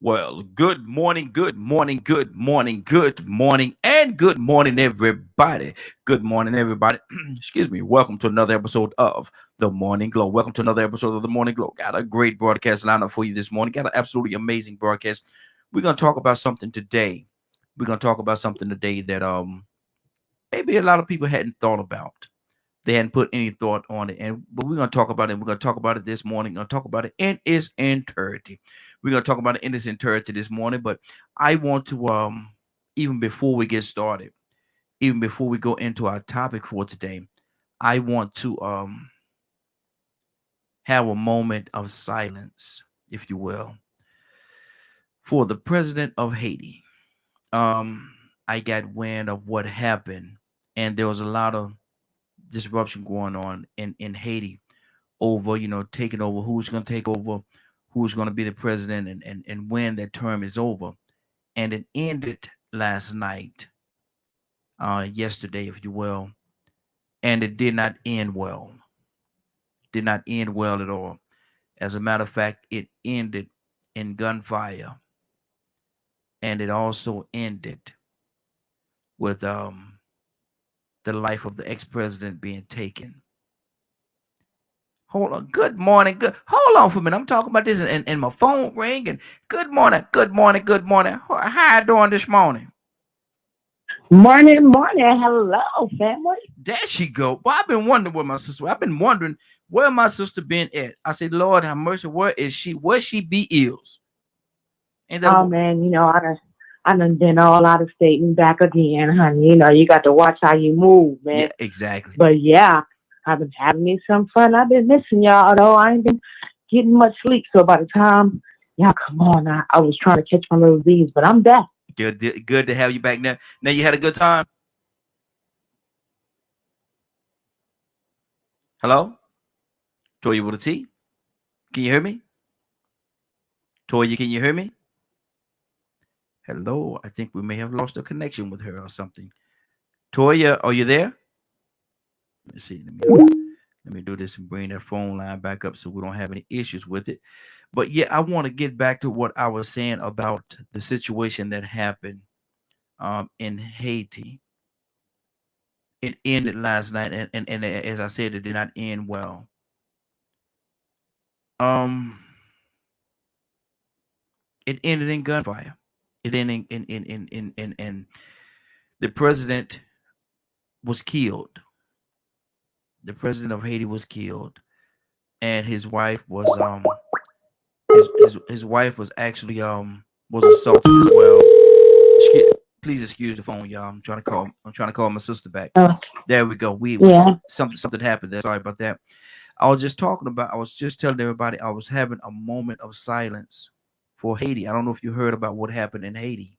Well, good morning, good morning, good morning, good morning, and good morning, everybody. Good morning, everybody. Excuse me. Welcome to another episode of The Morning Glow. Welcome to another episode of The Morning Glow. Got a great broadcast lineup for you this morning. Got an absolutely amazing broadcast. We're going to talk about something today. We're going to talk about something today that maybe a lot of people hadn't thought about. They hadn't put any thought on it. But we're gonna talk about it. We're gonna talk about it this morning. We're gonna talk about it in its entirety. We're gonna talk about it in its entirety this morning. But I want to even before we get started, even before we go into our topic for today, I want to have a moment of silence, if you will, for the president of Haiti. Um, I got wind of what happened, and there was a lot of disruption going on in Haiti over, taking over, who's going to take over, who's going to be the president, and when that term is over. And it ended last night, yesterday, if you will, and it did not end well. Did not end well at all. As a matter of fact, it ended in gunfire, and it also ended with the life of the ex-president being taken. Hold on. Good morning. Good. Hold on for a minute. I'm talking about this and my phone ring. And good morning. Good morning. Good morning. How you doing this morning? Morning, morning. Hello, family. There she go. Well, I've been wondering where my sister. I've been wondering where my sister been at. I said, Lord have mercy. Where is she? Where she be is? And that Oh man, I done been all out of state and back again, honey. You got to watch how you move, yeah, man. exactly. But yeah, I've been having me some fun. I've been missing y'all, though. I ain't been getting much sleep. So by the time y'all come on, I was trying to catch my little Z's, but I'm back. Good to have you back now. Now you had a good time. Hello, Toya with a T. Can you hear me? Toya, can you hear me? Hello. I think we may have lost a connection with her or something. Toya, are you there? Let me see. Let me do this and bring that phone line back up so we don't have any issues with it. But yeah, I want to get back to what I was saying about the situation that happened in Haiti. It ended last night, and as I said, it did not end well. Um, it ended in gunfire. It ended in the president was killed. The president of Haiti was killed, and his wife was his wife was actually was assaulted as well. Please excuse the phone, y'all. I'm trying to call my sister back. Uh, There we go. We yeah. something happened there. Sorry about that. I was just telling everybody I was having a moment of silence for Haiti. I don't know if you heard about what happened in Haiti.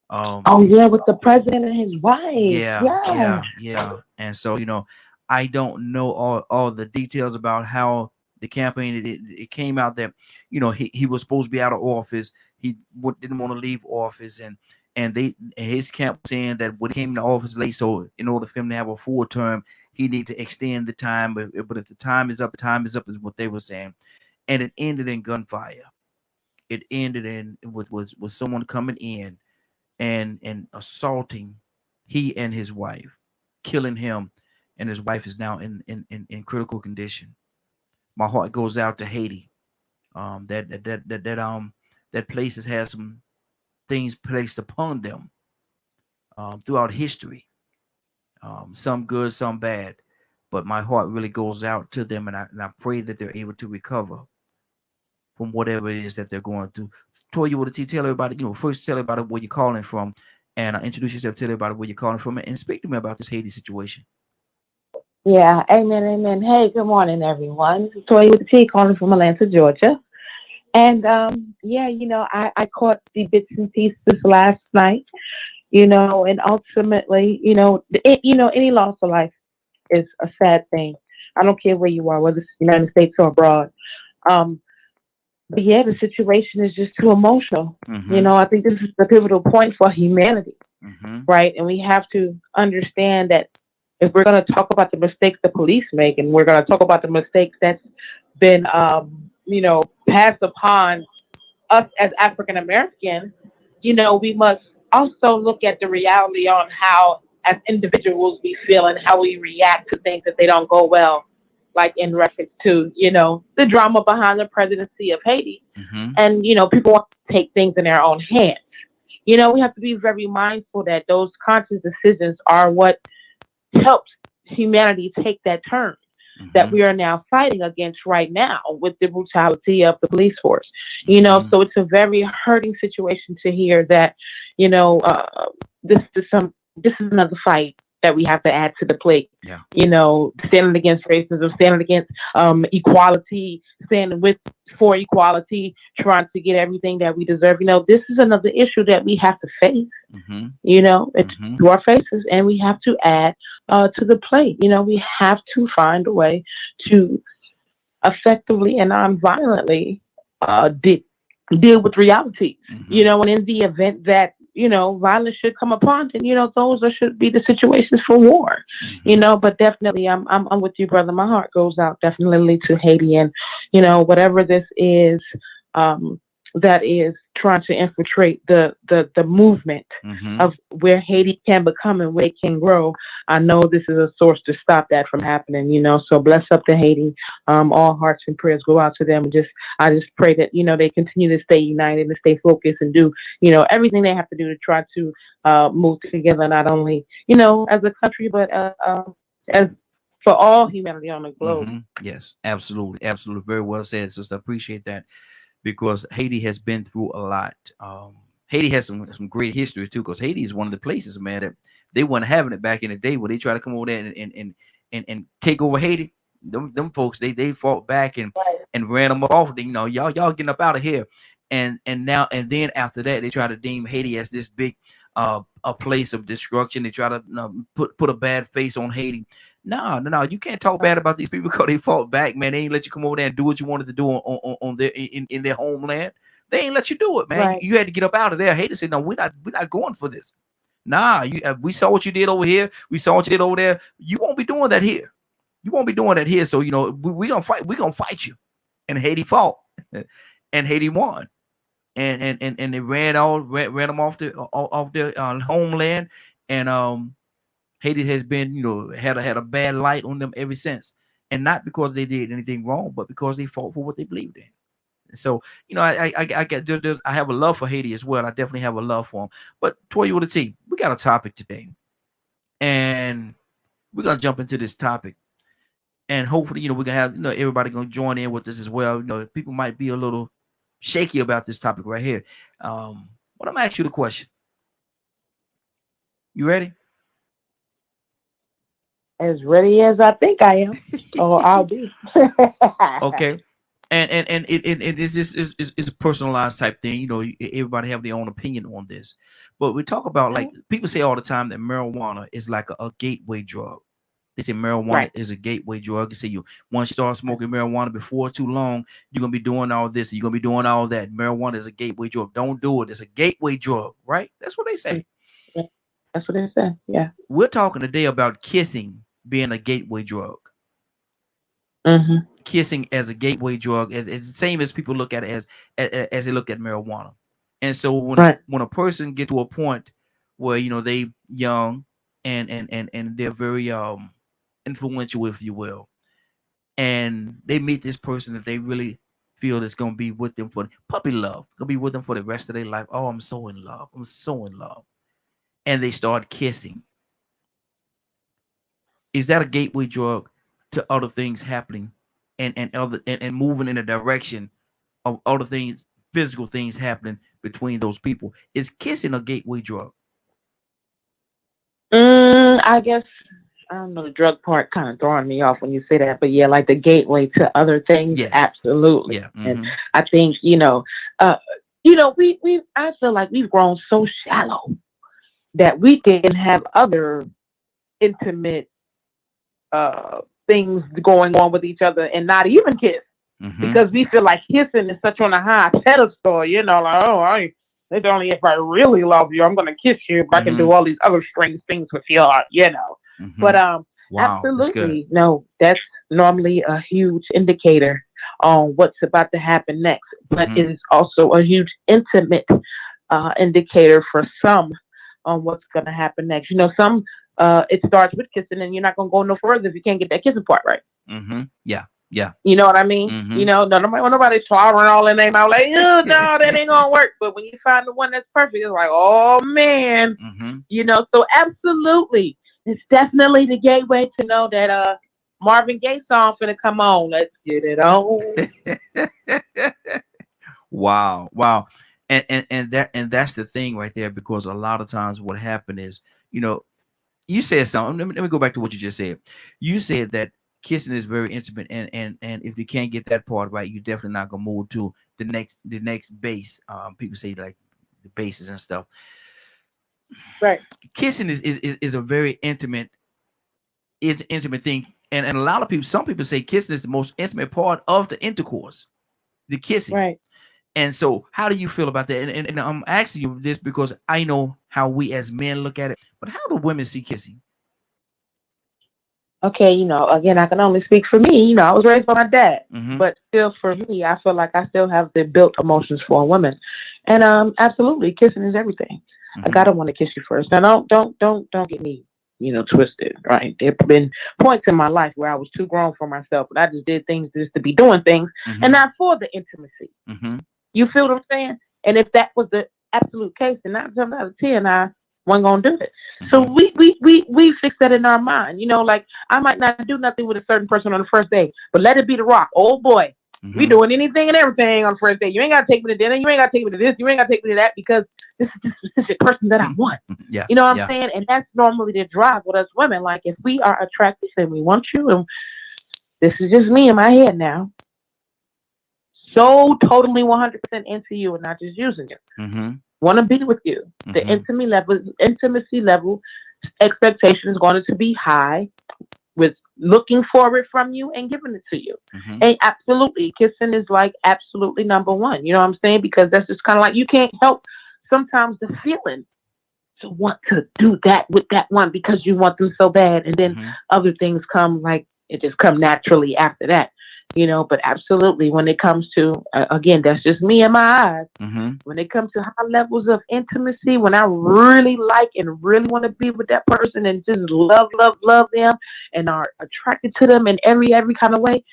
Oh yeah, with the president and his wife. Yeah, Yeah. yeah. And so, I don't know all the details about how the campaign it came out that, he was supposed to be out of office. Didn't want to leave office, and his camp was saying that when he came to office late, so in order for him to have a full term, he need to extend the time. But if the time is up, the time is up is what they were saying. And it ended in gunfire. It ended in with someone coming in and assaulting he and his wife, killing him, and his wife is now in critical condition. My heart goes out to Haiti. That place has had some things placed upon them throughout history. Some good, some bad, but my heart really goes out to them, and I pray that they're able to recover from whatever it is that they're going through. Toy, you want to tell everybody, first tell everybody where you're calling from, and introduce yourself, tell everybody where you're calling from, and speak to me about this Haiti situation. Yeah. Amen. Amen. Hey, good morning, everyone. This is Toya with the T calling from Atlanta, Georgia. And yeah, I caught the bits and pieces last night, and ultimately, any loss of life is a sad thing. I don't care where you are, whether it's the United States or abroad. Um, but yeah, the situation is just too emotional. Mm-hmm. I think this is the pivotal point for humanity, Mm-hmm. right? And we have to understand that if we're going to talk about the mistakes the police make, and we're going to talk about the mistakes that's been, passed upon us as African Americans, we must also look at the reality on how, as individuals, we feel and how we react to things that they don't go well, like in reference to, the drama behind the presidency of Haiti. Mm-hmm. And, people want to take things in their own hands. We have to be very mindful that those conscious decisions are what helps humanity take that turn that Mm-hmm. we are now fighting against right now with the brutality of the police force. Mm-hmm. So it's a very hurting situation to hear that, this is another fight that we have to add to the plate. Yeah. Standing against racism, standing against equality, standing with for equality, trying to get everything that we deserve. This is another issue that we have to face. Mm-hmm. It's Mm-hmm. to our faces, and we have to add to the plate. We have to find a way to effectively and non-violently deal with reality. Mm-hmm. And in the event that violence should come upon, then those should be the situations for war. Mm-hmm. But definitely, I'm with you, brother. My heart goes out definitely to Haiti, and whatever this is, that is trying to infiltrate the movement Mm-hmm. of where Haiti can become and where it can grow. I know this is a source to stop that from happening. So bless up to Haiti. All hearts and prayers go out to them. And I just pray that they continue to stay united and stay focused and do everything they have to do to try to move together, not only as a country, but as for all humanity on the globe. Mm-hmm. Yes, absolutely, absolutely. Very well said, sister. Appreciate that because Haiti has been through a lot. Haiti has some great history too, because Haiti is one of the places, man, that they weren't having it back in the day when they try to come over there and take over Haiti. Them folks, they fought back Right. and ran them off. Y'all getting up out of here. And now and then after that, they try to deem Haiti as this big a place of destruction. They try to put a bad face on Haiti. No, no, no. You can't talk bad about these people because they fought back, man. They ain't let you come over there and do what you wanted to do on their in their homeland. They ain't let you do it, man. Right. You had to get up out of there. Haiti said, no, we're not going for this. Nah, we saw what you did over here. We saw what you did over there. You won't be doing that here. You won't be doing that here. So we gonna fight. We gonna fight you. And Haiti fought, and Haiti won. And they ran them off their homeland. And Haiti has been, had a bad light on them ever since, and not because they did anything wrong, but because they fought for what they believed in. So, I get I have a love for Haiti as well. I definitely have a love for them. But Toya with a T, we got a topic today, and we're gonna jump into this topic, and hopefully, we're gonna have everybody gonna join in with this as well. People might be a little shaky about this topic right here. But I'm gonna ask you the question. You ready? As ready as I think I am, or I'll be. Okay. And it is this is a personalized type thing. Everybody have their own opinion on this, but we talk about, like, people say all the time that marijuana is like a gateway drug. They say marijuana Right. is a gateway drug. They say you once you start smoking marijuana, before too long, you're gonna be doing all this, you're gonna be doing all that. Marijuana is a gateway drug. Don't do it. It's a gateway drug, right? That's what they say. Yeah, that's what they said. Yeah. We're talking today about kissing being a gateway drug. Hmm. Kissing as a gateway drug, as the same as people look at it as they look at marijuana. And so Right. when a person get to a point where they young and they're very influential, if you will, and they meet this person that they really feel is gonna be with them for puppy love, gonna be with them for the rest of their life. Oh, I'm so in love. I'm so in love. And they start kissing. Is that a gateway drug to other things happening and moving in a direction of other things, physical things happening between those people? Is kissing a gateway drug? I guess I don't know. The drug part kind of throwing me off when you say that, but yeah, like the gateway to other things, Yes. absolutely. Yeah. And Mm-hmm. I think uh, we I feel like we've grown so shallow that we can have other intimate uh things going on with each other and not even kiss Mm-hmm. because we feel like kissing is such on a high pedestal. Like, oh, it's only if I really love you, I'm gonna kiss you, but I can Mm-hmm. do all these other strange things with you. Mm-hmm. But Wow, that's good. absolutely no, that's normally a huge indicator on what's about to happen next. But Mm-hmm. it is also a huge intimate indicator for some on what's going to happen next. You know, some it starts with kissing, and you're not going to go no further if you can't get that kissing part right. Mm-hmm. Yeah. Yeah. You know what I mean? You Mm-hmm. know, nobody swallowing all in their mouth like, oh no, that ain't gonna work. But when you find the one that's perfect, it's like, oh man, Mm-hmm. you know. So absolutely, it's definitely the gateway to know that Marvin Gaye song finna come on. Let's get it on. Wow. Wow. And that's the thing right there, because a lot of times what happened is, you know, you said something. Let me go back to what you just said. You said that kissing is very intimate, and if you can't get that part right, you're definitely not gonna move to the next base. People say like the bases and stuff. Right, Kissing is a very intimate thing, and a lot of people, some people say kissing is the most intimate part of the intercourse, the kissing. right. And so, how do you feel about that? And I'm asking you this because I know how we as men look at it, but how do women see kissing? Okay, you know, again, I can only speak for me. You know, I was raised by my dad, Mm-hmm. but still, for me, I feel like I still have the built emotions for a woman, and absolutely, kissing is everything. I Mm-hmm. gotta want to kiss you first. Now, don't get me, you know, twisted. Right? There've been points in my life where I was too grown for myself, and I just did things just to be doing things, and Mm-hmm. not for the intimacy. Mm-hmm. You feel what I'm saying? And if that was the absolute case, then 9 times out of 10, I wasn't gonna do it. So Mm-hmm. we fix that in our mind. You know, like I might not do nothing with a certain person on the first day, but let it be the rock. Oh boy, we Mm-hmm. doing anything and everything on the first day. You ain't gotta take me to dinner. You ain't gotta take me to this. You ain't gotta take me to that because this is the specific person that I want. Yeah. You know what I'm Yeah. saying? And that's normally the drive with us women. Like if we are attracted and we want you, and this is just me in my head now, so totally 100% into you and not just using you. Mm-hmm. Want to be with you. The Mm-hmm. intimacy level expectation is going to be high with looking for it from you and giving it to you. Mm-hmm. And absolutely, kissing is like absolutely number one. You know what I'm saying? Because that's just kind of like you can't help sometimes the feeling to want to do that with that one because you want them so bad, and then Mm-hmm. other things come like it just come naturally after that. You know, but absolutely, when it comes to again, that's just me and my eyes. Mm-hmm. When it comes to high levels of intimacy, when I really like and really want to be with that person and just love them and are attracted to them in every kind of way,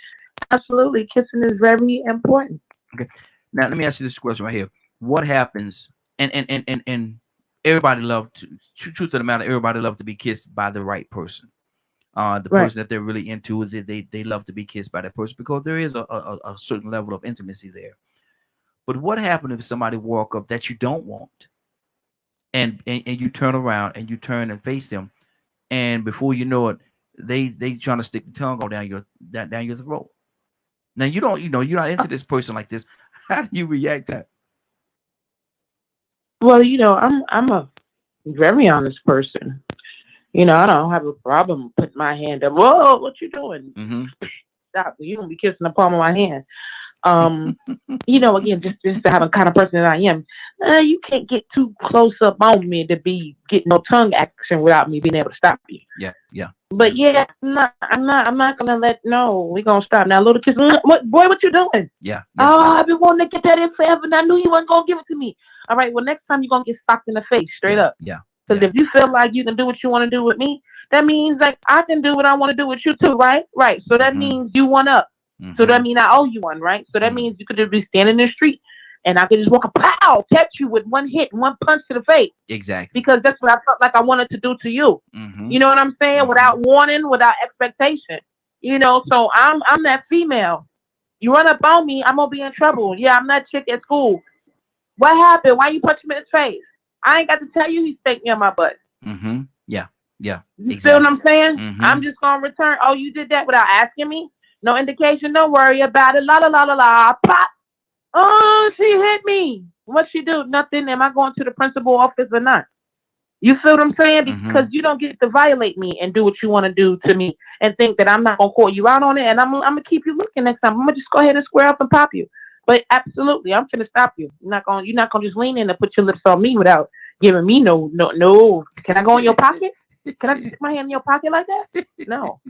absolutely, kissing is very important. Okay. Now let me ask you this question right here. What happens? And everybody love to. Truth of the matter, everybody love to be kissed by the right person. The Right. person that they're really into, they love to be kissed by that person because there is a certain level of intimacy there. But what happens if somebody walk up that you don't want, and you turn around and you turn and face them, and before you know it, they trying to stick the tongue all down your throat. Now you don't, you're not into this person like this. How do you react to that? Well, you know, I'm a very honest person. You know, I don't have a problem putting my hand up. Whoa, what you doing? Mm-hmm. Stop! You gonna be kissing the palm of my hand. Um, you know, again, just to have a kind of person that I am, you can't get too close up on me to be getting no tongue action without me being able to stop you. Yeah, yeah, But yeah, I'm not gonna let no. We gonna stop now. Little kiss, what boy? What you doing? yeah, yeah, Oh, yeah, I've been wanting to get that in forever, and I knew you wasn't gonna give it to me. All right, well, next time you're gonna get stopped in the face, straight yeah, up. yeah, Because yeah. if you feel like you can do what you want to do with me, that means like I can do what I want to do with you too, right? Right. So that Mm-hmm. means you one up. So Mm-hmm. that means I owe you one, right? So that Mm-hmm. means you could just be standing in the street and I could just walk a pow, catch you with one hit, one punch to the face. Exactly. Because that's what I felt like I wanted to do to you. Mm-hmm. You know what I'm saying? Mm-hmm. Without warning, without expectation. You know, so I'm that female. You run up on me, I'm gonna be in trouble. Yeah, I'm that chick at school. What happened? Why you punch him in his face? I ain't got to tell you he spanked me on my butt. Mm-hmm. Yeah, yeah, You feel what exactly. I'm saying? Mm-hmm. I'm just gonna return. Oh, you did that without asking me? No indication. Don't worry about it. La la la la la. Pop. Oh, she hit me. What she do? Nothing. Am I going to the principal office or not? You feel what I'm saying? Mm-hmm. Because you don't get to violate me and do what you want to do to me and think that I'm not gonna call you out on it and I'm gonna keep you looking next time. I'm gonna just go ahead and square up and pop you. But absolutely, I'm gonna stop you. You're not gonna just lean in and put your lips on me without giving me no. Can I go in your pocket? Can I just stick my hand in your pocket like that? No.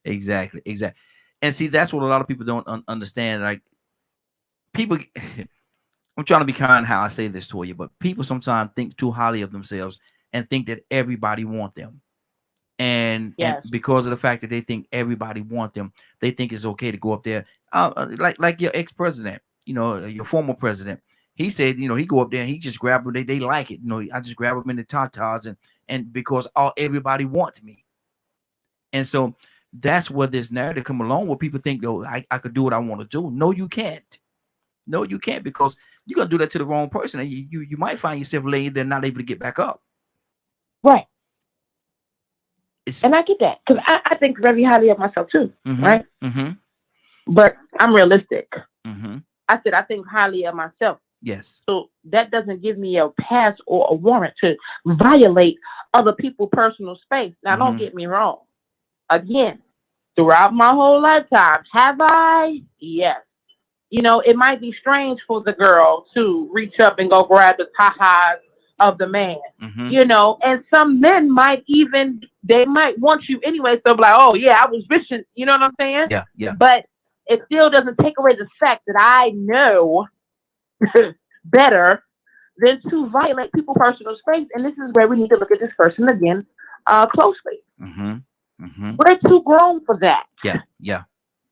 Exactly, exactly. And see, that's what a lot of people don't understand. Like people, I'm trying to be kind how I say this to you, but people sometimes think too highly of themselves and think that everybody want them. And Yes. because of the fact that they think everybody want them, they think it's okay to go up there, like your ex-president, your former president. He said, he go up there and he just grab them. They like it. I just grab them in the tatas and because everybody wants me. And so that's where this narrative come along, where people think, oh, I could do what I want to do. No, you can't. No, you can't, because you're gonna do that to the wrong person, and you might find yourself laying there not able to get back up. Right. It's And I get that because I think very highly of myself too. Right. Mm-hmm. But I'm realistic. Mm-hmm. I said I think highly of myself. Yes. So that doesn't give me a pass or a warrant to violate other people's personal space. Now, don't get me wrong. Again, throughout my whole lifetime, have I? Yes. It might be strange for the girl to reach up and go grab the tatas of the man, and some men they might want you anyway. So like, oh yeah, I was wishing, you know what I'm saying? Yeah, yeah. But it still doesn't take away the fact that I know better than to violate people's personal space. And this is where we need to look at this person again closely. We're too grown for that. Yeah, yeah.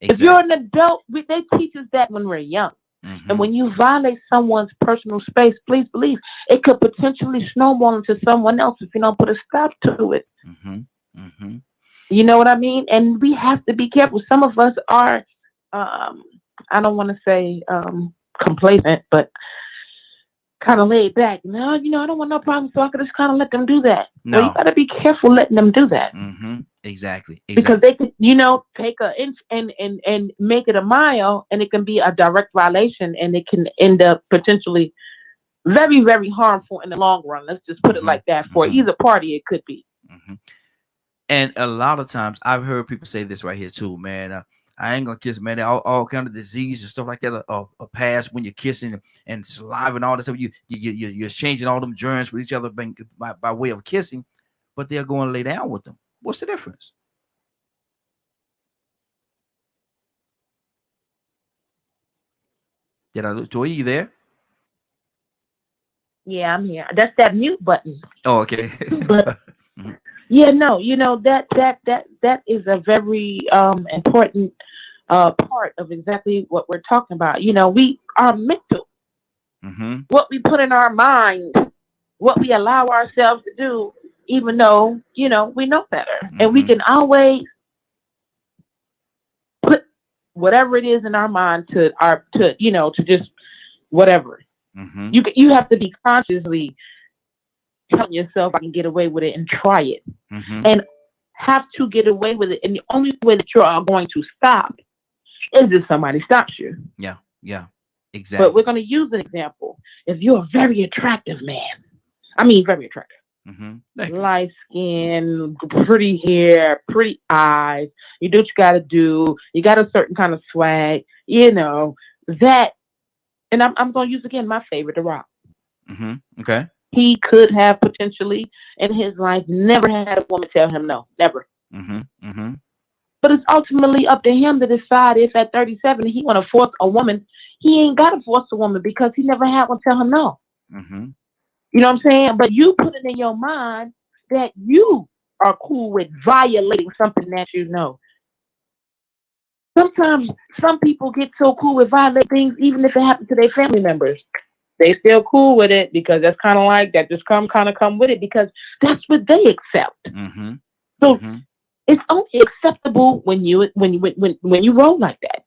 Exactly. If you're an adult, they teach us that when we're young. And when you violate someone's personal space, please believe it could potentially snowball into someone else if you don't put a stop to it. You know what I mean? And we have to be careful. Some of us are, I don't want to say complacent, but kind of laid back. No, I don't want no problem, so I could just kind of let them do that. No. Well, you got to be careful letting them do that. Exactly. Because they could, take an inch and make it a mile, and it can be a direct violation, and it can end up potentially very, very harmful in the long run. Let's just put it like that. For either party, it could be. And a lot of times, I've heard people say this right here too, man. I ain't gonna kiss, man. All kind of disease and stuff like that are passed when you're kissing and saliva and all this stuff. You're exchanging all them germs with each other by way of kissing, but they're going to lay down with them. What's the difference? Did I lose Toy? You there? Yeah, I'm here. That's that mute button. Oh, okay. But yeah, no, that is a very important part of exactly what we're talking about. We are mental. What we put in our mind, what we allow ourselves to do, even though, we know better. And we can always put whatever it is in our mind to just whatever. You have to be consciously telling yourself I can get away with it and try it. And have to get away with it. And the only way that you are going to stop is if somebody stops you. Yeah, exactly. But we're going to use an example. If you're a very attractive man, very attractive, light skin, pretty hair, pretty eyes, you do what you got to do, you got a certain kind of swag, that, and I'm going to use again my favorite, The Rock. Okay. He could have potentially in his life never had a woman tell him no, never. But it's ultimately up to him to decide if at 37 he want to force a woman. He ain't got to force a woman because he never had one tell him no. You know what I'm saying? But you put it in your mind that you are cool with violating something that you know. Sometimes some people get so cool with violating things, even if it happens to their family members. They still cool with it because that's kind of like that. Just come with it because that's what they accept. So it's only acceptable when you roll like that.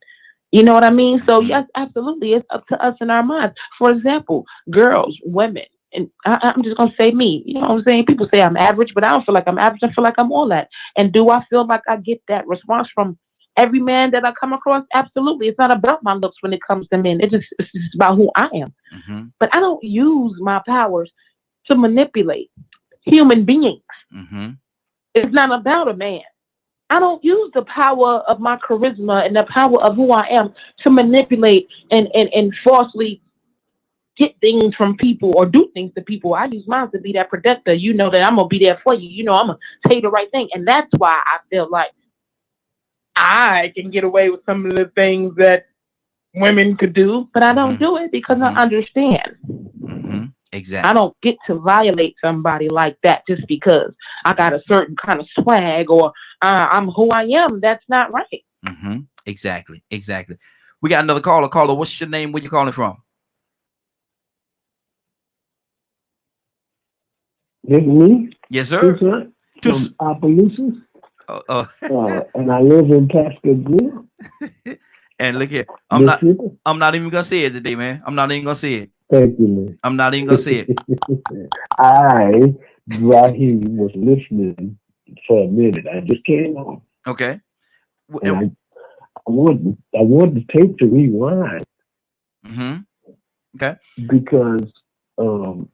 You know what I mean? So yes, absolutely, it's up to us in our minds. For example, girls, women, and I'm just gonna say me. You know what I'm saying? People say I'm average, but I don't feel like I'm average. I feel like I'm all that. And do I feel like I get that response from every man that I come across? Absolutely. It's not about my looks when it comes to men. It's just about who I am. But I don't use my powers to manipulate human beings. It's not about a man. I don't use the power of my charisma and the power of who I am to manipulate and falsely get things from people or do things to people. I use mine to be that protector. You know that I'm going to be there for you. I'm going to tell you the right thing. And that's why I feel like I can get away with some of the things that women could do, but I don't Mm-hmm. do it because I Mm-hmm. understand. Mm-hmm. I Exactly. don't get to violate somebody like that just because I got a certain kind of swag or I'm who I am. That's not right. Mm-hmm. Exactly. Exactly. We got another caller. Caller, what's your name? Where you calling from? This is me, Yes, sir. Tucson, Tus- from Opelousas, uh, uh, and I live in Pascagoula, and look here. I'm not. Mississippi. I'm not even gonna say it today, man. I'm not even gonna say it. Thank you, I'm not even gonna say it. man. I right here was listening for a minute. I just came on, Okay. and I want the tape to rewind Mm-hmm. Okay. because um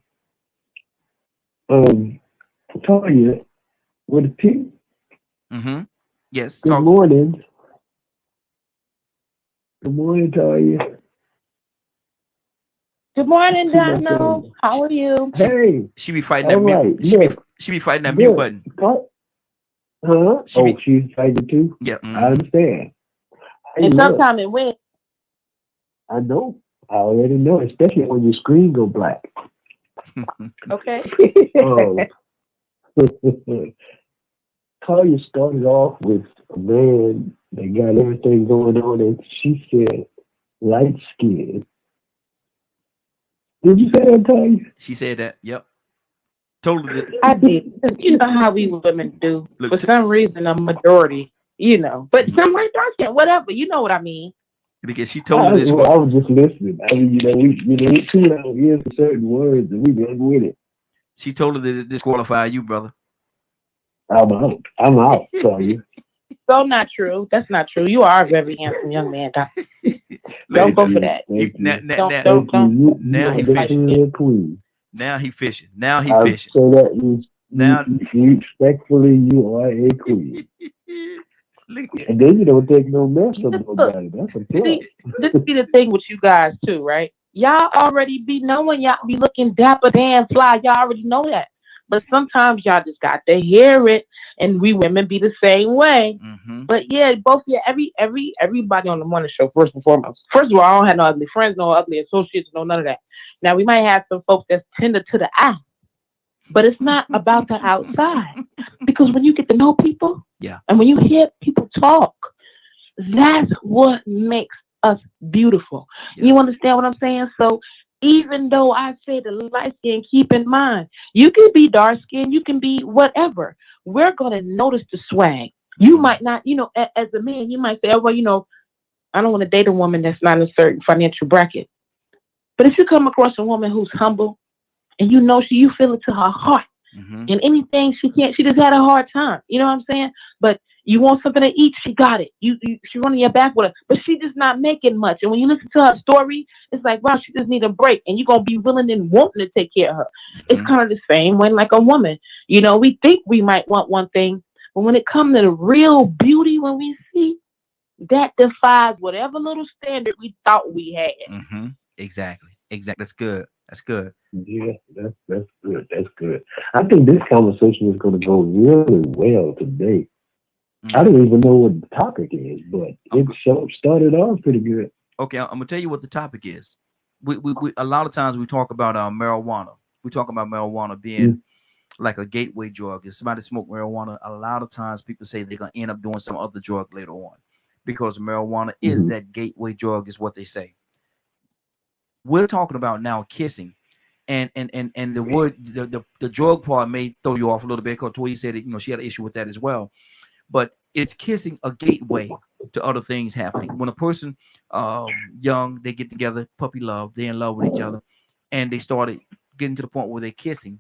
um Tonya with a T. Mm-hmm. Yes. Good Talk. morning, good morning, Tonya. Good morning, See my Dino. son. How are you? She Hey, she be fighting all that mute. right. Look, She be fighting that mute look. button. Huh? She Oh, be she's excited too. yeah. I Mm-hmm. understand. Hey, And look, sometimes it went. I know. I already know, especially when your screen go black. Okay. Oh, Talia started off with a man that got everything going on, and she said light skin. Did you say that, Talia? She said that. Yep. Totally. I did. You know how we women do. Look. For some reason, a majority, but Mhm. some white dark skin, whatever. You know what I mean. Look at. She I, totally well, disqual. I was just listening. I mean, we tune our ears to certain words, and we run with it. She totally disqualify you, brother. I'm out. I'm out, Talia. So not true. That's not true. You are a very handsome young man, Doc. Look Don't at Thank go that. for you. that. Thank Now, you. now, Don't now, don't Thank you. don't You now he are the fight fishing. me. king queen. Now he fishing. Now he I'll fishing. say that Now. respectfully, you are a queen. Look at. And then you don't take no mess from Look, nobody. That's a plus. see, this be the thing with you guys too, right? Y'all already be knowing y'all be looking dapper damn fly. Y'all already know that. But sometimes y'all just got to hear it, and we women be the same way. Mm-hmm. But yeah, both yeah, everybody on the morning show, first and foremost. First of all, I don't have no ugly friends, no ugly associates, no none of that. Now we might have some folks that's tender to the eye, but it's not about the outside. Because when you get to know people Yeah. and when you hear people talk, that's what makes us beautiful. Yeah. You understand what I'm saying? So even though I say the light skin, keep in mind, you can be dark skin, you can be whatever. We're gonna notice the swag. You Mm-hmm. might not, as a man, you might say, oh well, I don't want to date a woman that's not in a certain financial bracket. But if you come across a woman who's humble and you feel it to her heart Mm-hmm. and anything she just had a hard time. You know what I'm saying? But you want something to eat, she got it. She running your back with her, but she just not making much. And when you listen to her story, it's like, wow, she just need a break, and you're gonna be willing and wanting to take care of her. It's Mm-hmm. kind of the same when like a woman, we think we might want one thing, but when it comes to the real beauty, when we see that defies whatever little standard we thought we had. Mm-hmm. Exactly. Exactly. That's good. That's good. Yeah, that's good. That's good. I think this conversation is going to go really well today. I Mm-hmm. don't even know what the topic is, but I'm it good. started off pretty good. Okay. I'm gonna tell you what the topic is. We a lot of times we talk about marijuana. We talk about marijuana being Mm-hmm. like a gateway drug. If somebody smoke marijuana, a lot of times people say they're gonna end up doing some other drug later on because marijuana is Mm-hmm. that gateway drug, is what they say. We're talking about now kissing. And the word the drug part may throw you off a little bit because Toy said that she had an issue with that as well. But it's kissing a gateway to other things happening. When a person young, they get together, puppy love, they're in love with each other, and they started getting to the point where they're kissing.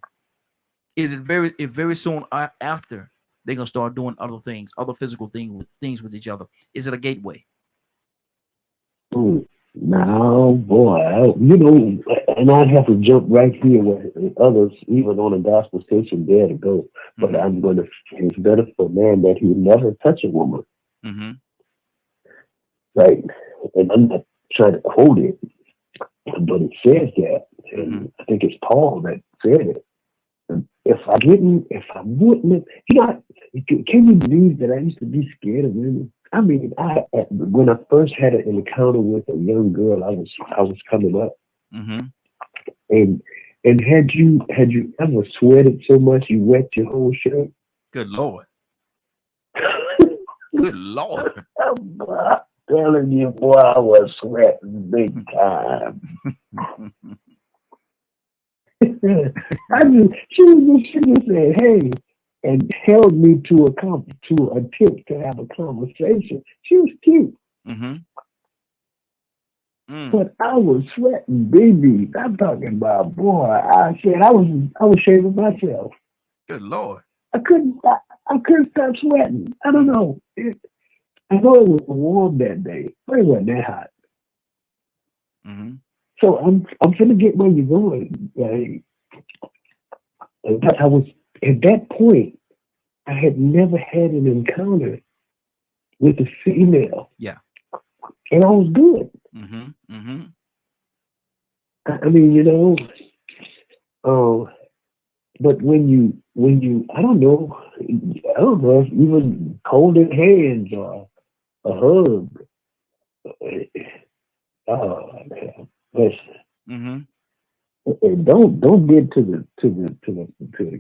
Is it very soon after they're gonna start doing other things, other physical things with each other? Is it a gateway? Mm. Now, boy, and I'd have to jump right here where others, even on a gospel station, dare to go. But Mm-hmm. I'm going to say it's better for a man that he never touch a woman, Mm-hmm. right? And I'm not trying to quote it, but it says that, Mm-hmm. and I think it's Paul that said it. If I wouldn't, can you believe that I used to be scared of women? I mean, when I first had an encounter with a young girl, I was coming up, Mm-hmm. and had you ever sweated so much you wet your whole shirt? Good Lord. Good Lord. I'm telling you, boy, I was sweating big time. She just said, "Hey," and held me to attempt to have a conversation. She was cute, Mm-hmm. Mm. but I was sweating, baby. I'm talking about, boy. I said I was shaving myself. Good Lord. I couldn't stop sweating. I don't Mm. know. I know it was warm that day, but it wasn't that hot. Mm-hmm. So I'm gonna get where you're going. Like, but I was at that point. I had never had an encounter with a female, Yeah. and I was good. Mm-hmm. Mm-hmm. I mean, uh, but I don't know if even holding hands or a hug, man, listen, Mm-hmm. and don't get to the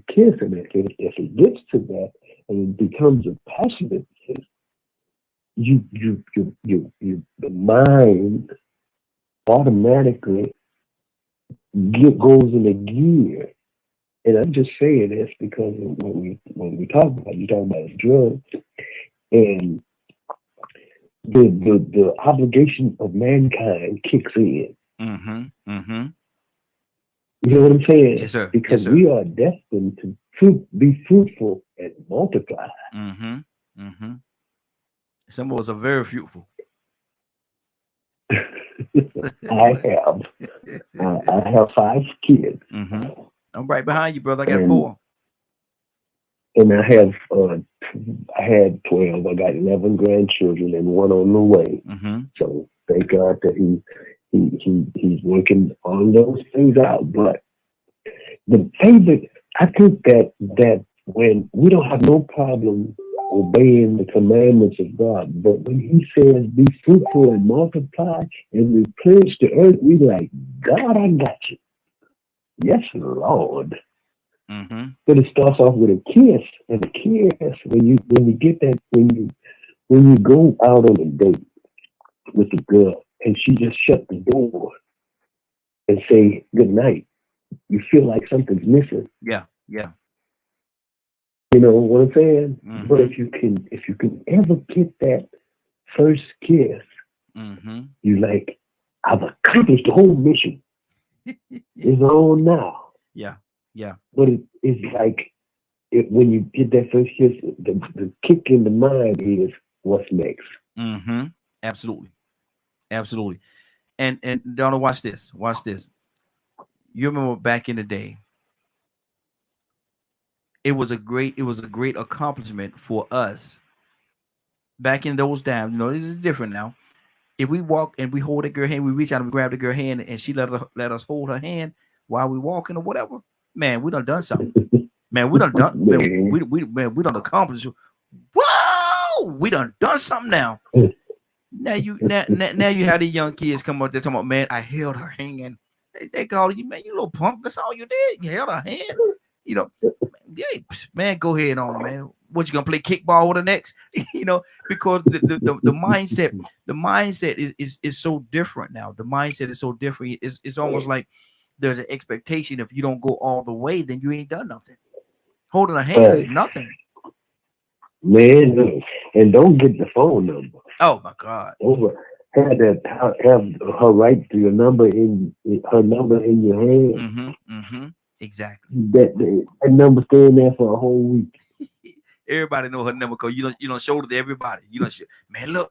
kissing. If it gets to that and it becomes a passionate kiss, the mind automatically goes in a gear. And I'm just saying this because when we talk about you talk about drugs and the obligation of mankind kicks in. Mm-hmm. Mm-hmm. You know what I'm saying? Yes, sir. Because Yes, sir. we are destined to be fruitful and multiply. Mm-hmm. Mm-hmm. Some of us are very fruitful. I have I have 5 kids, Mm-hmm. I'm right behind you, brother. I got and 4. I have I had 12. I got 11 grandchildren and one on the way. Mm-hmm. So thank God that he's working on those things out. But the favorite, I think that when we don't have no problem obeying the commandments of God, but when He says, "Be fruitful and multiply and replenish the earth," we like, God, I got you. Yes, Lord. Mm-hmm. But it starts off with a kiss, and a kiss when you get that when you go out on a date with the girl and she just shut the door and say good night, you feel like something's missing. Yeah. Yeah. You know what I'm saying? But Mm-hmm. if you can ever get that first kiss, Mm-hmm. you like, I've accomplished the whole mission. It's on now. Yeah. Yeah. But it's like when you get that first kiss, the kick in the mind is what's next. Mm-hmm. Absolutely. Absolutely. And Donald, watch this. Watch this. You remember back in the day, it was a great accomplishment for us back in those times. You know, this is different now. If we walk and we hold a girl hand, we reach out and we grab the girl hand, and she let us hold her hand while we walking or whatever. Man, we done something. Man, we done done. Man, Man. we done accomplished. Whoa, we done something now. Now you have the young kids come up there talking about, man, I held her hand. They call you, man, you little punk. That's all you did. You held her hand. You know, man, go ahead on, man. What you gonna play kickball with the next? Because the mindset is so different now. The mindset is so different. It's almost like there's an expectation if you don't go all the way, then you ain't done nothing. Holding a hand is Hey, nothing. man, no. And don't get the phone number. Oh my God. Over have her write your number in her number in your hand. Mm-hmm. Mm-hmm. Exactly. That number staying there for a whole week. Everybody know her number because you don't show it to everybody. Man, look,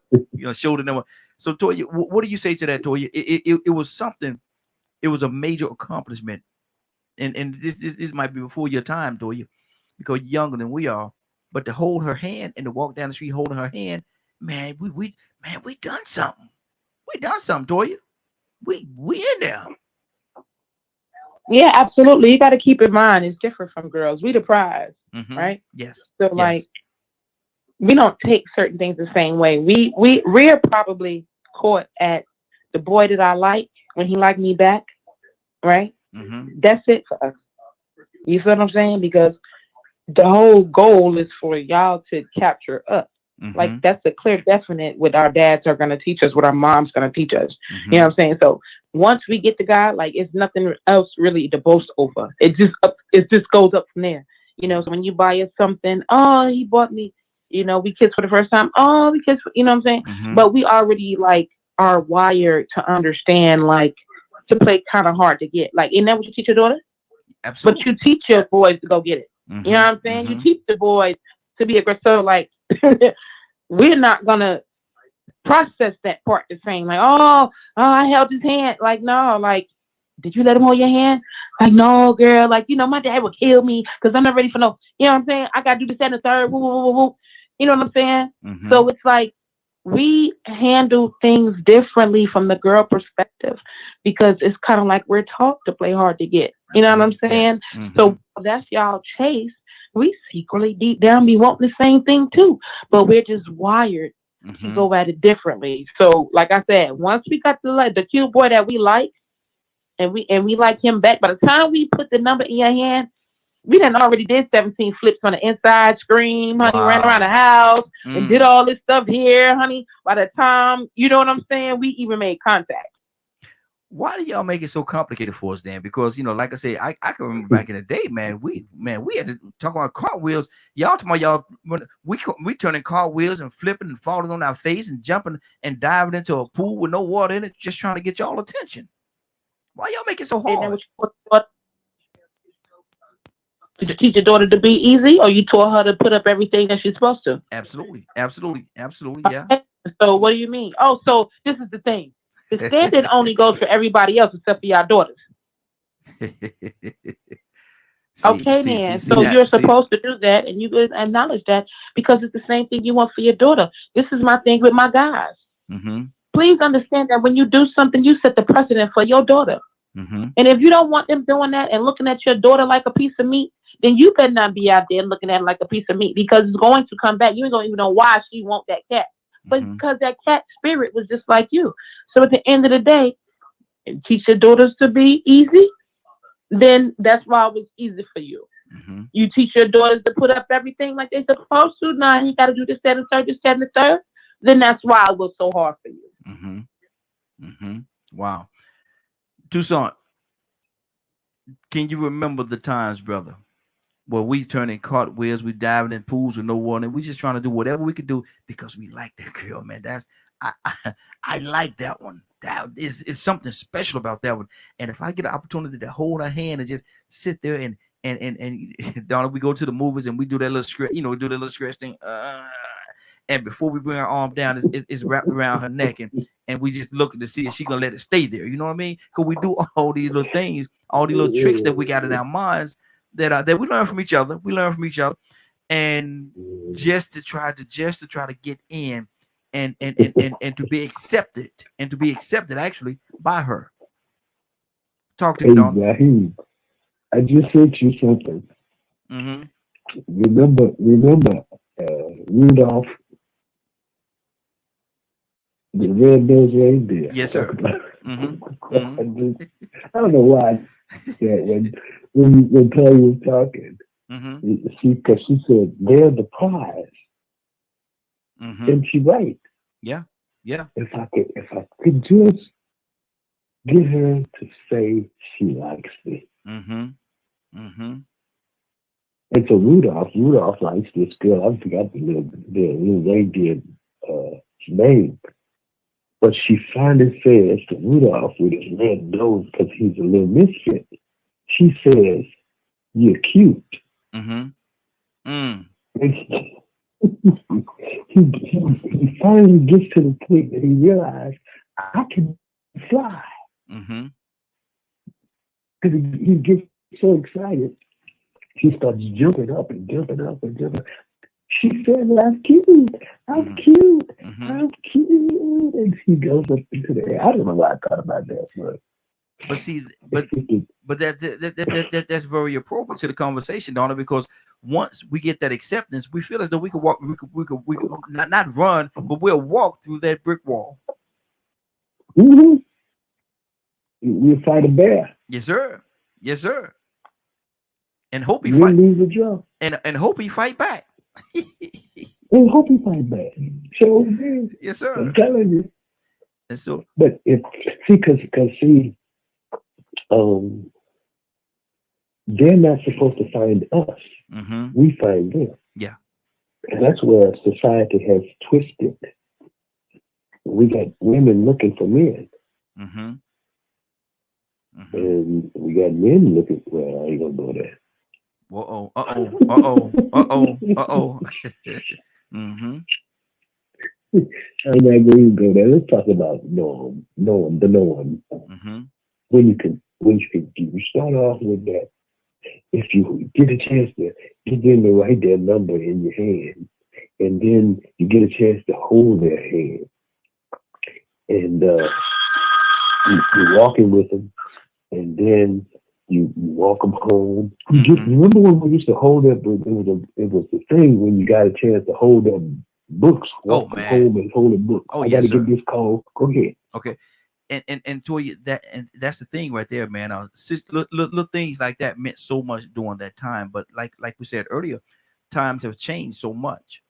show the number. So Toya, what do you say to that, Toya? It was something. It was a major accomplishment, and this might be before your time, Toya, because you're younger than we are. But to hold her hand and to walk down the street holding her hand, man, we done something. We done something, Toya. We in there. Yeah, absolutely. You got to keep in mind it's different from girls. We the prize, Mm-hmm. right? Yes. So Yes. like we don't take certain things the same way. We're probably caught at the boy that I like when he liked me back, right? Mm-hmm. That's it for us. You see what I'm saying? Because the whole goal is for y'all to capture us. Like Mm-hmm. that's a clear definite what our dads are gonna teach us, what our mom's gonna teach us. You know Mm-hmm. what I'm saying? So once we get the guy, like it's nothing else really to boast over. It just goes up from there. So when you buy us something, oh, he bought me, we kissed for the first time. Oh, we kissed, you know what I'm saying? Mm-hmm. But we already like are wired to understand like to play kind of hard to get. Like, isn't that what you teach your daughter? But Absolutely. you teach your boys to go get it. You know Mm-hmm. what I'm saying? You Mm-hmm. teach the boys to be aggressive. So like we're not gonna process that part the same. Like, I held his hand. Like, no, like, did you let him hold your hand? Like, no, girl. Like, my dad would kill me because I'm not ready for no. You know what I'm saying? I gotta do this and the third. Woo, woo, woo, woo. You know what I'm saying? Mm-hmm. So it's like we handle things differently from the girl perspective because it's kind of like we're taught to play hard to get. You know what I'm saying? Yes. Mm-hmm. So that's y'all chase. We secretly deep down be wanting the same thing too, but we're just wired to Mm-hmm. go at it differently. So, like I said, once we got the cute boy that we like, and we like him back, by the time we put the number in your hand, we done already did 17 flips on the inside, scream, honey, ran around the Wow. house and did Mm. all this stuff here, honey. By the time, you know what I'm saying, we even made contact. Why do y'all make it so complicated for us, Dan? Because like I said, I can remember back in the day, man. We had to talk about cartwheels. Y'all talking about y'all when we turning cartwheels and flipping and falling on our face and jumping and diving into a pool with no water in it, just trying to get y'all attention. Why y'all make it so And then hard? did you teach your daughter to be easy, or you taught her to put up everything that she's supposed to? Absolutely, absolutely, absolutely, yeah. Okay. So what do you mean? Oh, so this is the thing. The standard only goes for everybody else except for your daughters. Okay, then. See So that? you're See. supposed to do that, and you could acknowledge that because it's the same thing you want for your daughter. This is my thing with my guys. Mm-hmm. Please understand that when you do something, you set the precedent for your daughter. Mm-hmm. And if you don't want them doing that and looking at your daughter like a piece of meat, then you better not be out there looking at her like a piece of meat because it's going to come back. You ain't gonna even know why she want that cat, but Mm-hmm. because that cat spirit was just like you. So at the end of the day, teach your daughters to be easy. Then that's why it was easy for you. Mm-hmm. You teach your daughters to put up everything like they're supposed to. Now you got to do this, that, and third, this, that, and the third. Then that's why it was so hard for you. Mm-hmm. Mm-hmm. Wow. Toussaint, can you remember the times, brother, where we turning cartwheels, we diving in pools with no water, and we just trying to do whatever we could do because we like that girl, man. That's I like that one. That is something special about that one. And if I get an opportunity to hold her hand and just sit there and Donna, we go to the movies and we do that little stretch, do that little stretch thing. And before we bring our arm down, it's wrapped around her neck, and we just looking to see if she gonna let it stay there. You know what I mean? Because we do all these little things, all these little tricks that we got in our minds that we learn from each other. We learn from each other, and just to try to get in and to be accepted actually by her. Talk to me, Hey, Don. Raheem, I just sent you something. Mm-hmm. Remember, Rudolph, the red-nosed reindeer. Yes, sir. Mm-hmm. I, Mm-hmm. just, I don't know why that when Terry was talking, Mm-hmm. because she said they're the prize, Mm-hmm. and she right. Yeah. Yeah. If I could just get her to say she likes me. Mm-hmm. Mm-hmm. And so Rudolph likes this girl. I forgot the little reindeer name. But she finally says to Rudolph with his red nose because he's a little misfit. She says, "You're cute." Mm-hmm. Mm. And he finally gets to the point that he realized I can fly. Mm-hmm. Because he gets so excited, he starts jumping up and jumping up and jumping. She said, "I'm cute. I'm Mm-hmm. cute. Mm-hmm. I'm cute." And he goes up into the air. I don't know why I thought about that, But see, but that's very appropriate to the conversation, Donna, because once we get that acceptance, we feel as though we could walk, we could not run, but we'll walk through that brick wall. Mm-hmm. You fight a bear. Yes, sir. Yes, sir. And hope he You fight, lose a job. and hope he fight back. And hope you fight back. So, man, Yes, I'm sir. telling you. And so, But if see, they're not supposed to find us. mm-hmm. We find them. Yeah. And that's where society has twisted. We got women looking for men, Mm-hmm. Mm-hmm. and we got men looking. Well, I ain't gonna go there. Uh-oh. Uh-oh. Uh-oh. Uh-oh. Uh-oh. mm-hmm. I'm not going to go there. Let's talk about the norm. Mm-hmm. When you start off with that. If you get a chance to get them to write their number in your hand, and then you get a chance to hold their hand, and you're walking with them, and then you walk them home. Remember when we used to hold their? It was the thing when you got a chance to hold their books, walk them home and hold a book. Oh, I yes, got to sir. get this call. Go ahead. Okay. And Toya, that's the thing right there, man. Little things like that meant so much during that time. But like we said earlier, times have changed so much.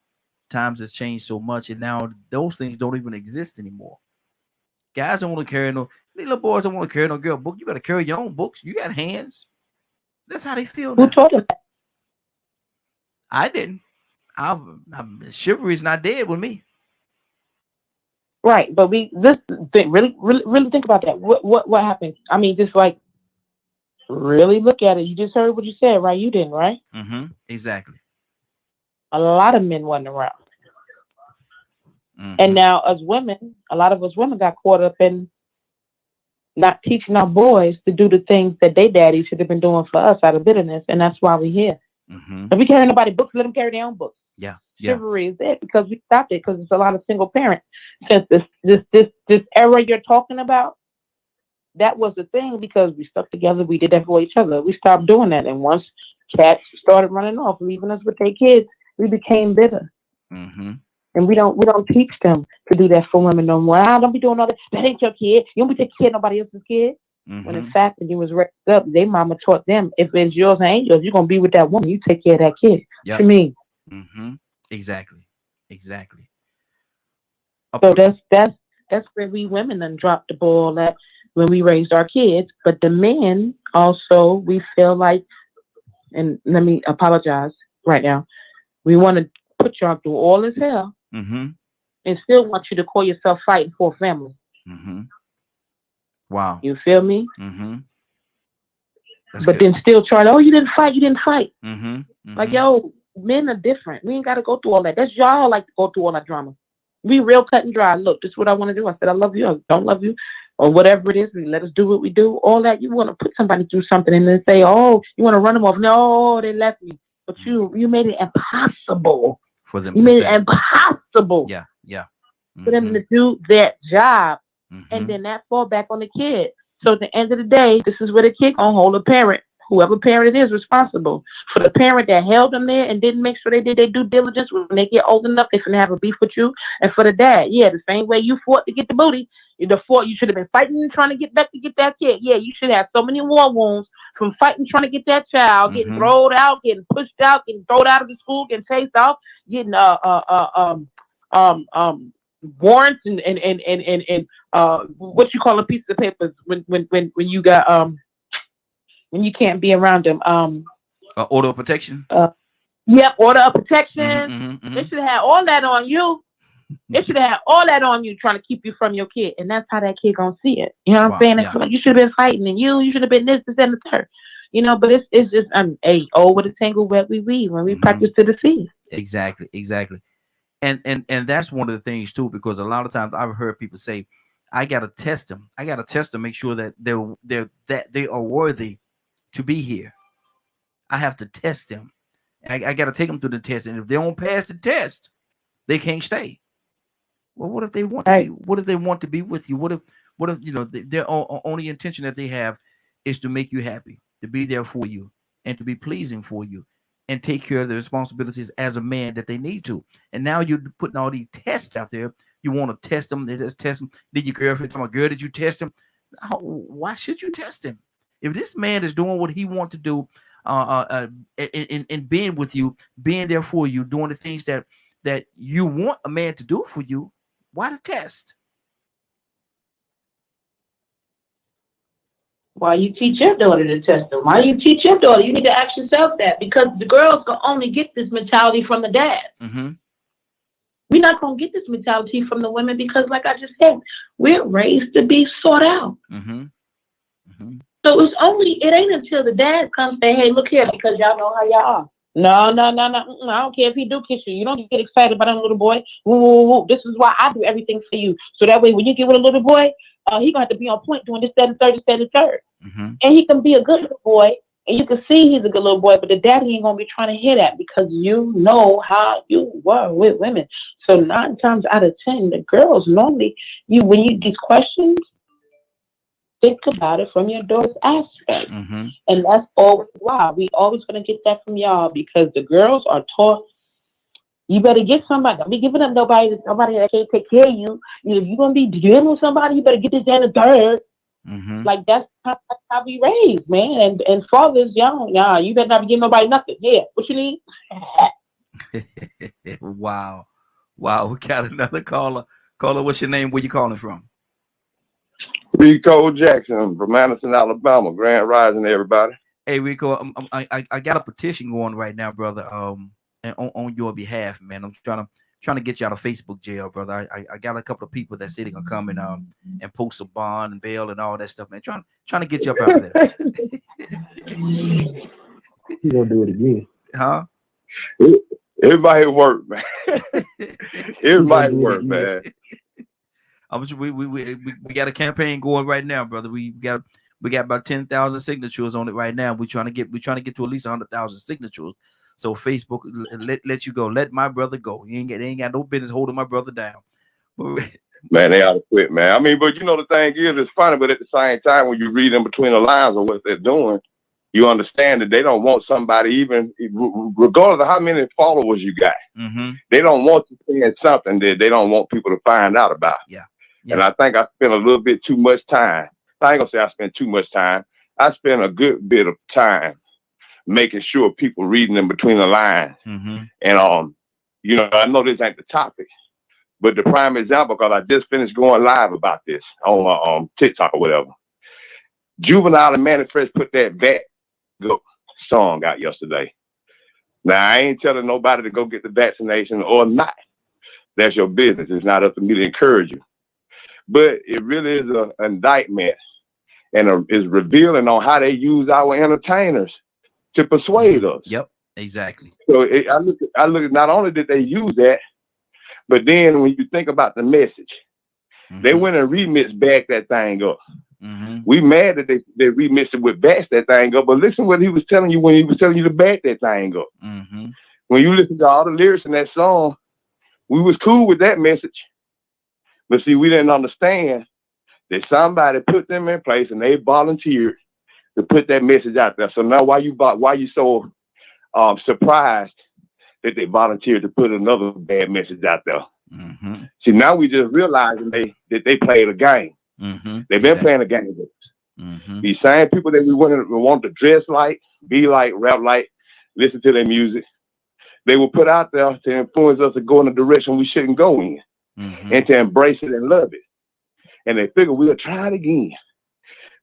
Times have changed so much, and now those things don't even exist anymore. Guys don't want to carry no little boys don't want to carry no girl book. You better carry your own books. You got hands. That's how they feel Who now. told us that? I didn't. Chivalry's not dead with me. Right, but really think about that. What happened? I mean, just like really look at it. You just heard what you said, right? You didn't, right? Mm-hmm. Exactly. A lot of men wasn't around, Mm-hmm. and now as women, a lot of us women got caught up in not teaching our boys to do the things that their daddy should have been doing for us out of bitterness, and that's why we're here. Mm-hmm. If we carry nobody books, let them carry their own books. Yeah. Yeah. Chivalry is it because we stopped it because it's a lot of single parents. Since this era you're talking about, that was the thing because we stuck together. We did that for each other. We stopped doing that, and once cats started running off, leaving us with their kids, we became bitter. Mm-hmm. And we don't teach them to do that for women no more. Don't be doing all that. That ain't your kid. You don't be taking care of nobody else's kid. Mm-hmm. When in fact, when you was raised up, their mama taught them if it's yours and ain't yours, you're gonna be with that woman. You take care of that kid. Yep. To me. Mm-hmm. Exactly. So that's where we women done dropped the ball at when we raised our kids. But the men also, we feel like, and let me apologize right now, we want to put y'all through all this hell Mm-hmm. and still want you to call yourself fighting for a family. Mm-hmm. Wow. You feel me? Mm-hmm. That's But good. then still try to, you didn't fight. Mm-hmm. Mm-hmm. Like, yo, men are different. We ain't got to go through all that. That's y'all like to go through all that drama. We real cut and dry. Look, this is what I want to do. I said, I love you. I don't love you. Or whatever it is. We let us do what we do. All that. You want to put somebody through something and then say, oh, you want to run them off. No, they left me. But you made it impossible. For them You to made stay. it impossible Yeah. for them Mm-hmm. to do their job. Mm-hmm. And then that fall back on the kid. So at the end of the day, this is where the kid gonna hold a parent, whoever parent it is, responsible for the parent that held them there and didn't make sure they did their due diligence. When they get old enough, they finna have a beef with you. And for the dad, yeah, the same way you fought to get the booty, you should have been fighting and trying to get back to get that kid. Yeah, you should have so many war wounds from fighting trying to get that child, getting Mm-hmm. thrown out, getting pushed out, getting thrown out of the school, getting chased out, getting warrants and what you call a piece of papers when you got when you can't be around them Order of protection. yep, order of protection. Mm-hmm. They should have had all that on you. They should have had all that on you trying to keep you from your kid, and that's how that kid gonna see it. You know what Wow. I'm saying? Yeah. It's like you should have been fighting, and you should have been this, and the third. You know, but it's just hey, with a tangle web we weave when we Mhm. practice to the sea. Exactly. And that's one of the things too, because a lot of times I've heard people say, I gotta test them. I gotta test them, make sure that they are worthy to be here. I have to test them. I gotta take them through the test, and if they don't pass the test, they can't stay. Well, what if they want to be? What if they want to be with you? What if their only intention that they have is to make you happy, to be there for you, and to be pleasing for you, and take care of the responsibilities as a man that they need to. And now you're putting all these tests out there. You want to test them. They just test them. Did your girlfriend tell my girl, did you test him? Why should you test him? If this man is doing what he wants to do, in being with you, being there for you, doing the things that you want a man to do for you, why the test? Why you teach your daughter to test them? Why you teach your daughter? You need to ask yourself that, because the girls can only get this mentality from the dad. Mm-hmm. We're not going to get this mentality from the women because, like I just said, we're raised to be sought out. Mm-hmm. Mm-hmm. So it ain't until the dad comes and say, hey, look here, because y'all know how y'all are. No. I don't care if he do kiss you. You don't get excited about a little boy. Woo. This is why I do everything for you. So that way, when you get with a little boy, he gonna have to be on point doing this, that, and third. Mm-hmm. And he can be a good little boy, and you can see he's a good little boy, but the daddy ain't gonna be trying to hear that because you know how you were with women. So 9 times out of 10, the girls normally, when you these questions, think about it from your daughter's aspect. Mm-hmm. And that's always why we always going to get that from y'all, because the girls are taught, you better get somebody. Don't be giving up nobody that can't take care of you. If you're going to be dealing with somebody, you better get this and the third. Mm-hmm. Like, that's how we raised, man. And fathers, y'all, you better not be giving nobody nothing. Yeah, what you need? Wow. We got another caller. Caller, what's your name? Where you calling from? Rico Jackson from Madison, Alabama. Grand Rising, everybody. Hey, Rico, I got a petition going right now, brother. And on your behalf, man. I'm trying to get you out of Facebook jail, brother. I got a couple of people that say they're gonna come and post a bond and bail and all that stuff, man. Trying to get you up out of there. He's gonna do it again. Huh? Everybody at work, man. Everybody at work, man. We got a campaign going right now, brother. We got about 10,000 signatures on it right now. We're trying to get to at least 100,000 signatures. So Facebook let you go. Let my brother go. They ain't got no business holding my brother down. Man, they ought to quit, man. I mean, but you know, the thing is, it's funny, but at the same time, when you read in between the lines of what they're doing, you understand that they don't want somebody, even regardless of how many followers you got, mm-hmm. they don't want you saying something that they don't want people to find out about. Yeah. And I think I spent a little bit too much time. I ain't gonna say I spent too much time. I spent a good bit of time making sure people reading in between the lines. Mm-hmm. And you know, I know this ain't the topic, but the prime example, because I just finished going live about this on my TikTok or whatever. Juvenile and Manifest put that Back Go song out yesterday. Now, I ain't telling nobody to go get the vaccination or not. That's your business. It's not up to me to encourage you. But it really is an indictment and is revealing on how they use our entertainers to persuade us. Yep, exactly. So I look at not only did they use that, but then when you think about the message, mm-hmm. they went and remixed Back that thing up. Mm-hmm. We mad that they remixed it with Back that thing up, but listen what he was telling you when he was telling you to back that thing up. Mm-hmm. When you listen to all the lyrics in that song, we was cool with that message. But see, we didn't understand that somebody put them in place and they volunteered to put that message out there. So now why you so surprised that they volunteered to put another bad message out there? Mm-hmm. See, now we just realizing that they played a game. Mm-hmm. They've been playing a game with us. Mm-hmm. These same people that we want to dress like, be like, rap like, listen to their music, they were put out there to influence us to go in a direction we shouldn't go in. Mm-hmm. And to embrace it and love it. And they figure we'll try it again.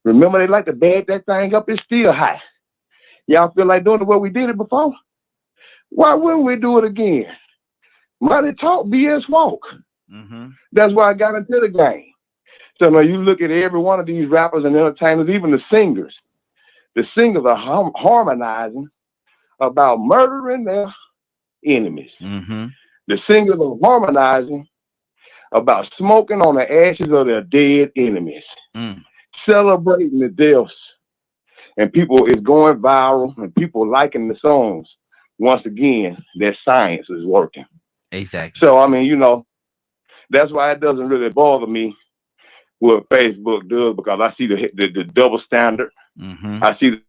Remember, they like to bag that thing up. It's still high. Y'all feel like doing it where we did it before? Why wouldn't we do it again? Money talk, BS walk. Mm-hmm. That's why I got into the game. So now you look at every one of these rappers and entertainers, even the singers. The singers are harmonizing about murdering their enemies. Mm-hmm. The singers are harmonizing about smoking on the ashes of their dead enemies, celebrating the deaths, and people is going viral, and people liking the songs. Once again, their science is working. Exactly. So I mean, you know, that's why it doesn't really bother me what Facebook does, because I see the double standard. Mm-hmm. I see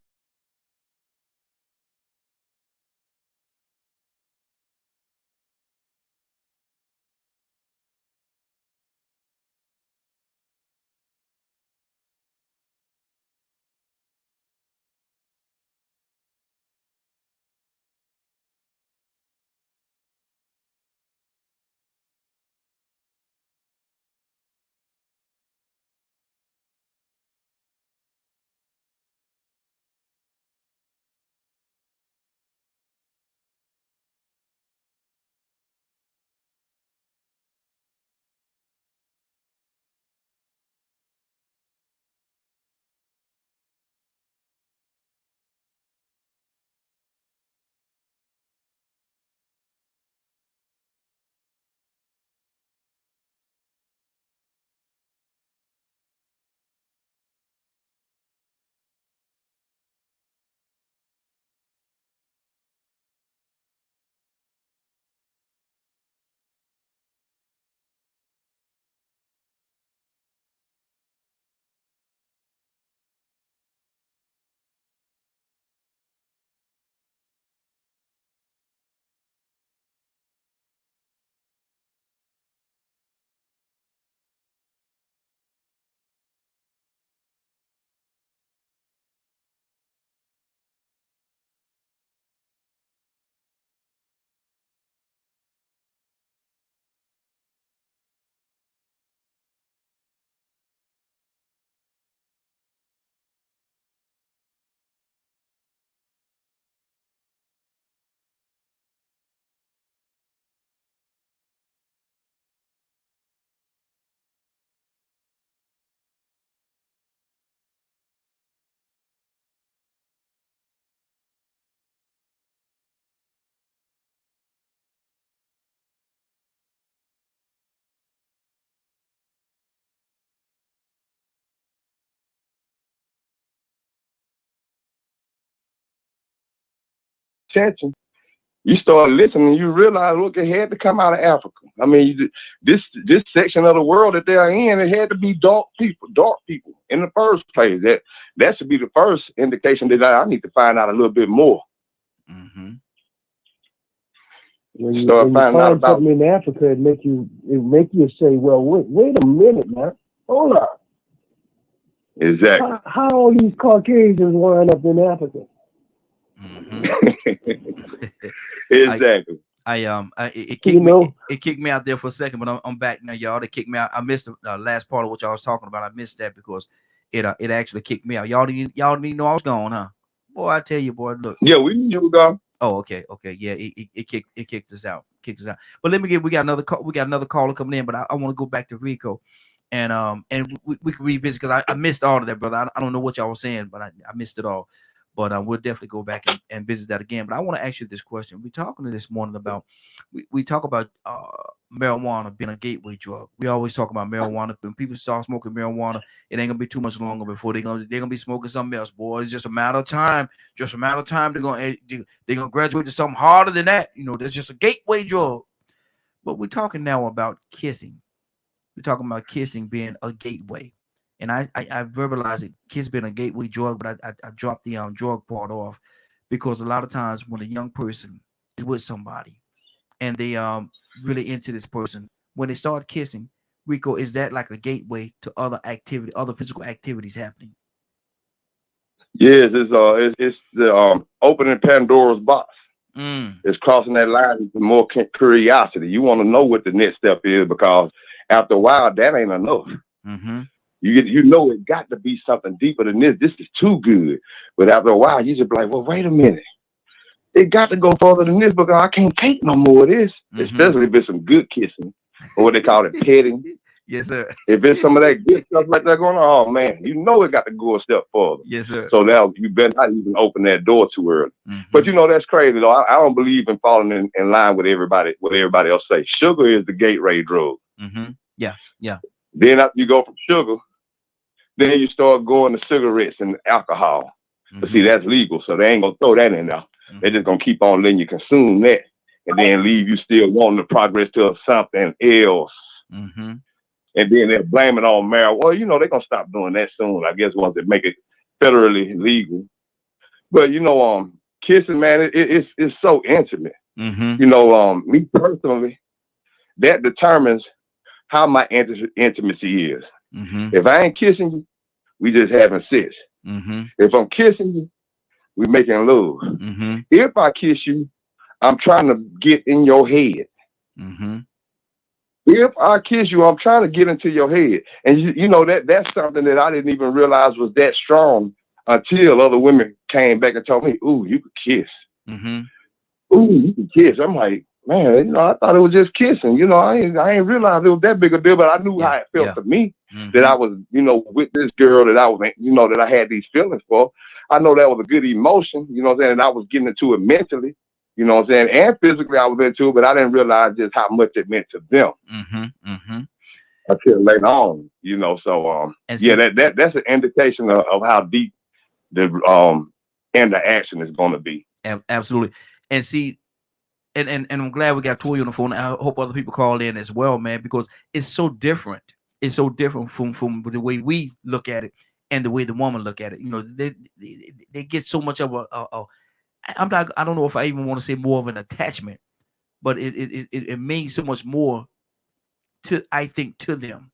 attention, you start listening, you realize, look, it had to come out of Africa. I mean, this section of the world that they're in, it had to be dark people in the first place. That should be the first indication that I need to find out a little bit more. Mm-hmm. When you find something in Africa, it make you say, well, wait a minute, man, hold up. Exactly. How all these Caucasians wind up in Africa? Mm-hmm. Exactly. It kicked me. It kicked me out there for a second, but I'm back now, y'all. It kicked me out. I missed the last part of what y'all was talking about. I missed that because it actually kicked me out. Y'all didn't know I was gone, huh? Boy, I tell you, boy, look. Yeah, we knew you were gone. Oh, okay. Yeah, it kicked us out. But we got another call. We got another caller coming in, but I want to go back to Rico, and we can revisit because I missed all of that, brother. I don't know what y'all were saying, but I missed it all. But we'll definitely go back and visit that again. But I want to ask you this question. We're talking this morning about we talk about marijuana being a gateway drug. We always talk about marijuana. When people start smoking marijuana, it ain't gonna be too much longer before they're gonna be smoking something else. Boy, it's just a matter of time. Just a matter of time. They're gonna graduate to something harder than that. You know, that's just a gateway drug. But we're talking now about kissing. We're talking about kissing being a gateway. And I verbalize it. Kiss being a gateway drug, but I dropped the drug part off because a lot of times when a young person is with somebody and they really into this person, when they start kissing, Rico, is that like a gateway to other physical activities happening? Yes, it's the opening Pandora's box. It's crossing that line into more curiosity. You want to know what the next step is because after a while, that ain't enough. Mm-hmm. You know it got to be something deeper than this. This is too good. But after a while, you just be like, well, wait a minute. It got to go further than this because I can't take no more of this. Mm-hmm. Especially if it's some good kissing or what they call it, petting. Yes, sir. If it's some of that good stuff like that going on, oh man, you know it got to go a step further. Yes, sir. So now you better not even open that door too early. Mm-hmm. But you know that's crazy though. I don't believe in falling in line with everybody. What everybody else say. Sugar is the gateway drug. Mm-hmm. Yeah. Then after you go from sugar, then you start going to cigarettes and alcohol. Mm-hmm. But see, that's legal, so they ain't gonna throw that in there. Mm-hmm. They're just gonna keep on letting you consume that, and then leave you still wanting to progress to something else. Mm-hmm. And then they're blaming on marijuana. Well, you know they're gonna stop doing that soon. I guess once they make it federally legal. But you know, kissing, man, it's so intimate. Mm-hmm. You know, me personally, that determines how my intimacy is. Mm-hmm. If I ain't kissing you, we just having sex. Mm-hmm. If I'm kissing you, we making love. Mm-hmm. If I kiss you, I'm trying to get in your head. Mm-hmm. If I kiss you, I'm trying to get into your head. And you know that's something that I didn't even realize was that strong until other women came back and told me, ooh, you could kiss. Mm-hmm. Ooh, you can kiss. I'm like, man, you know, I thought it was just kissing. You know, I ain't realized it was that big a deal, but I knew how it felt to me. Mm-hmm. That I was, you know, with this girl that I was, you know, that I had these feelings for. I know that was a good emotion, you know what I'm saying? And I was getting into it mentally, you know what I'm saying? And physically I was into it, but I didn't realize just how much it meant to them. Mm-hmm. Mm-hmm. Until later on, you know, so, yeah, that's an indication of how deep the interaction is going to be. Absolutely. And see, and I'm glad we got Toy on the phone. I hope other people call in as well, man, because it's so different. It's so different from the way we look at it and the way the woman look at it. You know, they get so much of I don't know if I even want to say more of an attachment, but it means so much more I think to them.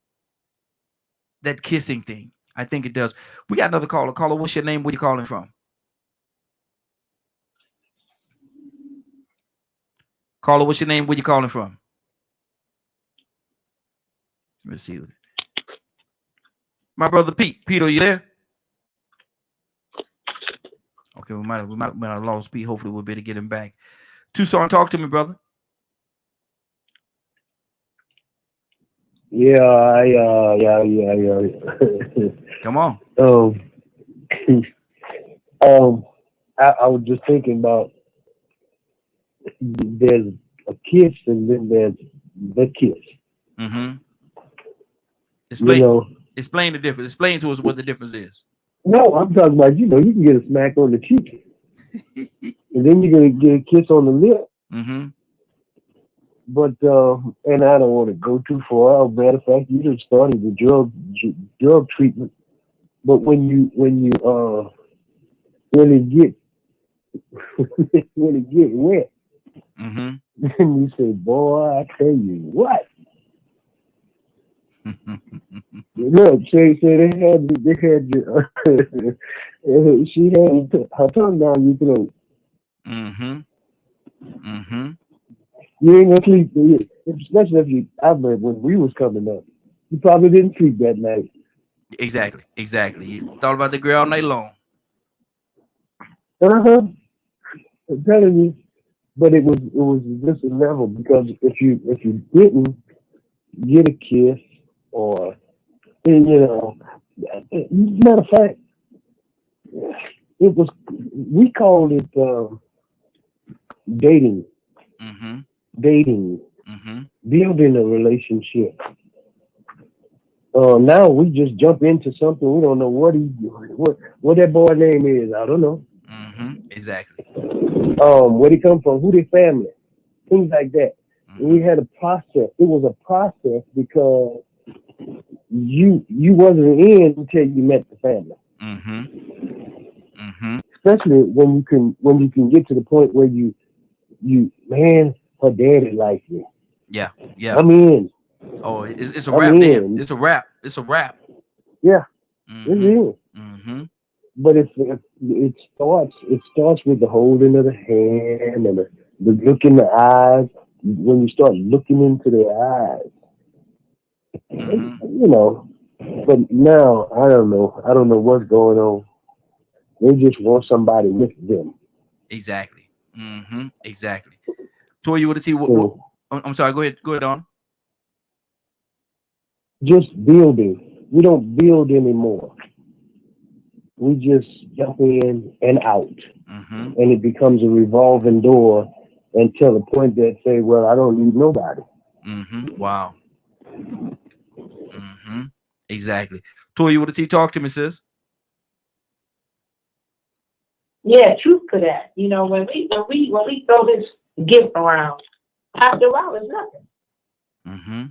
That kissing thing. I think it does. We got another caller. Caller, what's your name? Where you calling from? Caller, what's your name? Where you calling from? Let's see. My brother Pete. Pete, are you there? Okay, we might have lost Pete. Hopefully we'll be able to get him back. Tucson, talk to me, brother. Yeah. Come on. I was just thinking about there's a kiss and then there's the kiss. Mm-hmm. Explain the difference. Explain to us what the difference is. No, I'm talking about, you know, you can get a smack on the cheek. and then you're gonna get a kiss on the lip. Mm-hmm. But and I don't want to go too far. As a matter of fact, you just started the drug treatment. But when it get when it get wet, Mm-hmm. then you say, "Boy, I tell you what." Look, say they had she had her tongue down your throat. Mm-hmm. Mm-hmm. You ain't gonna sleep, especially if you. I remember when we was coming up, you probably didn't sleep that night. Exactly. Exactly. You thought about the girl all night long. Uh-huh. I'm telling you, but it was just a level because if you didn't get a kiss or matter of fact, it was we called it dating, Mm-hmm. dating, Mm-hmm. building a relationship. Now we just jump into something we don't know what that boy name is. I don't know. Mm-hmm. Exactly. Where he come from, who their family, things like that. And we Mm-hmm. had a process. It was a process because you wasn't in until you met the family. Mm-hmm. Mm-hmm. Especially when you can get to the point where man, her daddy likes me. Yeah. Yeah. I'm in. Oh, it's a I'm wrap then. in. It's a wrap. It's a wrap. Yeah, it's Mm-hmm. in. Mm-hmm. But it starts with the holding of the hand and the look in the eyes. When you start looking into their eyes, Mm-hmm. you know. But now I don't know. I don't know what's going on. They just want somebody with them. Exactly. Mm-hmm. Exactly. Toy, you with a T. What? So I'm sorry. Go ahead. Go ahead, on. just building. We don't build anymore. We just jump in and out, Mm-hmm. and it becomes a revolving door until the point that say, "Well, I don't need nobody." Mm-hmm. Wow. Mm-hmm. Exactly. Toy, you with a T. Talk to me, sis. Yeah, truth to that. When we throw this gift around, after a while, it's nothing. Mm-hmm.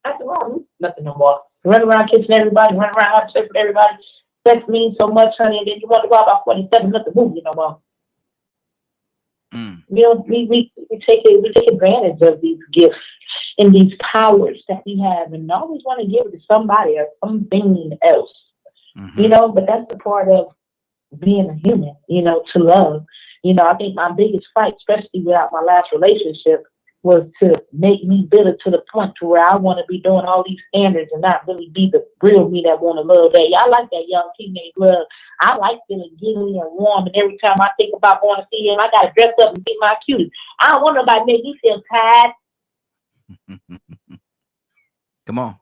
After a while, it's nothing no more. Run around kissing everybody, run around having sex with everybody. Sex means so much, honey, and then you want to go out by 47, nothing moving no more. Mm. We take advantage of these gifts and these powers that we have, and always want to give it to somebody or something else. Mm-hmm. But that's the part of being a human. To love. I think my biggest fight, especially without my last relationship, was to make me bitter to the point to where I want to be doing all these standards and not really be the real me that want to love that. I like that young teenage love. I like feeling giggly and warm, and every time I think about going to see him, I got to dress up and be my cute. I don't want nobody to make me feel tired. Come on.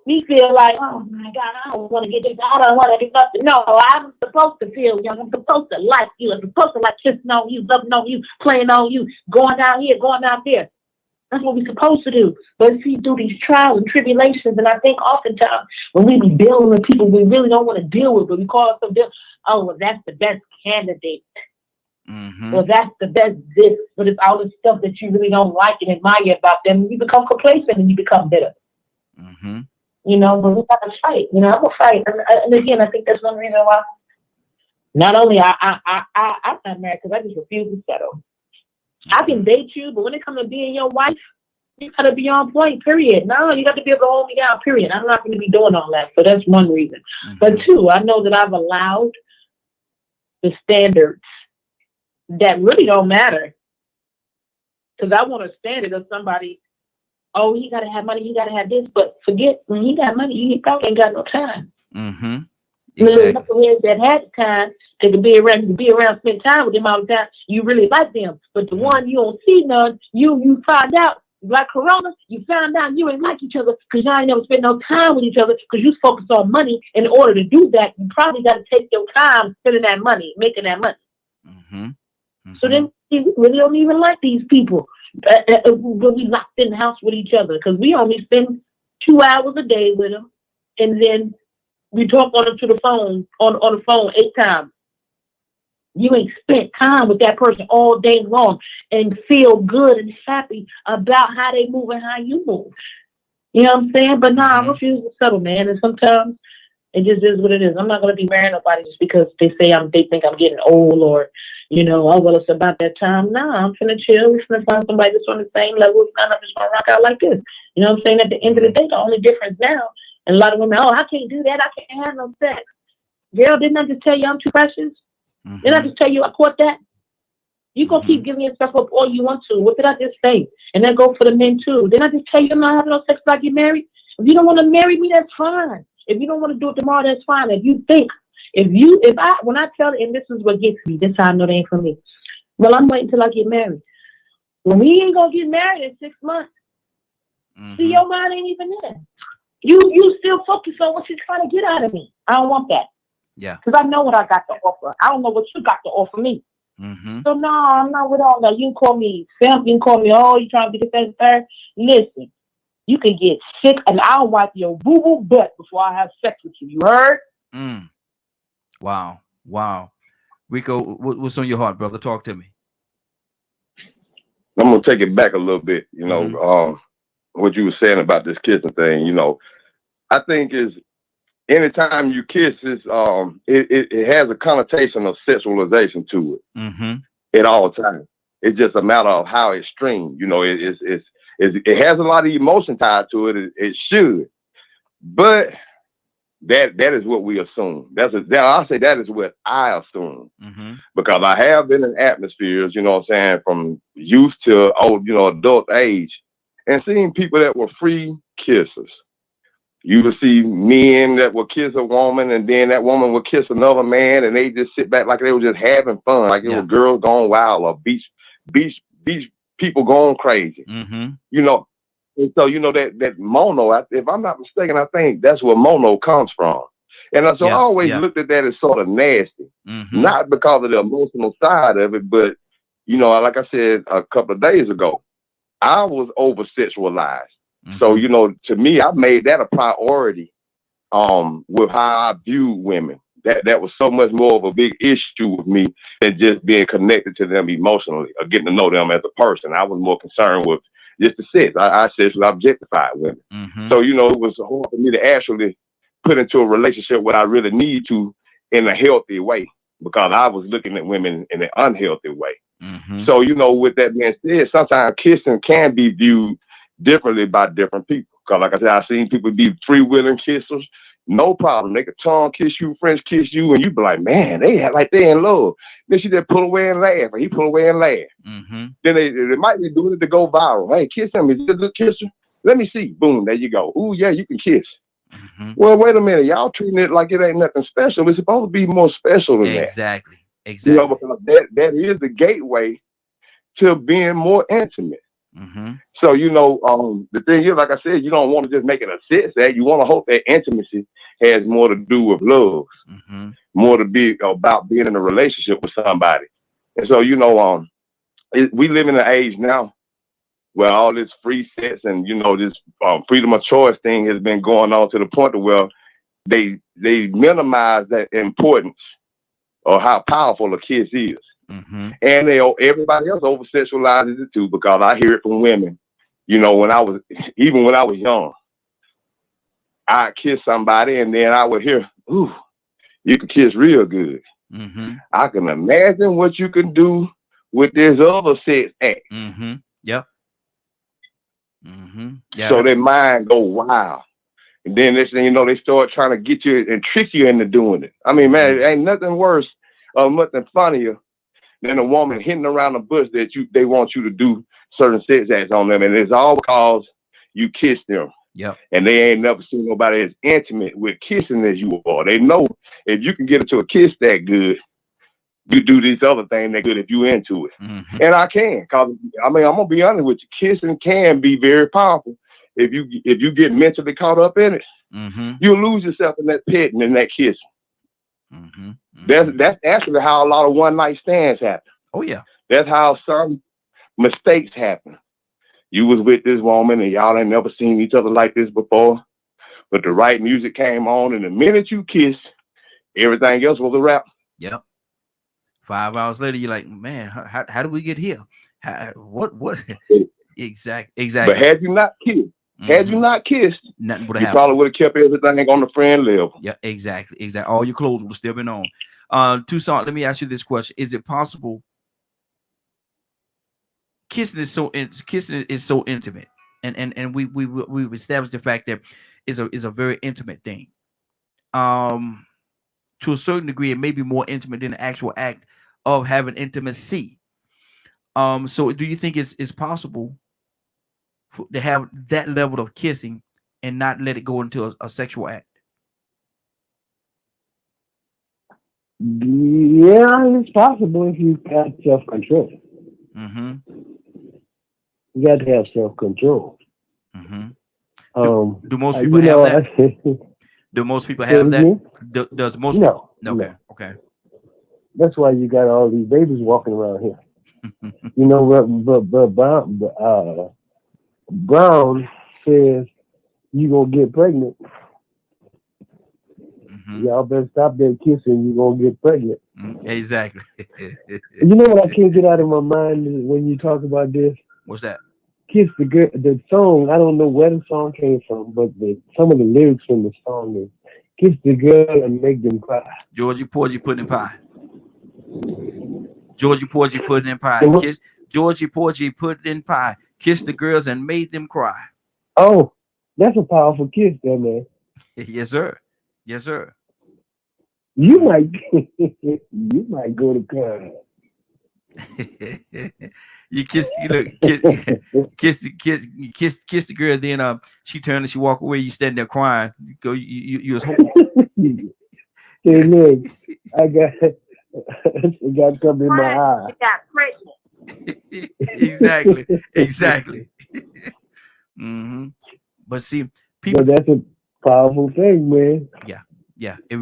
We feel like, oh my God, I don't want to get this. I don't want to do nothing. No, I'm supposed to feel young. I'm supposed to like you. I'm supposed to like kissing on you, loving on you, playing on you, going down here, going out there. That's what we're supposed to do. But see, through these trials and tribulations, and I think oftentimes when we be dealing with people we really don't want to deal with, but we call ourselves, well, that's the best candidate. Mm-hmm. Well, that's the best this. But it's all the stuff that you really don't like and admire about them. You become complacent and you become bitter. Mm-hmm. But we gotta fight. I'm gonna fight, and again, I think that's one reason why. Not only I'm not married because I just refuse to settle. I can date you, but when it comes to being your wife, you gotta be on point. Period. No, you got to be able to hold me down. Period. I'm not going to be doing all that. So that's one reason. Mm-hmm. But two, I know that I've allowed the standards that really don't matter because I want a standard of somebody. Oh, he got to have money. He got to have this. But forget, when he got money, he probably ain't got no time. Mm-hmm. Little Exactly. knuckleheads that had the time, they could be around, spend time with them all the time. You really like them. But the one you don't see none, you find out, like Corona, you found out you ain't like each other because y'all ain't never spend no time with each other because you focus on money. In order to do that, you probably got to take your time spending that money, making that money. Mm-hmm. Mm-hmm. So then we really don't even like these people. When we locked in the house with each other because we only spend 2 hours a day with them, and then we talk on the phone 8 times. You ain't spent time with that person all day long and feel good and happy about how they move and how you move. You know what I'm saying? But I Mhm. refuse to settle, man. And sometimes it just is what it is. I'm not gonna be marrying nobody just because they think I'm getting old or, oh well, it's about that time. Nah, I'm finna chill. We're finna find somebody that's on the same level. If not, I'm just gonna rock out like this. You know what I'm saying? At the end of the Mhm. day, the only difference now, and a lot of women, oh, I can't do that. I can't have no sex. Girl, didn't I just tell you I'm too precious? Didn't I Mhm. just tell you I caught that? You gonna keep Mhm. giving yourself up all you want to. What did I just say? And that go for the men too. Didn't I just tell you I'm not having no sex till I get married? If you don't want to marry me, that's fine. If you don't want to do it tomorrow, that's fine. When I tell it, and this is what gets me, this how I know they ain't for me. Well, I'm waiting till I get married. When we ain't gonna get married in 6 months, see, Mhm. your mind ain't even there. You still focus on what you're trying to get out of me. I don't want that. Yeah. Because I know what I got to offer. I don't know what you got to offer me. Mhm. So no, I'm not with all that. You can call me simp, you can call me, oh, you trying to be the thing third. Listen, you can get sick and I'll wipe your boo-boo butt before I have sex with you. You heard? Mm. Wow. Wow. Rico, what's on your heart, brother? Talk to me. I'm gonna take it back a little bit. Mhm. What you were saying about this kissing thing. I think is anytime you kiss, it has a connotation of sexualization to Mhm. it at all times. It's just a matter of how extreme. It has a lot of emotion tied to it. It should, but that is what we assume. I'll say that is what I assume Mhm. because I have been in atmospheres, what I'm saying, from youth to old, adult age, and seeing people that were free kissers. You would see men that would kiss a woman, and then that woman would kiss another man, and they just sit back like they were just having fun, like it Yeah. was girls going wild or beach people going crazy. Mhm. You know, and so that mono. If I'm not mistaken, I think that's where mono comes from. And so I Yeah. always Yeah. looked at that as sort of nasty, Mhm. not because of the emotional side of it, but like I said a couple of days ago, I was over sexualized. So, Mhm. to me, I made that a priority with how I view women. That was so much more of a big issue with me than just being connected to them emotionally or getting to know them as a person. I was more concerned with just the sex. I sexually objectified women. Mhm. So, it was hard for me to actually put into a relationship what I really need to in a healthy way because I was looking at women in an unhealthy way. Mhm. So, with that being said, sometimes kissing can be viewed differently by different people. Because, like I said, I've seen people be freewheeling kissers, no problem. They could tongue kiss you, French kiss you, and you be like, man, they act like they in love. Then she just pull away and laugh, or he pull away and laugh. Mhm. Then they might be doing it to go viral. Hey, kiss him. Is he a good kisser? Let me see. Boom, there you go. Ooh, yeah, you can kiss. Mhm. Well, wait a minute. Y'all treating it like it ain't nothing special. It's supposed to be more special than that. Exactly. Exactly. Because that is the gateway to being more intimate. Mhm. So, the thing is, like I said, you don't want to just make it a sex act. You want to hope that intimacy has more to do with love, Mhm. more to be about being in a relationship with somebody. And so, we live in an age now where all this free sex and, this freedom of choice thing has been going on to the point to where they minimize that importance or how powerful a kiss is. Mhm. And everybody else over sexualizes it too because I hear it from women. Even when I was young, I'd kiss somebody and then I would hear, ooh, you can kiss real good. Mhm. I can imagine what you can do with this other sex act. Mhm. Yep. Mhm. Yeah. So their mind go wild. And then next thing you know, they start trying to get you and trick you into doing it. I mean, man, Mhm. it ain't nothing worse or nothing funnier than a woman hitting around the bush that they want you to do certain sex acts on them. And it's all because you kissed them. Yep. And they ain't never seen nobody as intimate with kissing as you are. They know if you can get into a kiss that good, you do these other things that good if you into it. Mhm. And I can, cause I'm gonna be honest with you, kissing can be very powerful if you get mentally caught up in it. Mhm. You'll lose yourself in that petting and that kissing. Mhm. Mhm. That's actually how a lot of one night stands happen. Oh yeah. That's how some mistakes happen. You was with this woman and y'all ain't never seen each other like this before, but the right music came on, and the minute you kissed, everything else was a wrap. Yep. 5 hours later, you're like, man, how did we get here? What? Exactly. But had you not kissed, nothing would have you happened. probably would have kept everything on the friend level. Yeah, exactly. All your clothes would have still been on. Toussaint, let me ask you this question: is it possible? Kissing is so intimate, and we've established the fact that is a very intimate thing. To a certain degree, it may be more intimate than the actual act of having intimacy. So do you think it's possible to have that level of kissing and not let it go into a sexual act? Yeah, it's possible if you got self-control. Mm-hmm. You got to have self-control. Mm-hmm. Do most people have that? Do most people have that? Does most? No. Okay. No. Okay. That's why you got all these babies walking around here. You know what? But Brown says you gonna get pregnant. Mm-hmm. Y'all better stop that kissing. You gonna get pregnant. Exactly. You know what I can't get out of my mind when you talk about this? What's that? Kiss the Girl. The song, I don't know where the song came from, but some of the lyrics in the song is "Kiss the girl and make them cry." Georgie Porgy pudding pie. Georgie Porgy pudding pie. Kiss Georgie Porgy pudding pie. Kiss the girls and made them cry. Oh, that's a powerful kiss, there, man. Yes, sir. Yes, sir. You might go to club. You kiss the girl, then she turned and she walk away. You stand there crying. You go, you was hoping. Hey, look, I got something in my eye. She got pregnant. Exactly. Mm-hmm. But see, people. But that's a powerful thing, man. Yeah. It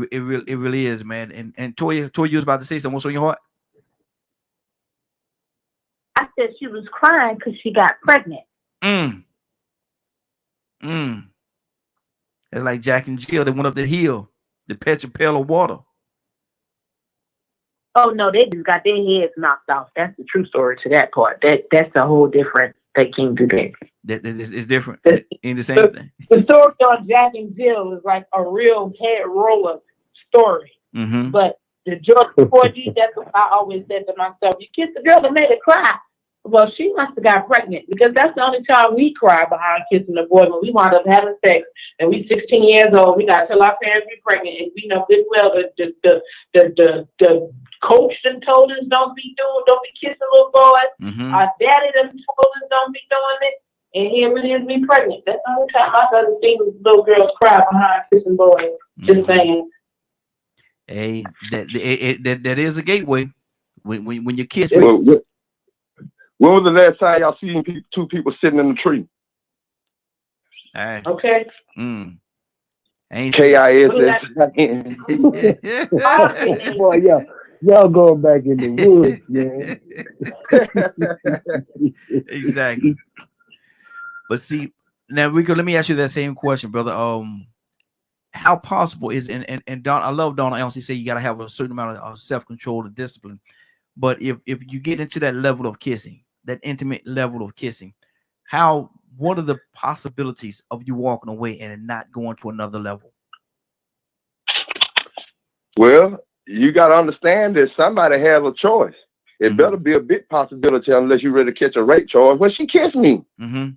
really is, man. And Toya, you was about to say something. What's on your heart? I said she was crying because she got pregnant. It's like Jack and Jill that went up the hill, the patch a pail of water. Oh no, they just got their heads knocked off. That's the true story to that part. That's a whole different. They can't do that. It's different. Ain't the same thing. The story on Jack and Jill is like a real head roller story. Mm-hmm. But the Georgia Porgy, that's what I always said to myself. You kissed the girl that made her cry. Well, she must have got pregnant because that's the only time we cry behind kissing the boy when we wind up having sex and we 16 years old. We gotta tell our parents we're pregnant, and we know good well the coach done told us don't be kissing little boys. Mm-hmm. Our daddy done told us don't be doing it, and here it is, we pregnant. That's the only time I've ever seen little girls cry behind kissing boys. Mm-hmm. Just saying. Hey, that is a gateway when you kiss. When was the last time y'all seen two people sitting in the tree? Hey. Okay. KISS. Boy, y'all going back in the woods, man. Exactly. But see, now Rico, let me ask you that same question, brother. How possible is and Don, I love Donna Elsie say you gotta have a certain amount of self-control and discipline. But if you get into that level of kissing, that intimate level of kissing, what are the possibilities of you walking away and not going to another level? Well, you got to understand that somebody has a choice. It better be a big possibility unless you're ready to catch a rape charge. Well, she kissed me,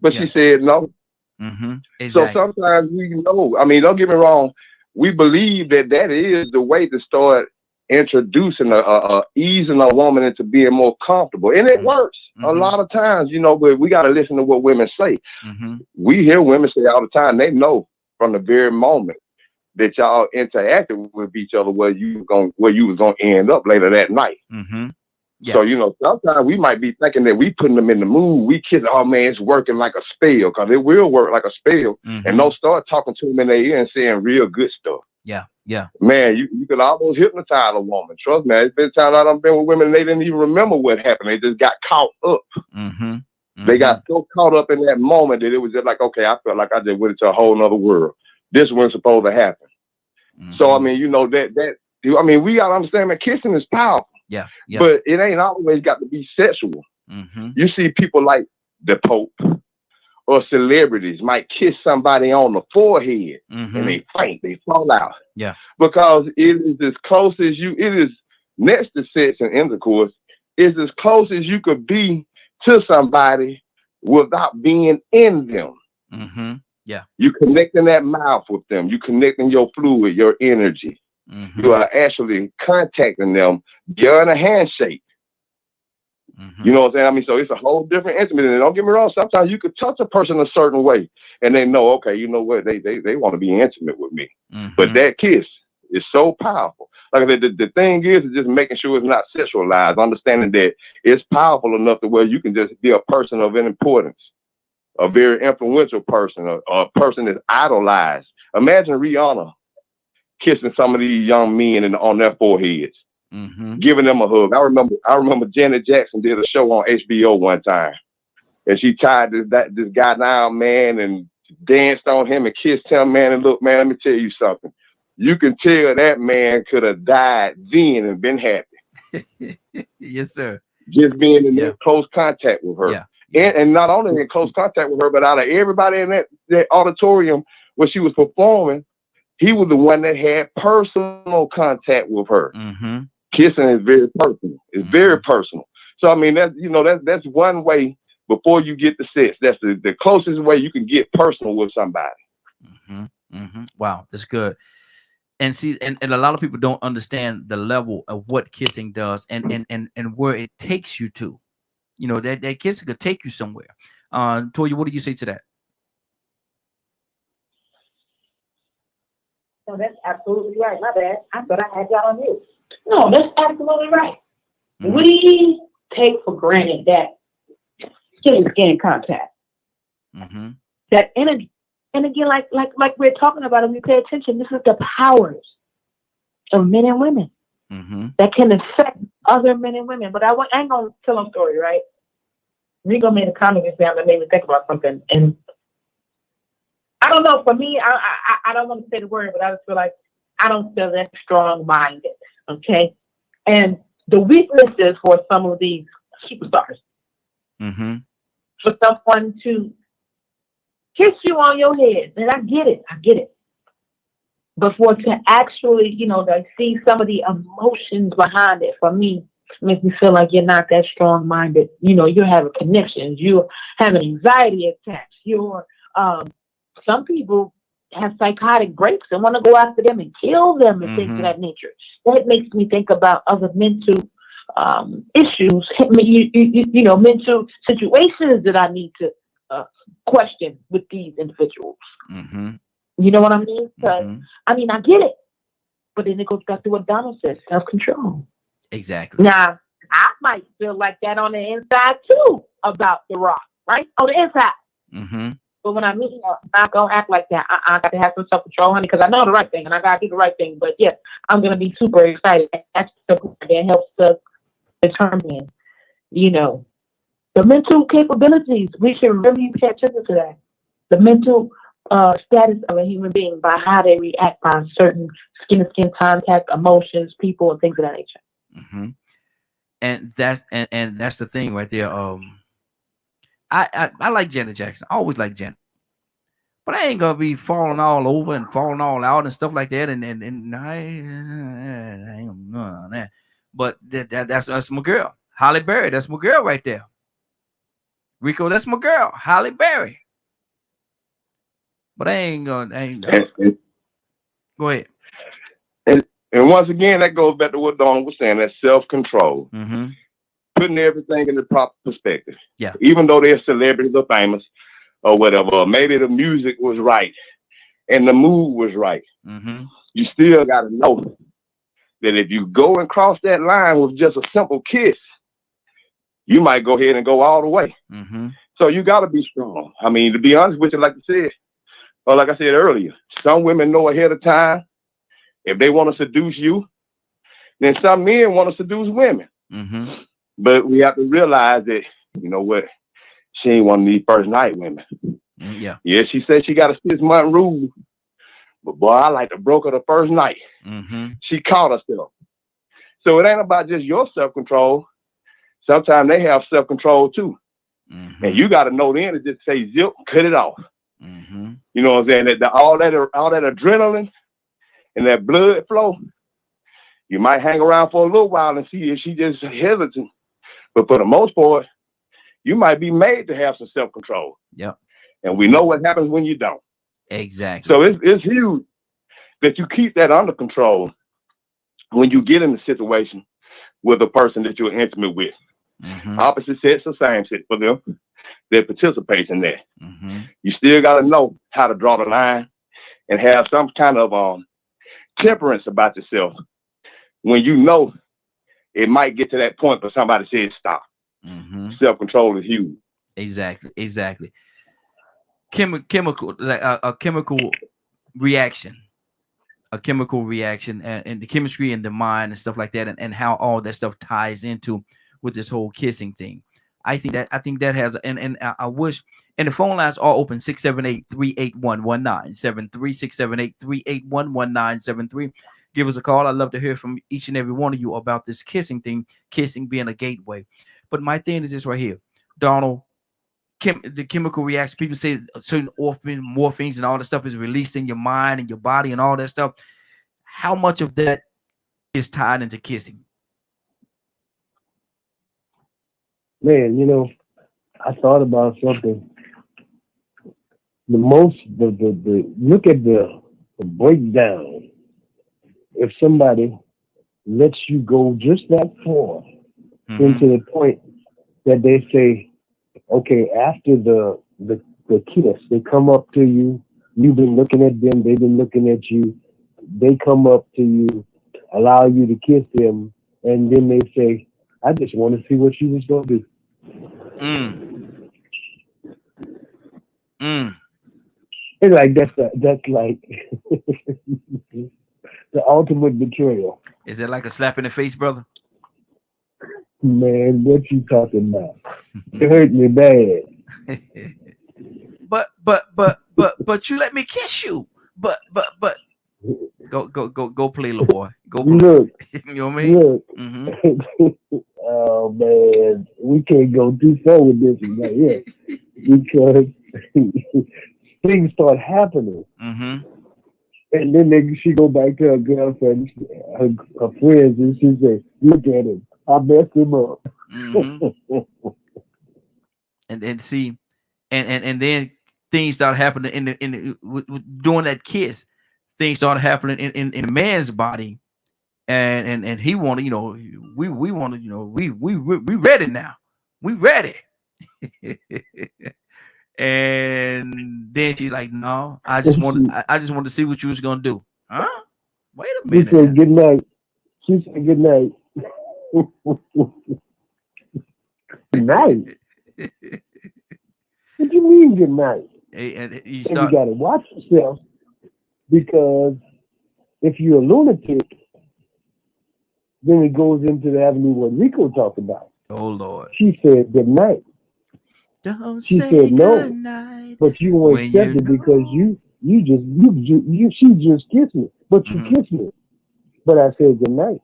but she said no. Exactly. So sometimes we know. I mean, don't get me wrong. We believe that is the way to start introducing easing a woman into being more comfortable, and it works a lot of times, but we got to listen to what women say. We hear women say all the time they know from the very moment that y'all interacted with each other where you was gonna end up later that night. So sometimes we might be thinking that we putting them in the mood, we kiss, oh man, it's working like a spell, because it will work like a spell, and don't start talking to them in their ear and saying real good stuff. Yeah. Man, you could almost hypnotize a woman. Trust me, it's been times I've been with women and they didn't even remember what happened. They just got caught up. They got so caught up in that moment that it was just like, okay, I felt like I just went into a whole nother world. This wasn't supposed to happen. So I mean, we gotta understand that kissing is powerful. Yeah. Yeah. But it ain't always got to be sexual. Mm-hmm. You see people like the Pope or celebrities might kiss somebody on the forehead Mm-hmm. and they faint, they fall out. Yeah. Because it is as close as it is next to sex and intercourse, is as close as you could be to somebody without being in them. Mm-hmm. Yeah. You connecting that mouth with them. You connecting your fluid, your energy. Mm-hmm. You are actually contacting them beyond a handshake. Mm-hmm. You know what I'm saying? I mean, so it's a whole different intimacy. And don't get me wrong, sometimes you could touch a person a certain way and they know, okay, you know what, they want to be intimate with me. Mm-hmm. But that kiss is so powerful. Like I said, the thing is just making sure it's not sexualized, understanding that it's powerful enough to where you can just be a person of importance, a very influential person, a person that's idolized. Imagine Rihanna kissing some of these young men on their foreheads. Mm-hmm. Giving them a hug. I remember Janet Jackson did a show on HBO one time, and she tied this guy down, man, and danced on him and kissed him, man. And look, man, let me tell you something. You can tell that man could have died then and been happy. Yes, sir. Just being in that close contact with her. Yeah. Yeah. And not only in close contact with her, but out of everybody in that auditorium where she was performing, he was the one that had personal contact with her. Mm-hmm. Kissing is very personal. It's very personal. So I mean, that's one way before you get the sex. That's the closest way you can get personal with somebody. Mm-hmm. Mm-hmm. Wow, that's good. And see, and a lot of people don't understand the level of what kissing does and where it takes you to. You know, that kissing could take you somewhere. Toya, what do you say to that? No, that's absolutely right. My bad. I thought I had y'all on mute. No, that's absolutely right. Mm-hmm. We take for granted that skin contact. Mm-hmm. That energy. And again, like we're talking about, if we pay attention, this is the powers of men and women that can affect other men and women. But I ain't gonna tell them story, right? Rico made a comment this time that made me think about something, and I don't know. For me, I don't want to say the word, but I just feel like I don't feel that strong-minded. Okay, and the weaknesses for some of these superstars, for someone to kiss you on your head, and I get it. But for to actually, to see some of the emotions behind it, for me, makes me feel like you're not that strong-minded. You're having connections, you're having anxiety attacks, some people have psychotic breaks and want to go after them and kill them and things of that nature. That makes me think about other mental issues, mental situations that I need to question with these individuals. You know what I mean? Because I get it, but then it goes back to what Donald says: self-control. Exactly. Now, I might feel like that on the inside too about The Rock, right? On the inside. But when I meet him, I'm not gonna act like that. I got to have some self-control, honey, because I know the right thing and I gotta do the right thing. But yes, I'm gonna be super excited. That's the part that helps us determine, the mental capabilities. We should really pay attention to that. The mental status of a human being by how they react by certain skin-to-skin contact, emotions, people, and things of that nature. And that's the thing right there. I like Janet Jackson. I always like Janet, but I ain't gonna be falling all over and falling all out and stuff like that. And I ain't gonna know on that. But that's my girl, Halle Berry. That's my girl right there. Rico, that's my girl, Halle Berry. But I ain't gonna. Go ahead. And once again, that goes back to what Donald was saying. That's self-control. Putting everything in the proper perspective. Yeah. Even though they're celebrities or famous or whatever, maybe the music was right and the mood was right. You still got to know that if you go and cross that line with just a simple kiss, you might go ahead and go all the way. So you got to be strong. I mean, to be honest with you, like I said earlier, some women know ahead of time if they want to seduce you. Then some men want to seduce women. But we have to realize that, you know what, she ain't one of these first night women. Yeah, she said she got a 6-month rule, but boy, I like to broke her the first night. She caught herself. So it ain't about just your self-control. Sometimes they have self-control too. Mm-hmm. And you got to know then to just say, zip, cut it off. Mm-hmm. You know what I'm saying? All that adrenaline and that blood flow, you might hang around for a little while and see if she just hesitant. But for the most part, you might be made to have some self-control. Yep. And we know what happens when you don't. Exactly. So it's huge that you keep that under control when you get in a situation with a person that you're intimate with. Mm-hmm. Opposite sex or same sex for them that participate in that. Mm-hmm. You still got to know how to draw the line and have some kind of temperance about yourself when you know it might get to that point where somebody says stop. Mm-hmm. Self-control is huge. Exactly. Chemical, like a chemical reaction. And the chemistry in the mind and stuff like that, and how all that stuff ties into with this whole kissing thing. I think that has, and I wish, and the phone lines are open 678-381-1973, 678-381-1973. Give us a call. I'd love to hear from each and every one of you about this kissing thing, kissing being a gateway. But my thing is this right here, Donald. The chemical reaction. People say certain morphines and all that stuff is released in your mind and your body and all that stuff. How much of that is tied into kissing? Man, you know, I thought about something. The look at the breakdown. If somebody lets you go just that far into the point that they say, okay, after the kiss, they come up to you. You've been looking at them. They've been looking at you. They come up to you, allow you to kiss them, and then they say, "I just want to see what you was gonna do." It's like that's like the ultimate betrayal. Is it like a slap in the face, brother? Man, what you talking about? It hurt me bad. but you let me kiss you. But go play, little boy. Go play. Look, you know what I mean? Look. Mm-hmm. Oh man, we can't go too far with this one right here because things start happening, and then she go back to her girlfriend, her friends, and she say, "Look at him, I messed him up." And see, and then things start happening during that kiss. Things start happening in a man's body, and he wanted, we wanted, we ready now, we ready. And then she's like, "No, I just want to see what you was gonna do." Huh? Wait a minute. She said, "Good night." She said, "Good night." Good night. What do you mean, good night? And you got to watch yourself, because if you're a lunatic, then it goes into the avenue what Rico talked about. Oh Lord. She said good night. She said no, but you won't accept it because she just kissed me, but you kissed me. But I said good night.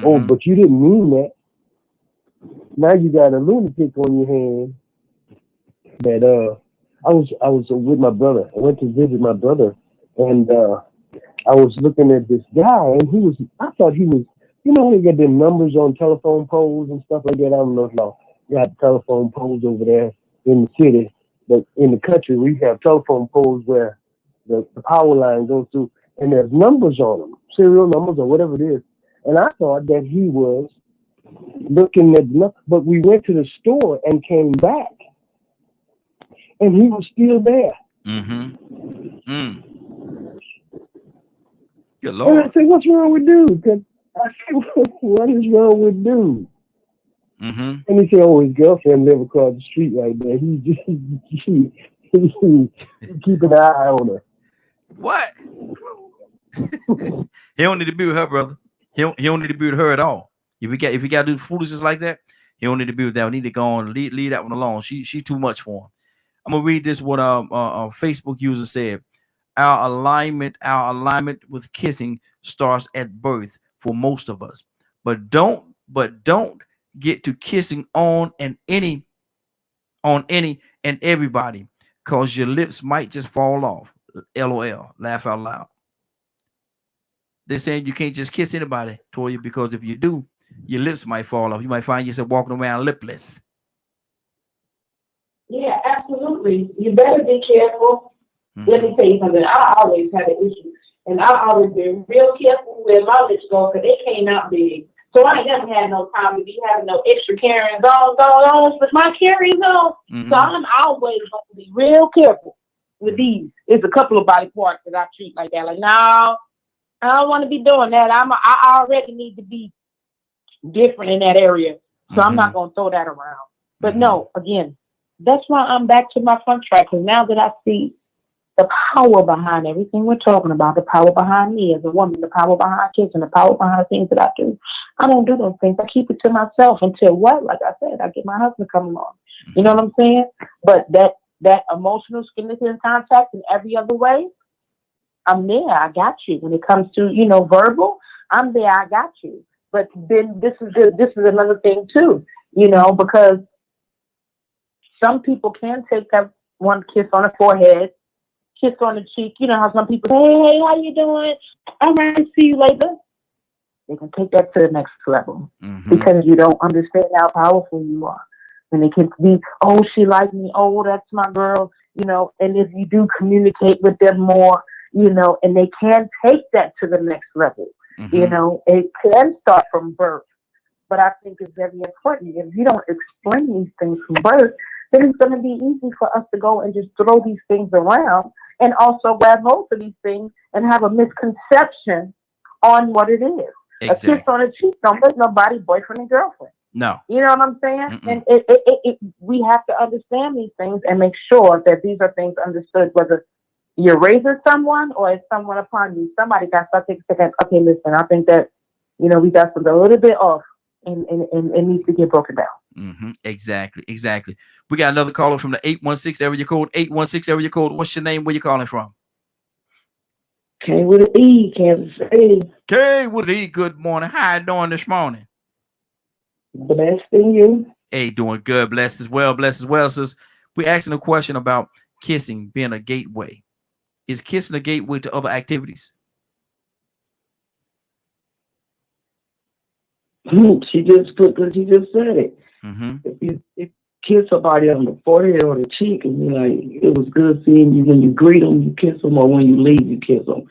Oh, but you didn't mean that. Now you got a lunatic on your hand. That I was with my brother. I went to visit my brother, and I was looking at this guy, and I thought he was, they got them numbers on telephone poles and stuff like that. I don't know if y'all got telephone poles over there in the city, but in the country we have telephone poles where the power line goes through, and there's numbers on them, serial numbers or whatever it is. And I thought that he was looking at but we went to the store and came back, and he was still there. Good Lord. And I said, "What's wrong with dude?" I said, "What is wrong with dude?" And he said, "Oh, his girlfriend live across the street right there. He keep an eye on her." What? He don't need to be with her, brother. He don't need to be with her at all. If he got to do foolishness like that, he don't need to be with that. We need to go on and leave that one alone. She too much for him. I'm gonna read this. What a Facebook user said. Our alignment with kissing starts at birth. for most of us. But don't get to kissing on any and everybody, because your lips might just fall off. LOL, laugh out loud. They're saying you can't just kiss anybody, Toya, because if you do, your lips might fall off. You might find yourself walking around lipless. Yeah, absolutely. You better be careful. Let me tell you something. I always had an issue, and I always been real careful where my lips go because they came out big. So I ain't never had no time to be having no extra carryings on with my carryings on. So I'm always going to be real careful with these. There's a couple of body parts that I treat like that. Like, no, I don't want to be doing that. I already need to be different in that area. So I'm not going to throw that around. But no, again, that's why I'm back to my front track. Because now that I see the power behind everything we're talking about, the power behind me as a woman, the power behind kids, and the power behind the things that I do, I don't do those things. I keep it to myself until what? Like I said, I get my husband coming along. You know what I'm saying? But that emotional skin to skin contact in every other way, I'm there. I got you. When it comes to, verbal, I'm there. I got you. But then this is another thing too, because some people can take that one kiss on the forehead, kiss on the cheek. You know how some people say, hey, how you doing? All right, see you later. They can take that to the next level because you don't understand how powerful you are. And it can be, oh, she likes me. Oh, that's my girl. And if you do communicate with them more, and they can take that to the next level. It can start from birth. But I think it's very important. If you don't explain these things from birth, then it's going to be easy for us to go and just throw these things around and also grab hold of these things and have a misconception on what it is. Exactly. A kiss on the cheek don't make nobody boyfriend and girlfriend. No. You know what I'm saying? And we have to understand these things and make sure that these are things understood, whether you're raising someone or it's someone upon you. Somebody got something to say, okay, listen, I think that, we got something a little bit off and needs to get broken down. Exactly. We got another caller from the 816 area code. 816 area code. What's your name? Where you calling from? K with an E, Kansas City. K with an E. Good morning. How you doing this morning? Blessed in you. Hey, doing good. Blessed as well. Sis. We're asking a question about kissing being a gateway. Is kissing a gateway to other activities? She just said it. If you kiss somebody on the forehead or the cheek and you're like, it was good seeing you, when you greet them, you kiss them, or when you leave, you kiss them.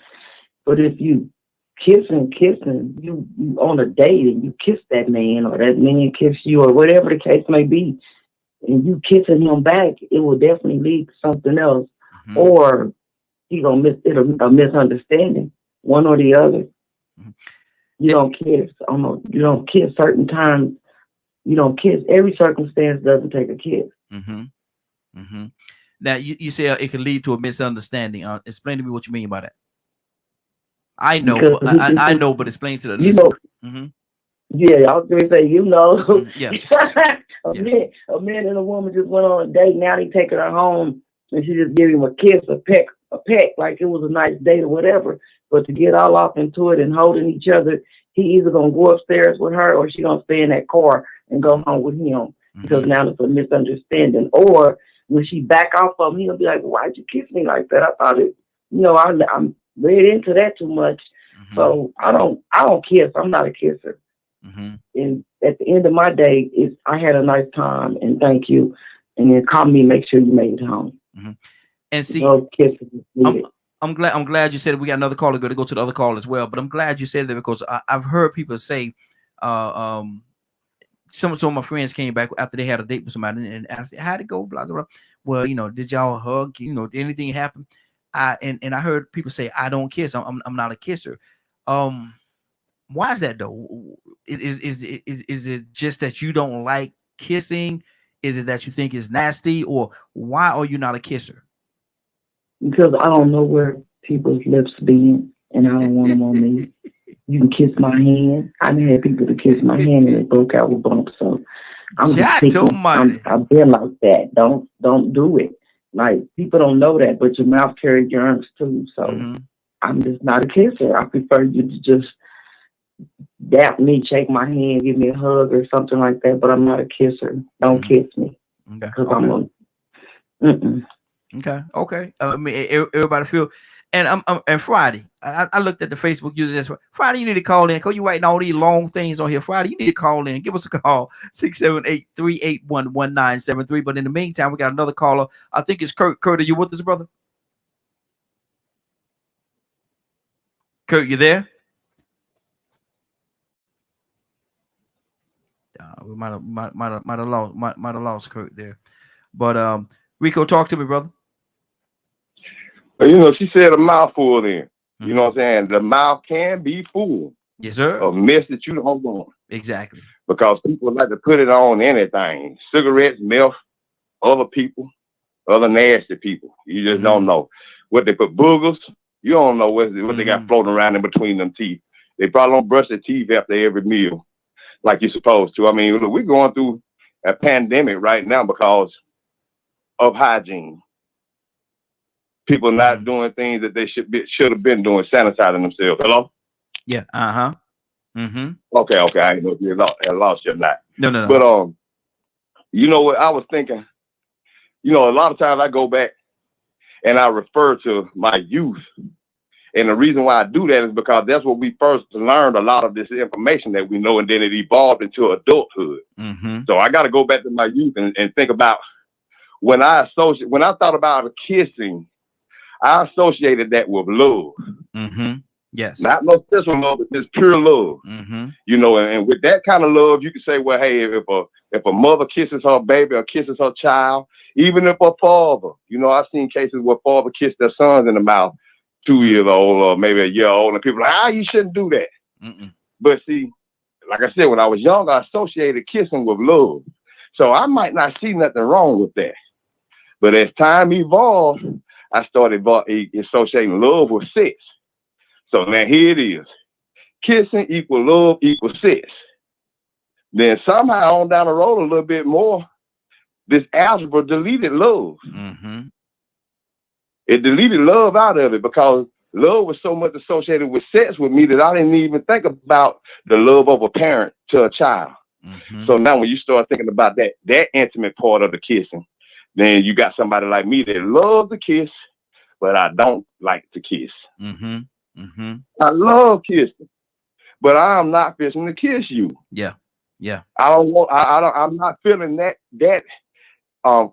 But if you kissing, you on a date and you kiss that man or that man kiss you or whatever the case may be, and you kissing him back, it will definitely lead to something else. Or you're going to miss it, a misunderstanding, one or the other. You don't kiss. You don't kiss certain times. You don't kiss. Every circumstance doesn't take a kiss. Now, you say it can lead to a misunderstanding. Explain to me what you mean by that. I know, I know, but explain to the listener. Yeah, I was going to say, a man and a woman just went on a date. Now they taking her home, and she just gave him a kiss, a peck, like it was a nice date or whatever. But to get all off into it and holding each other, he either gonna go upstairs with her or she gonna stay in that car and go home with him because now it's a misunderstanding. Or when she back off of him, he'll be like, "Why'd you kiss me like that? I thought it, I'm read into that too much." So I don't kiss. I'm not a kisser. And at the end of my day, I had a nice time and thank you, and then call me, make sure you made it home. And see, no kissing. I'm glad you said it. We got another caller. Going to go to the other call as well. But I'm glad you said that because I've heard people say, some of my friends came back after they had a date with somebody and asked, how'd it go? Blah, blah, blah. Well, did y'all hug? Did anything happen? And I heard people say, I don't kiss. I'm not a kisser. Why is that though? Is it just that you don't like kissing? Is it that you think it's nasty, or why are you not a kisser? Because I don't know where people's lips be, and I don't want them on me. You can kiss my hand. I've had people to kiss my hand and it broke out with bumps. So I'm just thinking, I've been like that. Don't do it. Like, people don't know that, but your mouth carries germs too. So I'm just not a kisser. I prefer you to just dap me, shake my hand, give me a hug or something like that. But I'm not a kisser. Don't kiss me Okay. because Okay. I'm a. Mm-mm. Okay. Okay. I mean, everybody feel. And and Friday, I looked at the Facebook user this Friday. You need to call in. Cause you writing all these long things on here. Friday, you need to call in. Give us a call 678-381-1973. But in the meantime, we got another caller. I think it's Kurt. Kurt, are you with us, brother? Kurt, you there? We might have lost Kurt there. But Rico, talk to me, brother. But she said a mouthful then. You know what I'm saying? The mouth can be full. Yes, sir. Of mess that you don't want. Exactly. Because people like to put it on anything. Cigarettes, milk, other people, other nasty people. You just don't know. What they put boogers, you don't know what they got floating around in between them teeth. They probably don't brush their teeth after every meal like you're supposed to. I mean, look, we're going through a pandemic right now because of hygiene. People not doing things that they should have been doing, sanitizing themselves. Hello? Yeah. Okay. I didn't know if you lost you or not. No. But you know what I was thinking? A lot of times I go back and I refer to my youth. And the reason why I do that is because that's what we first learned a lot of this information that we know, and then it evolved into adulthood. So I got to go back to my youth and think about when I thought about kissing, I associated that with love. Yes. Not no special love, but just pure love. And with that kind of love, you can say, well, hey, if a mother kisses her baby or kisses her child, even if a father, I've seen cases where father kissed their sons in the mouth, 2 years old or maybe a year old, and people are like, you shouldn't do that. But see, like I said, when I was young, I associated kissing with love. So I might not see nothing wrong with that. But as time evolved, I started associating love with sex. So now here it is. Kissing equal love equals sex. Then somehow on down the road a little bit more, this algebra deleted love. It deleted love out of it because love was so much associated with sex with me that I didn't even think about the love of a parent to a child. So now when you start thinking about that intimate part of the kissing, then you got somebody like me that loves to kiss, but I don't like to kiss. I love kissing, but I'm not fishing to kiss you. Yeah. I'm not feeling that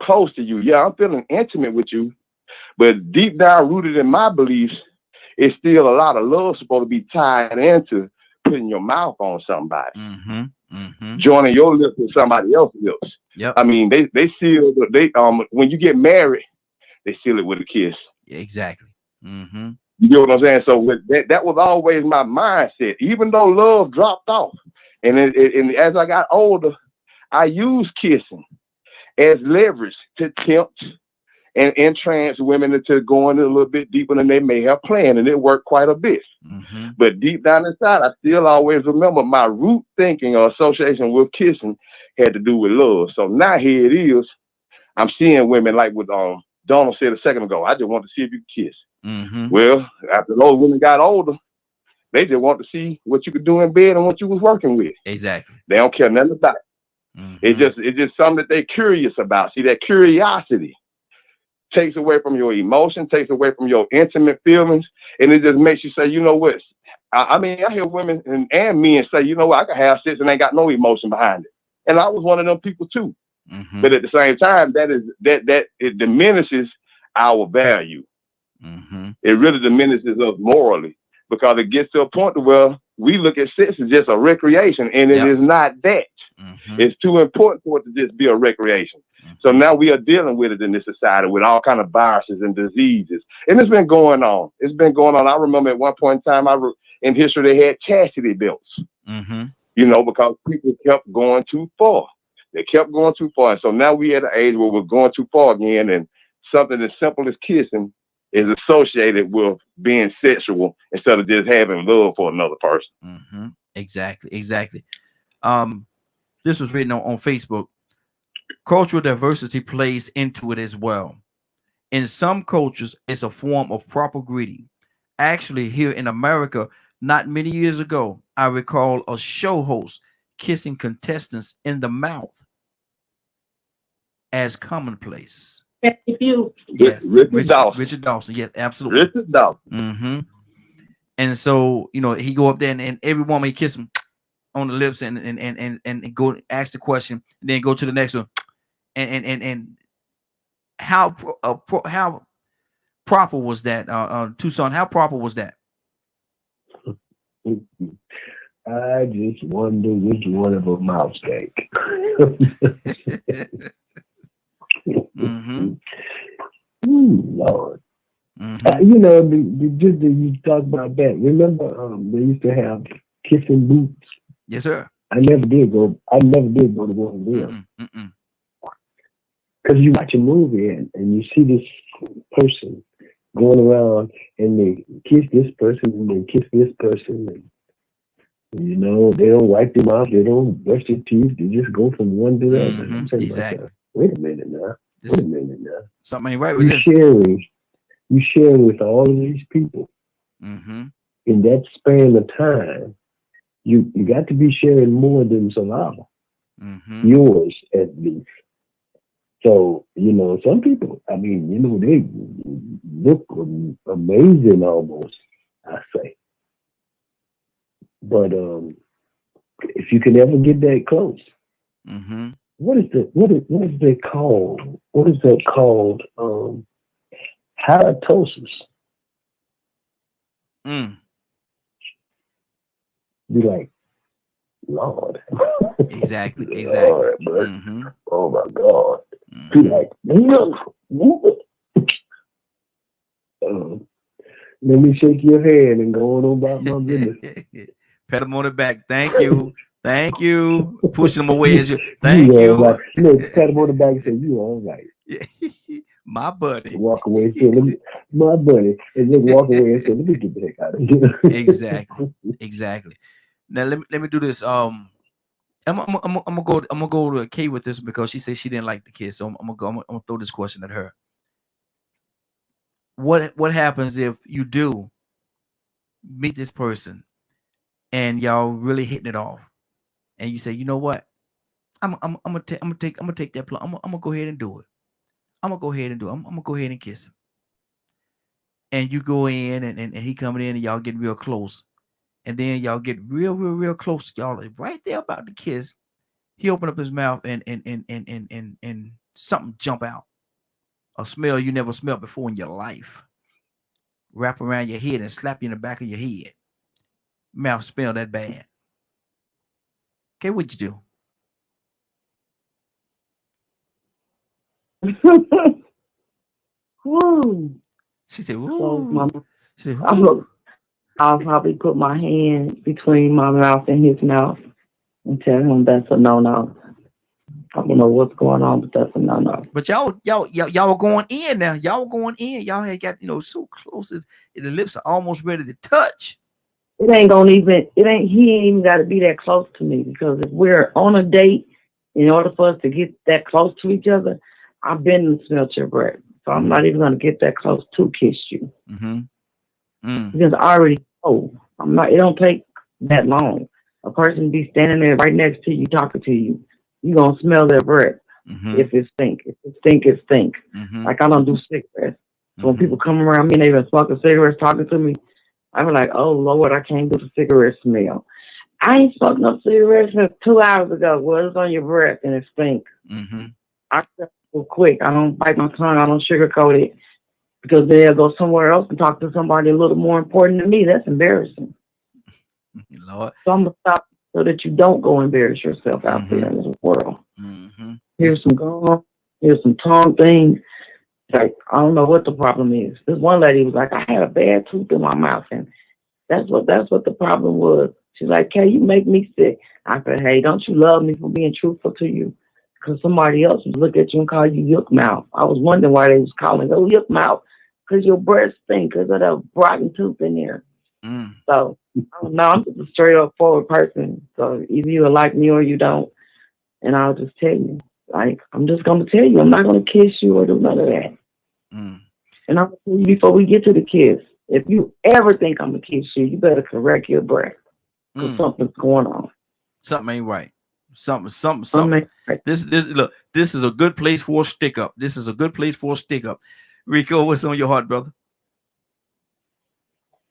close to you. Yeah, I'm feeling intimate with you, but deep down rooted in my beliefs, it's still a lot of love supposed to be tied into putting your mouth on somebody, joining your lips with somebody else's lips. I mean, they seal when you get married, they seal it with a kiss. Exactly. You get what I'm saying? So with that was always my mindset, even though love dropped off. And as I got older, I used kissing as leverage to tempt and entrance women into going a little bit deeper than they may have planned. And it worked quite a bit. But deep down inside, I still always remember my root thinking or association with kissing had to do with love. So now here it is. I'm seeing women like what Donald said a second ago. I just want to see if you can kiss. Well, after those women got older, they just want to see what you could do in bed and what you was working with. Exactly. They don't care nothing about it. It's just something that they're curious about. See, that curiosity takes away from your emotion, takes away from your intimate feelings, and it just makes you say, you know what? I mean, I hear women and men say, you know what, I can have sex and ain't got no emotion behind it. And I was one of them people too. But at the same time, that it diminishes our value. It really diminishes us morally because it gets to a point where we look at sex as just a recreation, and it is not that. It's too important for it to just be a recreation. So now we are dealing with it in this society with all kind of viruses and diseases, and it's been going on. I remember at one point in time, in history, they had chastity belts. Because people kept going too far. They kept going too far, and so now we at an age where we're going too far again, and something as simple as kissing is associated with being sexual instead of just having love for another person. Exactly. This was written on Facebook. Cultural diversity plays into it as well. In some cultures, it's a form of proper greeting. Actually, here in America, not many years ago, I recall a show host kissing contestants in the mouth as commonplace. If you, Yes, Richard Dawson. Richard Dawson. Yes, absolutely. Richard Dawson. Mm-hmm. And so, you know, he go up there and every woman he kiss him on the lips and go ask the question, and then go to the next one. And how proper was that, Tucson? How proper was that? I just wonder which one of them mouse cake. Mm-hmm. Ooh, Lord. Mm-hmm. You know, just that you talk about that. Remember, they used to have kissing booths. Yes, sir. I never did go to one of them. Because you watch a movie and you see this person going around and they kiss this person and they kiss this person, and you know, they don't wipe their mouth, they don't brush their teeth, they just go from one to the other. I'm saying, exactly. wait a minute now. Wait a minute now. Something ain't right with this. You sharing with all of these people. Mm-hmm. In that span of time, you got to be sharing more than saliva. Mm-hmm. Yours at least. So, you know, some people, I mean, you know, they look amazing almost, I say. But if you can ever get that close, mm-hmm. what is that called? What is that called? Halitosis. Be like, Lord. Exactly. Lord, mm-hmm. Oh my God. Mm-hmm. Be like, let me shake your hand and go on about my business. Pat him on the back. Thank you. Thank you. Pushing him away as you. Thank you. Right. Look, pat him on the back and say, you all right. My buddy. Walk away and say, my buddy. And just walk away and say, let me get the heck out of here. Exactly. Now let me do this. I'm gonna go to Kay with this because she said she didn't like the kiss. So I'm gonna throw this question at her. What happens if you do meet this person and y'all really hitting it off, and you say, you know what, I'm gonna take that plunge. I'm gonna go ahead and do it. I'm gonna go ahead and kiss him. And you go in and he coming in and y'all get real close, and then y'all get real close. Y'all are right there about to kiss. He opened up his mouth and something jump out, a smell you never smelled before in your life. Wrap around your head and slap you in the back of your head. Mouth smell that bad. Okay, what'd you do? Woo. She said, "Ooh." She said, I'll probably put my hand between my mouth and his mouth and tell him that's a no-no. I don't know what's going on, but that's a no-no. But y'all were going in now. Y'all were going in. Y'all had got, so close that the lips are almost ready to touch. He ain't even got to be that close to me, because if we're on a date, in order for us to get that close to each other, I've been and smelled your breath. So I'm not even going to get that close to kiss you. Because I already know. It don't take that long. A person be standing there right next to you, talking to you. You're going to smell their breath. If it stink. If it stink, it stink. Like, I don't do cigarettes. So when people come around me and they've been smoking cigarettes talking to me, I'm like, oh, Lord, I can't do the cigarette smell. I ain't smoked no cigarettes since 2 hours ago. Well, it's on your breath and it stinks. I go quick. I don't bite my tongue. I don't sugarcoat it, because they'll go somewhere else and talk to somebody a little more important than me. That's embarrassing. Lord. So I'm going to stop so that you don't go embarrass yourself out there in this world. Here's some gum. Here's some tongue things. Like, I don't know what the problem is. This one lady was like, I had a bad tooth in my mouth, and that's what the problem was. She's like, Kay, you make me sick. I said, hey, don't you love me for being truthful to you? Because somebody else would look at you and call you yuck mouth. I was wondering why they was calling yuck mouth, because your breath stink because of that rotten tooth in there. So, I don't know. I'm just a straight up forward person. So either you like me or you don't. And I'll just tell you. Like, I'm just going to tell you. I'm not going to kiss you or do none of that. And I'm going to tell you before we get to the kiss, if you ever think I'm going to kiss you, you better correct your breath. 'cause something's going on. Something ain't right. Something. Something ain't right. This look. This is a good place for a stick up. This is a good place for a stick up. Rico, what's on your heart, brother?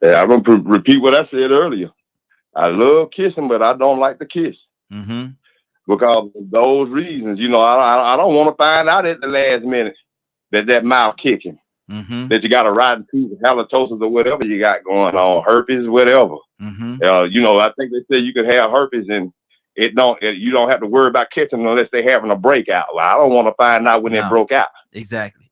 Yeah, I'm gonna repeat what I said earlier. I love kissing, but I don't like to kiss. Because of those reasons. You know, I don't want to find out at the last minute that mouth kicking. That you got a rotten tooth, halitosis, or whatever you got going on, herpes, whatever. You know, I think they say you could have herpes and you don't have to worry about catching them unless they're having a breakout. Well, I don't want to find out when they broke out. Exactly.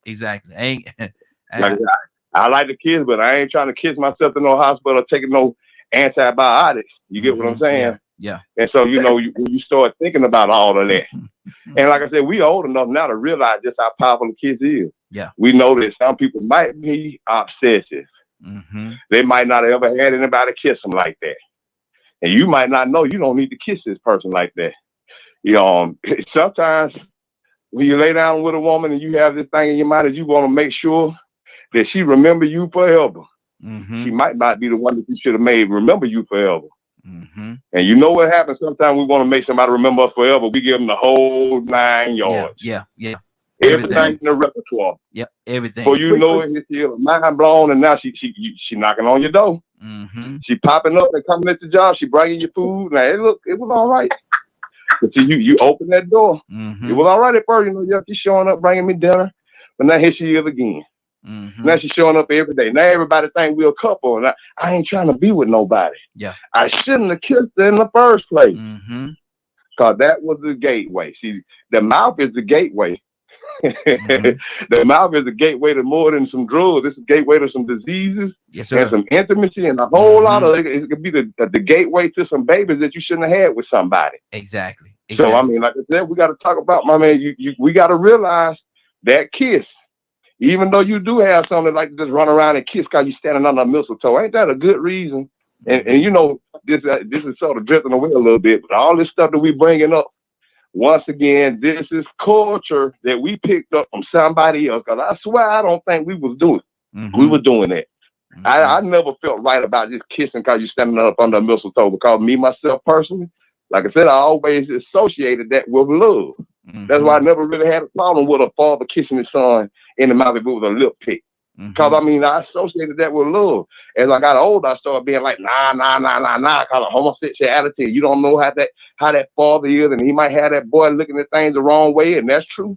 I like to kiss, but I ain't trying to kiss myself in no hospital or taking no antibiotics. You get what I'm saying? Yeah. And so, you know, when you start thinking about all of that, and like I said, we old enough now to realize just how powerful the kiss is. Yeah. We know that some people might be obsessive. They might not have ever had anybody kiss them like that. And you might not know you don't need to kiss this person like that. You know, sometimes when you lay down with a woman and you have this thing in your mind that you want to make sure that she remember you forever. She might not be the one that you should have made remember you forever. And you know what happens? Sometimes we want to make somebody remember us forever. We give them the whole 9 yards. Yeah. Everything in the repertoire. Yep, everything. Before you know it, you're mind blown, and now she knocking on your door. She popping up and coming at the job. She bringing you food. Now it was all right. But you open that door. It was all right at first. You know, yeah, she's showing up, bringing me dinner. But now here she is again. Now she's showing up every day. Now everybody think we're a couple, and I ain't trying to be with nobody. Yeah, I shouldn't have kissed her in the first place. Because that was the gateway. See, the mouth is the gateway. The mouth is a gateway to more than some drugs. It's a gateway to some diseases and some intimacy and a whole lot of it could be the gateway to some babies that you shouldn't have had with somebody. Exactly. So I mean, like I said, we got to talk about, my man. We got to realize that kiss, even though you do have something like to just run around and kiss because you're standing under a mistletoe, ain't that a good reason? And you know, this is sort of drifting away a little bit, but all this stuff that we bringing up. Once again, this is culture that we picked up from somebody else. Because I swear, I don't think we was doing it. We were doing that. I never felt right about just kissing because you're standing up under a mistletoe. Because me, myself, personally, like I said, I always associated that with love. That's why I never really had a problem with a father kissing his son in the mouth if it was a lip pick. Because, I mean, I associated that with love. As I got older, I started being like, nah, because of homosexuality. You don't know how that father is, and he might have that boy looking at things the wrong way, and that's true.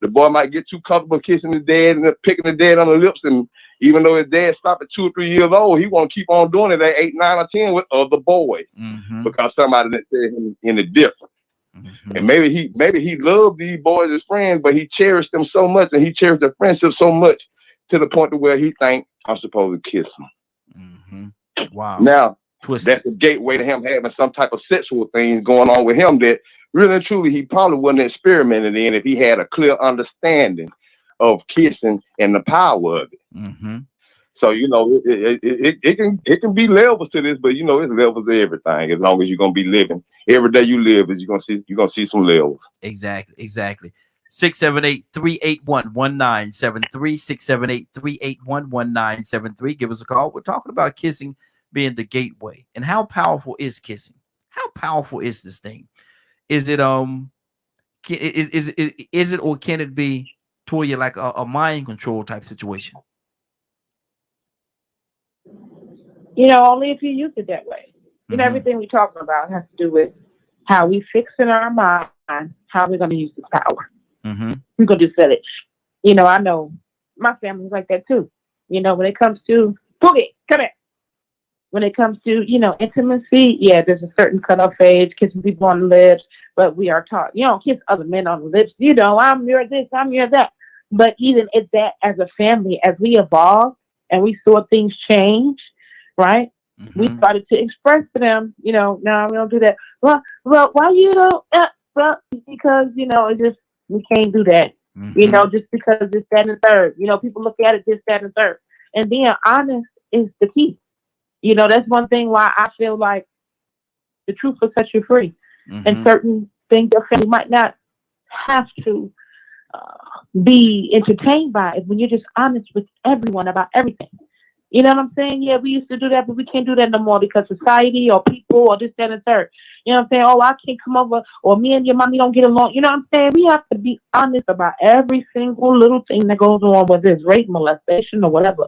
The boy might get too comfortable kissing his dad and picking his dad on the lips, and even though his dad stopped at 2 or 3 years old, he want to keep on doing it at 8, 9, or 10 with other boys because somebody that said him in the different. And maybe he loved these boys as friends, but he cherished them so much, and he cherished their friendship so much to the point to where he think I'm supposed to kiss him. Wow. Now, that's a gateway to him having some type of sexual things going on with him that really and truly he probably wouldn't have experimented in if he had a clear understanding of kissing and the power of it. So, you know, it can be levels to this, but you know, it's levels to everything. As long as you're gonna be living every day you live, you're gonna see some levels. Exactly. 678-381-1973, 678-381-1973. Give us a call. We're talking about kissing being the gateway. And how powerful is kissing? How powerful is this thing? Is it is it or can it be toward you like a mind control type situation? You know, only if you use it that way. You know, everything we're talking about has to do with how we fix in our mind how we're going to use this power. We're going to sell it. You know, I know my family's like that too. You know, when it comes to Boogie, come here. When it comes to, you know, intimacy, yeah, there's a certain cutoff age, kissing people on the lips, but we are taught, you don't kiss other men on the lips. You know, I'm your this, I'm your that. But even at that, as a family, as we evolved and we saw things change, right? We started to express to them, you know, no, we don't do that. Well, why you don't? Well, because, you know, it's just, we can't do that. You know, just because it's that and third. You know, people look at it this, that, and third. And being honest is the key. You know, that's one thing why I feel like the truth will set you free. And certain things your family might not have to be entertained by is when you're just honest with everyone about everything. You know what I'm saying? Yeah, we used to do that, but we can't do that no more because society or people or this, that, and the third. You know what I'm saying? Oh, I can't come over, or me and your mommy don't get along. You know what I'm saying? We have to be honest about every single little thing that goes on, whether it's rape, molestation, or whatever,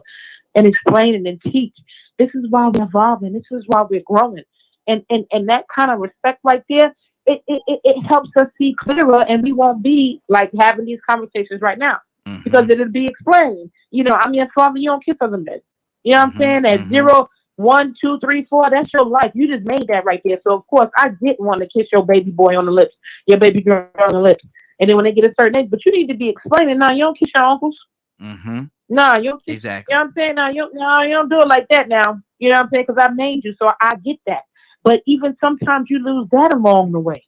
and explain it and teach. This is why we're evolving. This is why we're growing. And that kind of respect right there, it helps us see clearer, and we won't be like having these conversations right now because Mm-hmm. it'll be explained. You know, I'm your father, you don't kiss other men. You know what I'm Mm-hmm. saying? At Mm-hmm. 0, 1, 2, 3, 4, that's your life. You just made that right there. So of course I didn't want to kiss your baby boy on the lips, your baby girl on the lips. And then when they get a certain age, but you need to be explaining, now you don't kiss your uncles. Mm-hmm. Nah, you don't kiss, you know Exactly. what I'm saying? No, you don't do it like that now. You know what I'm saying? Because I made you, so I get that. But even sometimes you lose that along the way.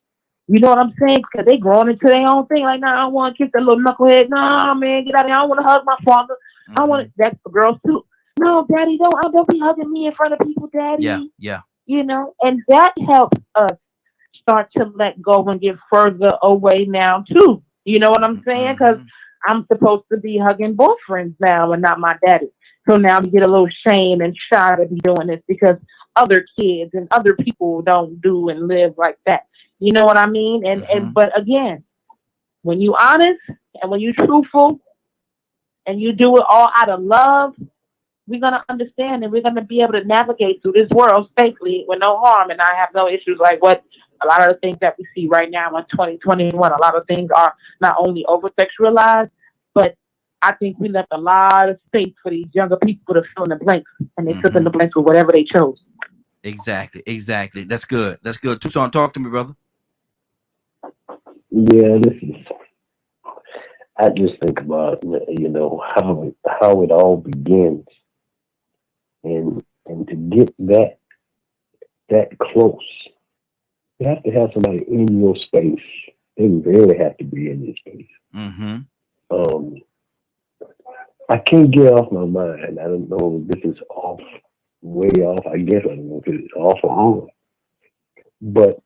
You know what I'm saying? Because they growing into their own thing. Like, nah, I don't want to kiss that little knucklehead. Nah, man, get out of here. I don't want to hug my father. I want Mm-hmm. to, that's for girls too. No, daddy, don't be hugging me in front of people, Yeah. daddy. Yeah. You know, and that helps us start to let go and get further away now too. You know what I'm Mm-hmm. saying? Because Mm-hmm. I'm supposed to be hugging both friends now and not my daddy. So now we get a little shame and shy to be doing this because other kids and other people don't do and live like that. You know what I mean? And Mm-hmm. but again, when you honest and when you truthful and you do it all out of love, we're gonna understand and we're gonna be able to navigate through this world safely with no harm. And I have no issues like what a lot of the things that we see right now in 2021. A lot of things are not only over sexualized, but I think we left a lot of space for these younger people to fill in the blanks, and they fill in Mm-hmm. the blanks with whatever they chose. Exactly. Exactly. That's good. That's good. Tucson, talk to me, brother. Yeah, this is. I just think about how it all begins, and to get that close, you have to have somebody in your space. They really have to be in your space. Mm-hmm. Um, I can't get off my mind. I don't know if this is off, way off. I guess I don't know if it's off or on, but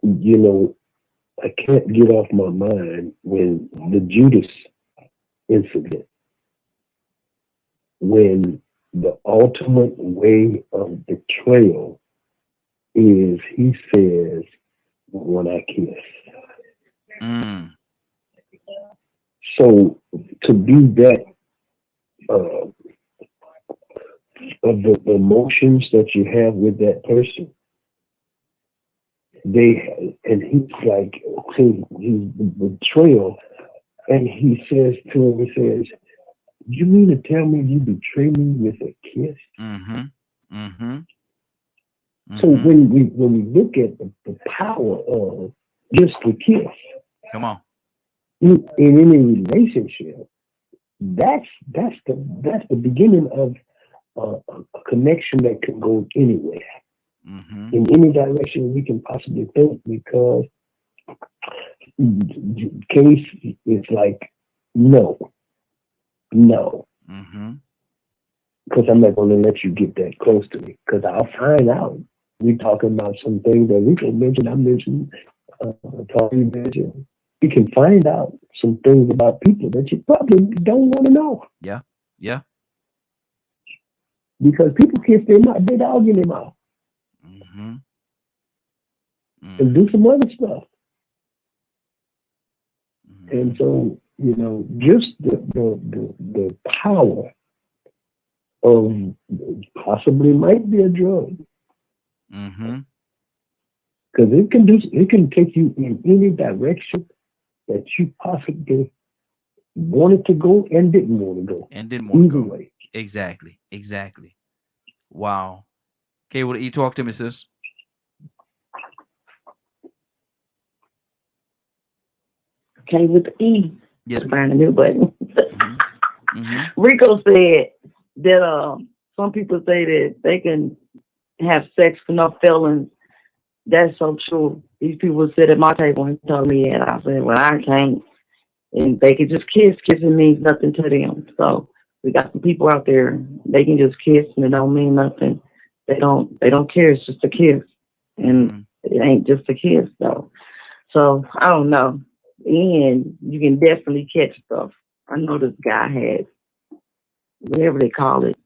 you know, I can't get off my mind when the Judas incident, when the ultimate way of betrayal is he says, when I kiss. Mm. So to be that uh, of the emotions that you have with that person, and he's like, he's the betrayal, and he says to him, he says, "You mean to tell me you betray me with a kiss?" Mm-hmm. Mm-hmm. So Mm-hmm. when we look at the power of just the kiss Come on. in any relationship, that's the beginning of a connection that can go anywhere Mm-hmm. in any direction we can possibly think, because case is like, no, no, Mm-hmm. because I'm not going to let you get that close to me, because I'll find out. We talking about some things that we can mention. I mentioned, Tony mentioned. You can find out some things about people that you probably don't want to know, Yeah. Yeah. because people kiss their mouth, they dog in their mouth, Mm-hmm. and do Mm-hmm. some other stuff. And Mm-hmm. so, just the power of, possibly might be a drug, Mm-hmm. because it can take you in any direction that you possibly wanted to go and didn't want to go. And didn't want to Either go. way. Exactly. Exactly. Wow. Okay, what you talk to me, sis? Okay, with the E, Yes, ma'am. find a new button. Mm-hmm. Mm-hmm. Rico said that some people say that they can have sex for no feelings. That's so true. These people sit at my table and tell me that. I said, well, I can't. And they can just kiss. Kissing means nothing to them. So we got some people out there, they can just kiss and it don't mean nothing. They don't care. It's just a kiss. And Mm-hmm. it ain't just a kiss though. So I don't know. And you can definitely catch stuff. I know this guy had whatever they call it.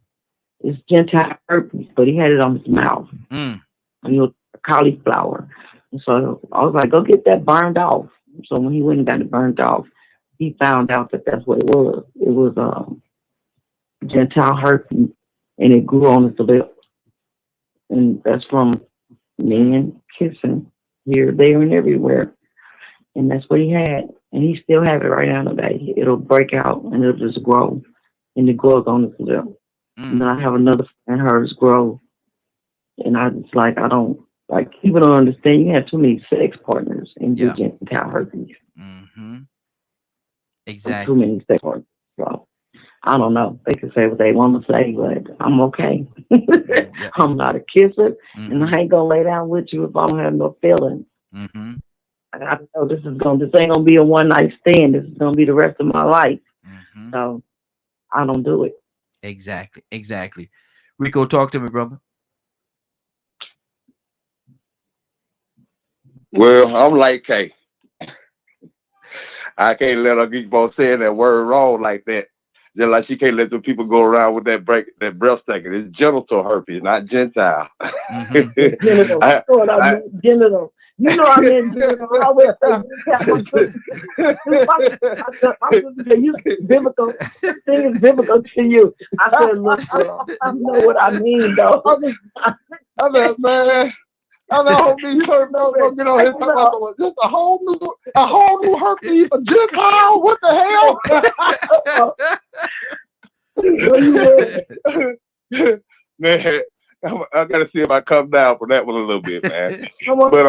It's Gentile herpes, but he had it on his mouth. Mm. And it was cauliflower. And so I was like, go get that burned off. So when he went and got it burned off, he found out that that's what it was. It was Gentile herpes, and it grew on his lip. And that's from men kissing here, there, and everywhere. And that's what he had. And he still have it right now today. It'll break out and it'll just grow. And it grows on his lip. And then I have another friend, hers grow. And I just like, I don't, like, people don't understand. You have too many sex partners and Yeah. get genital herpes. Mm-hmm. Too Exactly. many sex partners. So I don't know. They can say what they want to say, but I'm okay. Yeah. I'm not a kisser, Mm-hmm. and I ain't gonna lay down with you if I don't have no feelings. Mm-hmm. I know this ain't gonna be a one night stand. This is gonna be the rest of my life. Mm-hmm. So I don't do it. Exactly. Exactly. Rico, talk to me, brother. Well, I'm like, hey, I can't let her keep on saying that word wrong like that. Just like she can't let the people go around with that breast taking. It's genital herpes, not gentile. Mm-hmm. Genital. Genital. You know I meant genital. I always say you biblical. Thing is biblical to you. I said, look, girl, I know what I mean, though. I mean, man. I know these herpes don't get on here talking about just a whole new herpes, a Gentile. What the hell? Man, I gotta see if I come down for that one a little bit, man. Come on, but,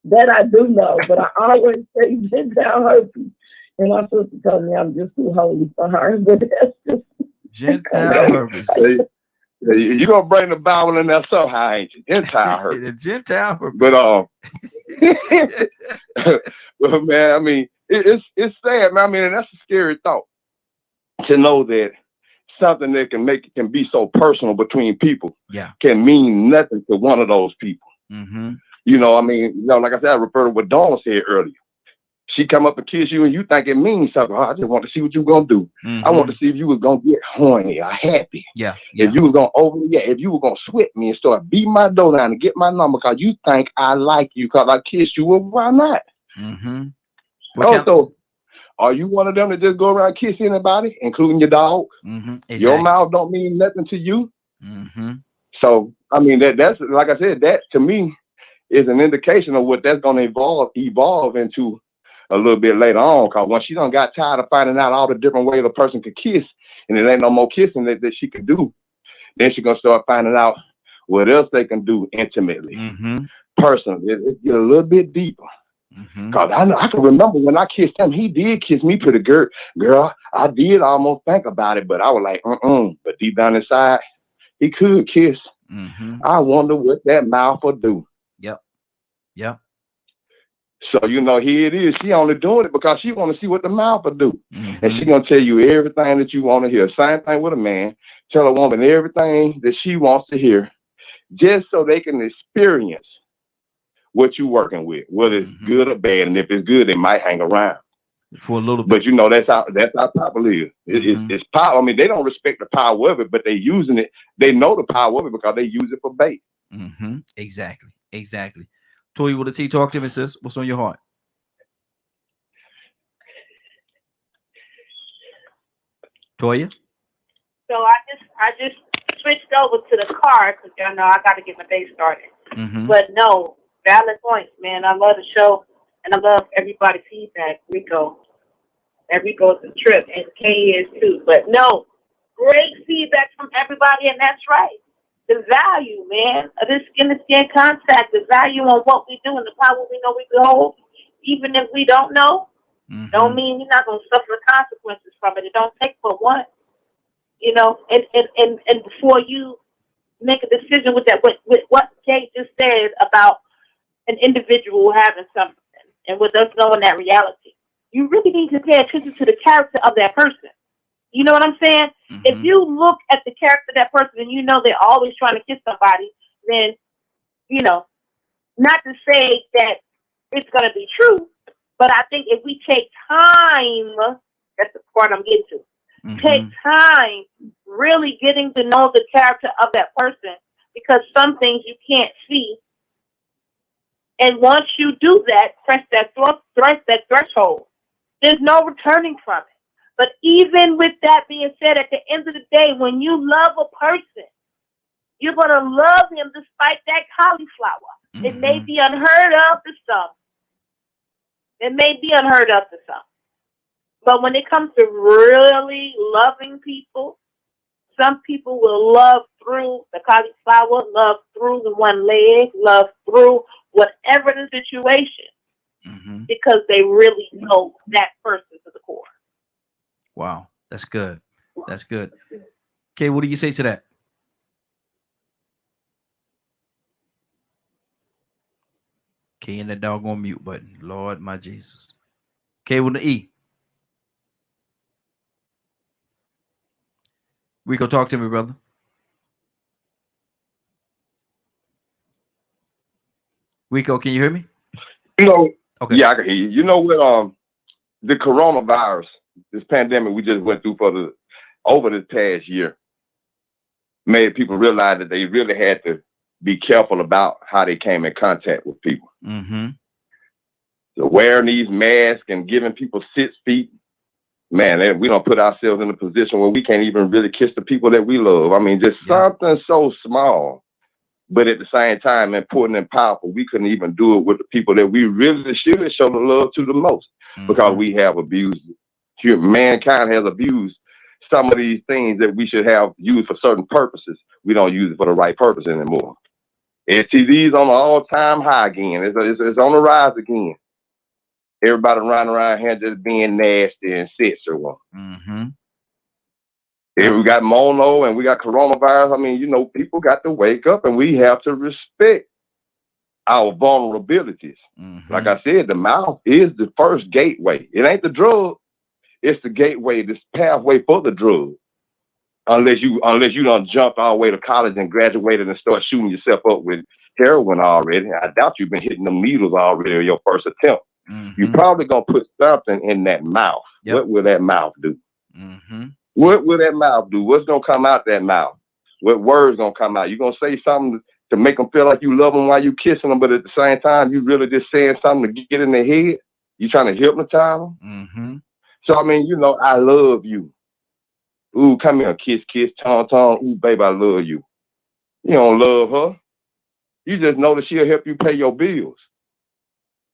that I do know, but I always say Gentile herpes. And my sister told me I'm just too holy for her, but that's just Gentile herpes. You gonna bring the Bible in there somehow, ain't you? Gentile herpes. The Gentile herpes. But man, I mean, it's sad, man. I mean, and that's a scary thought to know that something that can be so personal between people, can mean nothing to one of those people. Mm-hmm. You know, I mean, like I said, I refer to what Dawn said earlier. She come up and kiss you, and you think it means something. Oh, I just want to see what you're gonna do. Mm-hmm. I want to see if you was gonna get horny or happy. Yeah. If you was gonna if you were gonna sweat me and start beating my door down and get my number because you think I like you because I kissed you. Well, why not? Mm-hmm. Also, are you one of them that just go around kiss anybody, including your dog? Mm-hmm. Exactly. Your mouth don't mean nothing to you. Mm-hmm. So, I mean, that's like I said, that to me is an indication of what that's going to evolve into a little bit later on. Because when she done got tired of finding out all the different ways a person could kiss, and it ain't no more kissing that she could do, then she's going to start finding out what else they can do intimately, personally. It get a little bit deeper. Because I can remember when I kissed him, he did kiss me pretty good. Girl, I did almost think about it, but I was like, But deep down inside, he could kiss. I wonder what that mouth will do. Yep. So, here it is. She only doing it because she want to see what the mouth will do. And she going to tell you everything that you want to hear. Same thing with a man. Tell a woman everything that she wants to hear just so they can experience what you working with, whether it's good or bad. And if it's good, they might hang around. For a little bit. But, that's how power is. It's power. I mean, they don't respect the power of it, but they using it. They know the power of it because they use it for bait. Exactly. Toya with a T, talk to me, sis. What's on your heart? Toya? So I just switched over to the car because y'all know I got to get my day started. But no, valid points, man. I love the show and I love everybody's feedback. Rico's a trip and Kay is too. But no, great feedback from everybody, and that's right. The value, man, of this skin-to-skin contact, the value on what we do and the power we know we hold, even if we don't know, don't mean we're not going to suffer the consequences from it. It don't take but one, and before you make a decision with that, with what Kate just said about an individual having something and with us knowing that reality, you really need to pay attention to the character of that person. You know what I'm saying? If you look at the character of that person and they're always trying to kiss somebody, then, not to say that it's going to be true, but I think if we take time, that's the part I'm getting to. Take time really getting to know the character of that person, because some things you can't see. And once you do that, press that threshold. There's no returning from it. But even with that being said, at the end of the day, when you love a person, you're going to love him despite that cauliflower. It may be unheard of to some. It may be unheard of to some. But when it comes to really loving people, some people will love through the cauliflower, love through the one leg, love through whatever the situation, because they really know that person to the core. Wow, that's good. That's good. Kay, what do you say to that? Kay and that doggone mute button. Lord, my Jesus. Kay with the E. Rico, talk to me, brother. Rico, can you hear me? You know, okay. Yeah, I can hear you. You know what? The coronavirus, this pandemic we just went through over the past year, made people realize that they really had to be careful about how they came in contact with people. So wearing these masks and giving people 6 feet, man, we don't put ourselves in a position where we can't even really kiss the people that we love. I mean, just something so small, but at the same time important and powerful. We couldn't even do it with the people that we really should show the love to the most, because we have abused. Mankind has abused some of these things that we should have used for certain purposes. We don't use it for the right purpose anymore. STDs on an all-time high again. It's on the rise again. Everybody running around here just being nasty and sexual. And we got mono and we got coronavirus. I mean, you know, people got to wake up, and we have to respect our vulnerabilities. Like I said, the mouth is the first gateway. It ain't the drug. It's the gateway, this pathway for the drug. Unless you done jumped all the way to college and graduated and start shooting yourself up with heroin already. I doubt you've been hitting them needles already on your first attempt. You probably gonna put something in that mouth. What will that mouth do? What will that mouth do? What's gonna come out that mouth? What words gonna come out? You gonna say something to make them feel like you love them while you kissing them, but at the same time you really just saying something to get in their head? You trying to hypnotize them? So I mean, you know, I love you. Ooh, come here, kiss, kiss, tongue, tongue. Ooh, baby, I love you. You don't love her. You just know that she'll help you pay your bills.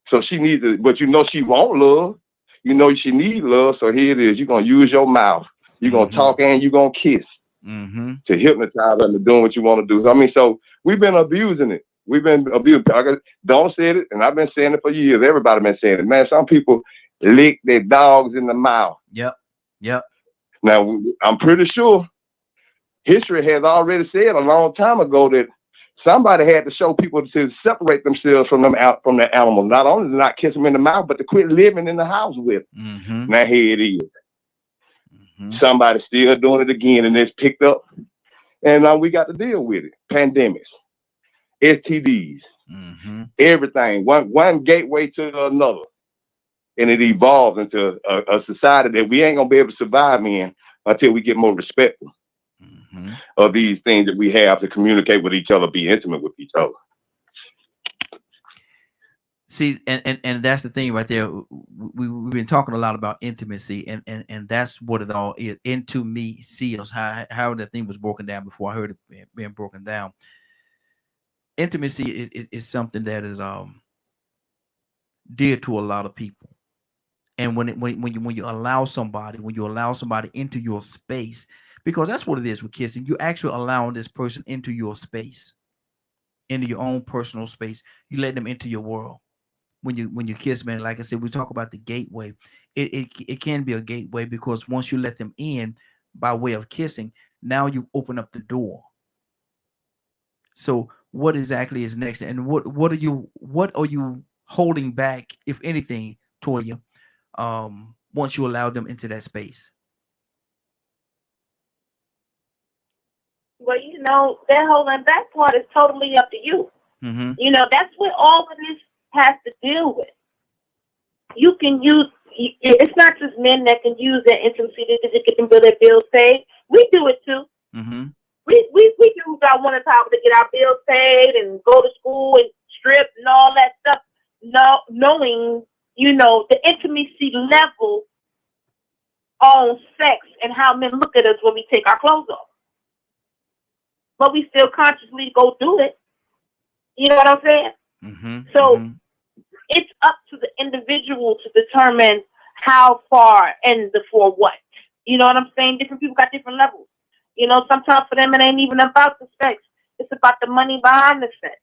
So she needs to, but you know she won't love. You know she needs love. So here it is. You're gonna use your mouth. You're gonna talk and you're gonna kiss to hypnotize her into doing what you want to do. I mean, so we've been abusing it. We've been abusing. Dawn said it, and I've been saying it for years. Everybody been saying it. Man, some people lick their dogs in the mouth. Yep. Now, I'm pretty sure history has already said a long time ago that somebody had to show people to separate themselves from the animals. Not only to not kiss them in the mouth, but to quit living in the house with them. Now here it is. Somebody's still doing it again, and it's picked up. And now we got to deal with it. Pandemics, STDs, everything. One gateway to another. And it evolves into a society that we ain't gonna be able to survive in until we get more respectful of these things that we have to communicate with each other, be intimate with each other. See, and that's the thing right there. We've been talking a lot about intimacy, and that's what it all is. Into me seals how the thing was broken down before I heard it being broken down. Intimacy is something that is dear to a lot of people. And when you allow somebody into your space, because that's what it is with kissing, you actually allowing this person into your space, into your own personal space. You let them into your world. When you kiss, man, like I said, we talk about the gateway. It can be a gateway, because once you let them in by way of kissing, now you open up the door. So what exactly is next, and what are you holding back, if anything, Toya? Once you allow them into that space? Well, you know, that holding back part is totally up to you. You know, that's what all of this has to deal with. You can use it's not just men that can use their intimacy to get them their bills paid. We do it too. Mm-hmm. We use our one time to get our bills paid and go to school and strip and all that stuff. No, knowing, you know, the intimacy level on sex and how men look at us when we take our clothes off. But we still consciously go do it. You know what I'm saying? Mm-hmm. So it's up to the individual to determine how far and for what. You know what I'm saying? Different people got different levels. You know, sometimes for them it ain't even about the sex. It's about the money behind the sex.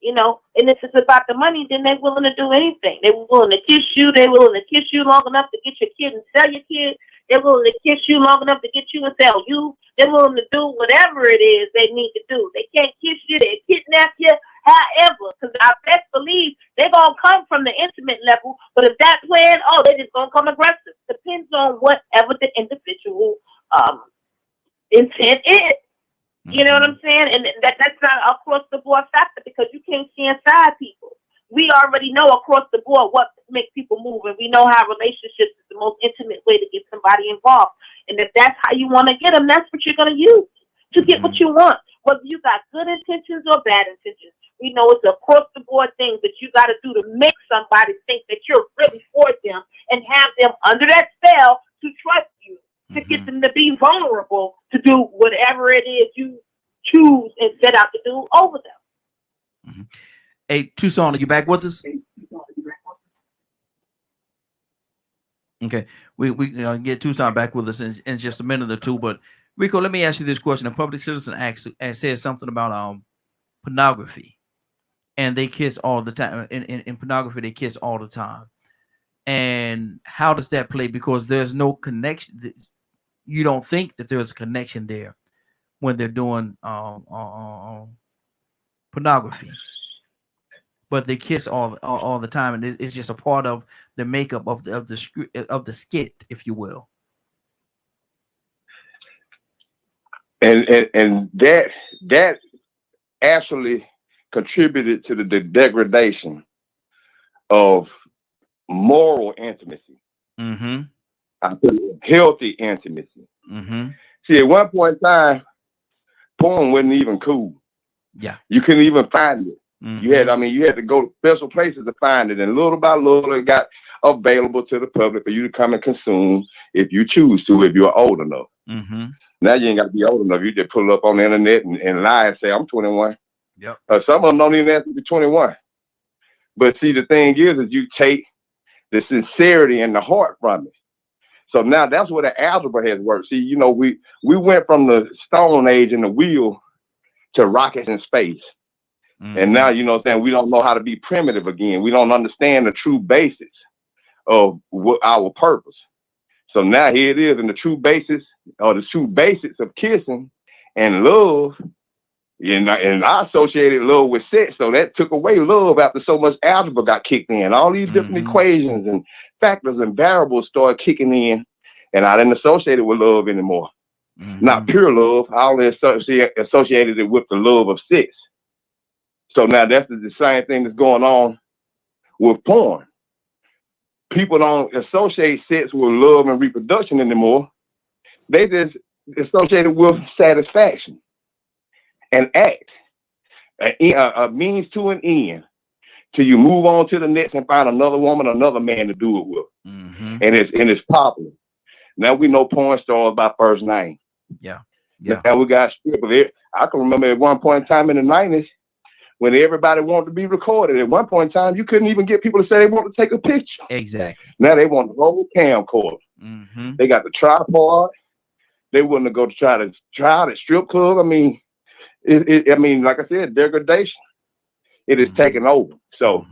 You know, and if it's about the money, then they're willing to do anything. They're willing to kiss you. They're willing to kiss you long enough to get your kid and sell your kid. They're willing to kiss you long enough to get you and sell you. They're willing to do whatever it is they need to do. They can't kiss you. They kidnap you. However, because I best believe they're going to come from the intimate level. But if that plan, they're just going to come aggressive. Depends on whatever the individual intent is. You know what I'm saying? And that's not an across the board factor because you can't see inside people. We already know across the board what makes people move, and we know how relationships is the most intimate way to get somebody involved. And if that's how you want to get them, that's what you're going to use to get what you want. Whether you got good intentions or bad intentions, we know it's an across the board thing that you got to do to make somebody think that you're really for them and have them under that spell to trust you. To get them to be vulnerable to do whatever it is you choose and set out to do over them. Hey, Tucson, are you back with us? Okay, we get Tucson back with us in just a minute or two. But Rico, let me ask you this question: a public citizen said something about pornography, and they kiss all the time. In pornography, they kiss all the time. And how does that play? Because there's no connection. You don't think that there's a connection there when they're doing pornography, but they kiss all the time, and it's just a part of the makeup of the skit, if you will. And that actually contributed to the degradation of moral intimacy. Mm-hmm. Healthy intimacy. Mm-hmm. See, at one point in time, porn wasn't even cool. Yeah. You couldn't even find it. Mm-hmm. You had to go to special places to find it. And little by little, it got available to the public for you to come and consume if you choose to, if you're old enough. Mm-hmm. Now you ain't got to be old enough. You just pull it up on the internet and lie and say, I'm 21. Yep. Some of them don't even have to be 21. But see, the thing is you take the sincerity and the heart from it. So now that's where the algebra has worked. See, you know, we went from the Stone Age and the wheel to rockets in space. Mm-hmm. And now, you know what I'm saying, we don't know how to be primitive again. We don't understand the true basics of our purpose. So now here it is in the true basics of kissing and love. And I associated love with sex. So that took away love after so much algebra got kicked in. All these different equations and factors and variables started kicking in. And I didn't associate it with love anymore. Not pure love. I only associated it with the love of sex. So now that's the same thing that's going on with porn. People don't associate sex with love and reproduction anymore. They just associate it with satisfaction. An act, a means to an end, till you move on to the next and find another woman, another man to do it with. Mm-hmm. And it's popular. Now we know porn stars by first name. Yeah. Now we got strippers. I can remember at one point in time in the 90s when everybody wanted to be recorded. At one point in time, you couldn't even get people to say they want to take a picture. Exactly. Now they want the whole camcorder. Mm-hmm. They got the tripod. They wouldn't go to try the strip club. I mean, like I said, degradation. It is taking over. So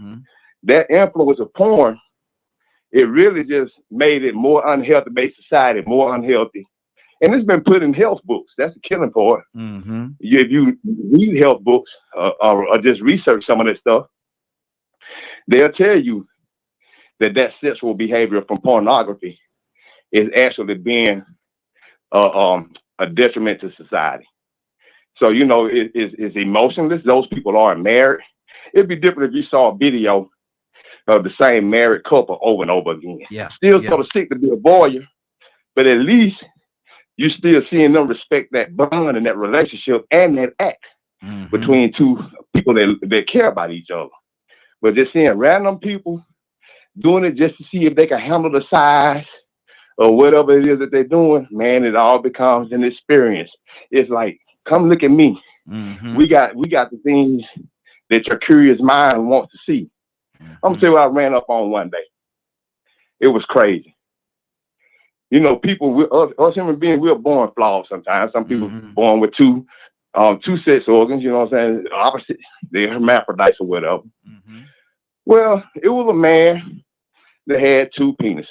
that influence of porn, it really just made it more unhealthy, made society more unhealthy. And it's been put in health books. That's the killing part. Mm-hmm. If you read health books or just research some of that stuff, they'll tell you that sexual behavior from pornography is actually being a detriment to society. So, you know, it's emotionless. Those people aren't married. It'd be different if you saw a video of the same married couple over and over again. Yeah. Still sort of sick to be a voyeur, but at least you still seeing them respect that bond and that relationship and that act between two people that care about each other. But just seeing random people doing it just to see if they can handle the size or whatever it is that they're doing, man, it all becomes an experience. It's like, come look at me. We got the things that your curious mind wants to see. I'm gonna tell you what I ran up on one day. It was crazy. You know, people, us human beings, we're born flawed sometimes. Some people born with two sex organs, you know what I'm saying? Opposite, they're hermaphrodites or whatever. Well, it was a man that had two penises.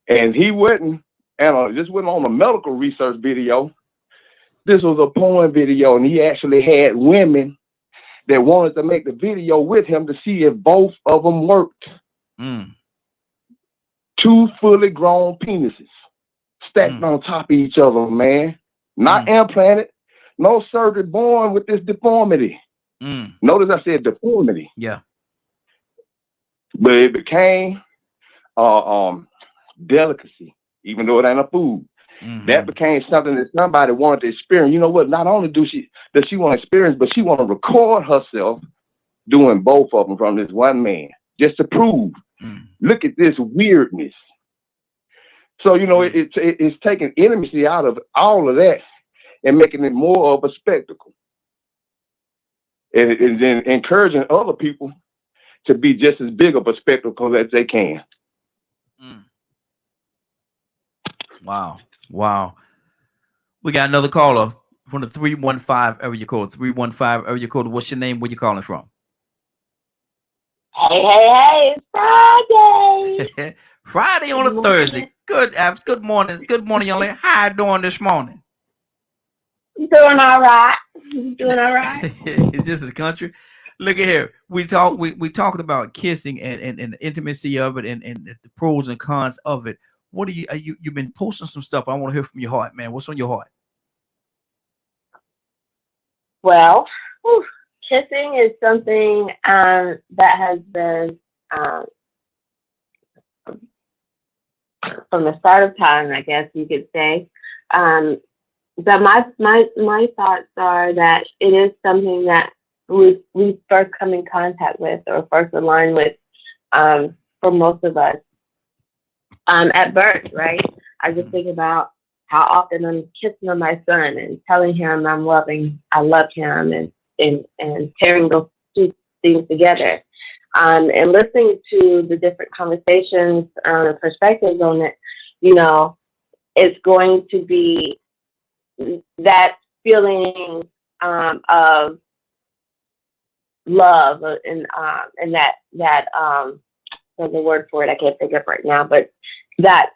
And he wasn't, and this wasn't on a medical research video. This was a porn video, and he actually had women that wanted to make the video with him to see if both of them worked. Two fully grown penises stacked on top of each other, man. Not implanted, no surgery, born with this deformity. Notice I said deformity. Yeah. But it became delicacy, even though it ain't a food. That became something that somebody wanted to experience. You know what? Not only does she want to experience, but she want to record herself doing both of them from this one man, just to prove. Look at this weirdness. So, you know, it's taking intimacy out of all of that and making it more of a spectacle. And then encouraging other people to be just as big of a spectacle as they can. Wow. We got another caller from the 315 area code. 315 area code. What's your name? Where you calling from? Hey, it's Friday. Friday on a Thursday. Good morning. Good morning, young lady. How you doing this morning? Doing all right. Doing all right. It's just a country. Look at here. We talking about kissing and the intimacy of it and the pros and cons of it. What you've been posting some stuff. I want to hear from your heart, man. What's on your heart? Well, kissing is something that has been from the start of time, I guess you could say. But my thoughts are that it is something that we first come in contact with or first align with for most of us at birth, right? I just think about how often I'm kissing on my son and telling him I love him and tearing those two things together. And listening to the different conversations and perspectives on it, you know, it's going to be that feeling of love and that there's a word for it I can't think of right now, but that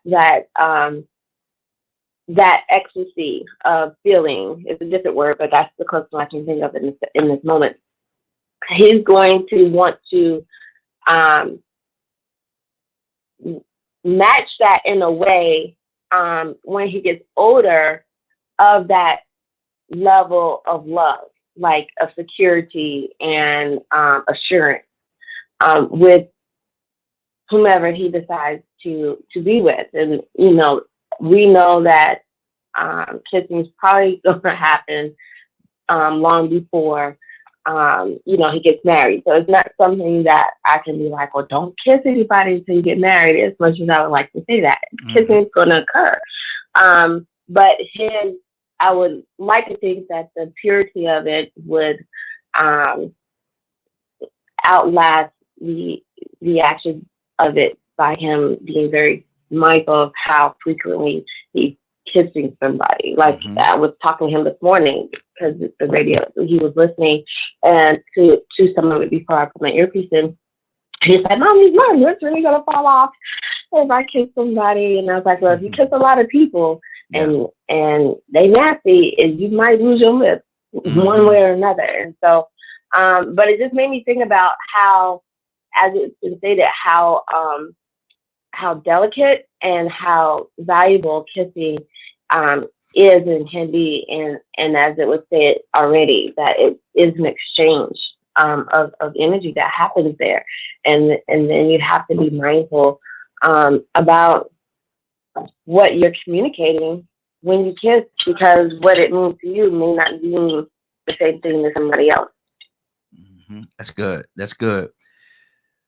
ecstasy of feeling is a different word, but that's the closest one I can think of in this moment. He's going to want to match that in a way when he gets older of that level of love, like of security and assurance with whomever he decides to be with. And, you know, we know that kissing is probably going to happen long before, you know, he gets married. So it's not something that I can be like, well, don't kiss anybody until you get married, as much as I would like to say that. Kissing is going to occur. But I would like to think that the purity of it would outlast the action of it by him being very mindful of how frequently he's kissing somebody. Like I was talking to him this morning because the radio, he was listening and to some of it before I put my earpiece in. He said, Mom, it's really going to fall off if I kiss somebody. And I was like, well, if you kiss a lot of people and they nasty, and you might lose your lips one way or another. And so, but it just made me think about how, as it's been stated, how delicate and how valuable kissing is and can be, and as it was said already, that it is an exchange of energy that happens there. And then you have to be mindful about what you're communicating when you kiss, because what it means to you may not mean the same thing to somebody else. That's good. That's good.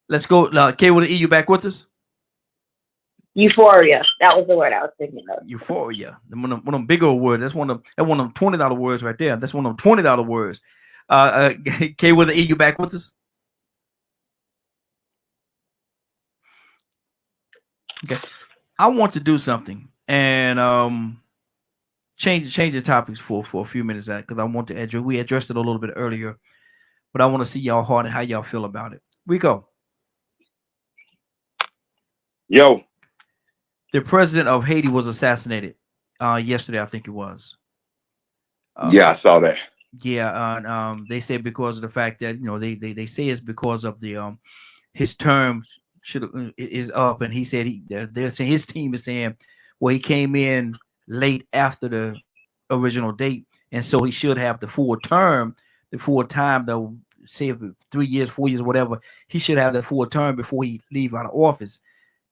Let's go. K with the E, you back with us? Euphoria. That was the word I was thinking of. Euphoria. One of them big old words. That's one of them $20 words right there. That's one of them $20 words. K with the E, you back with us? Okay. I want to do something and change the topics for a few minutes because I want to address. We addressed it a little bit earlier, but I want to see y'all heart and how y'all feel about it. We go. Yo. The president of Haiti was assassinated yesterday, I think it was. Yeah, I saw that. Yeah, and they said because of the fact that they say it's because of the his term is up, and he said they're saying his team is saying, well, he came in late after the original date, and so he should have the full term, the full time. Though, say if 3 years, 4 years, whatever, he should have the full term before he leave out of office.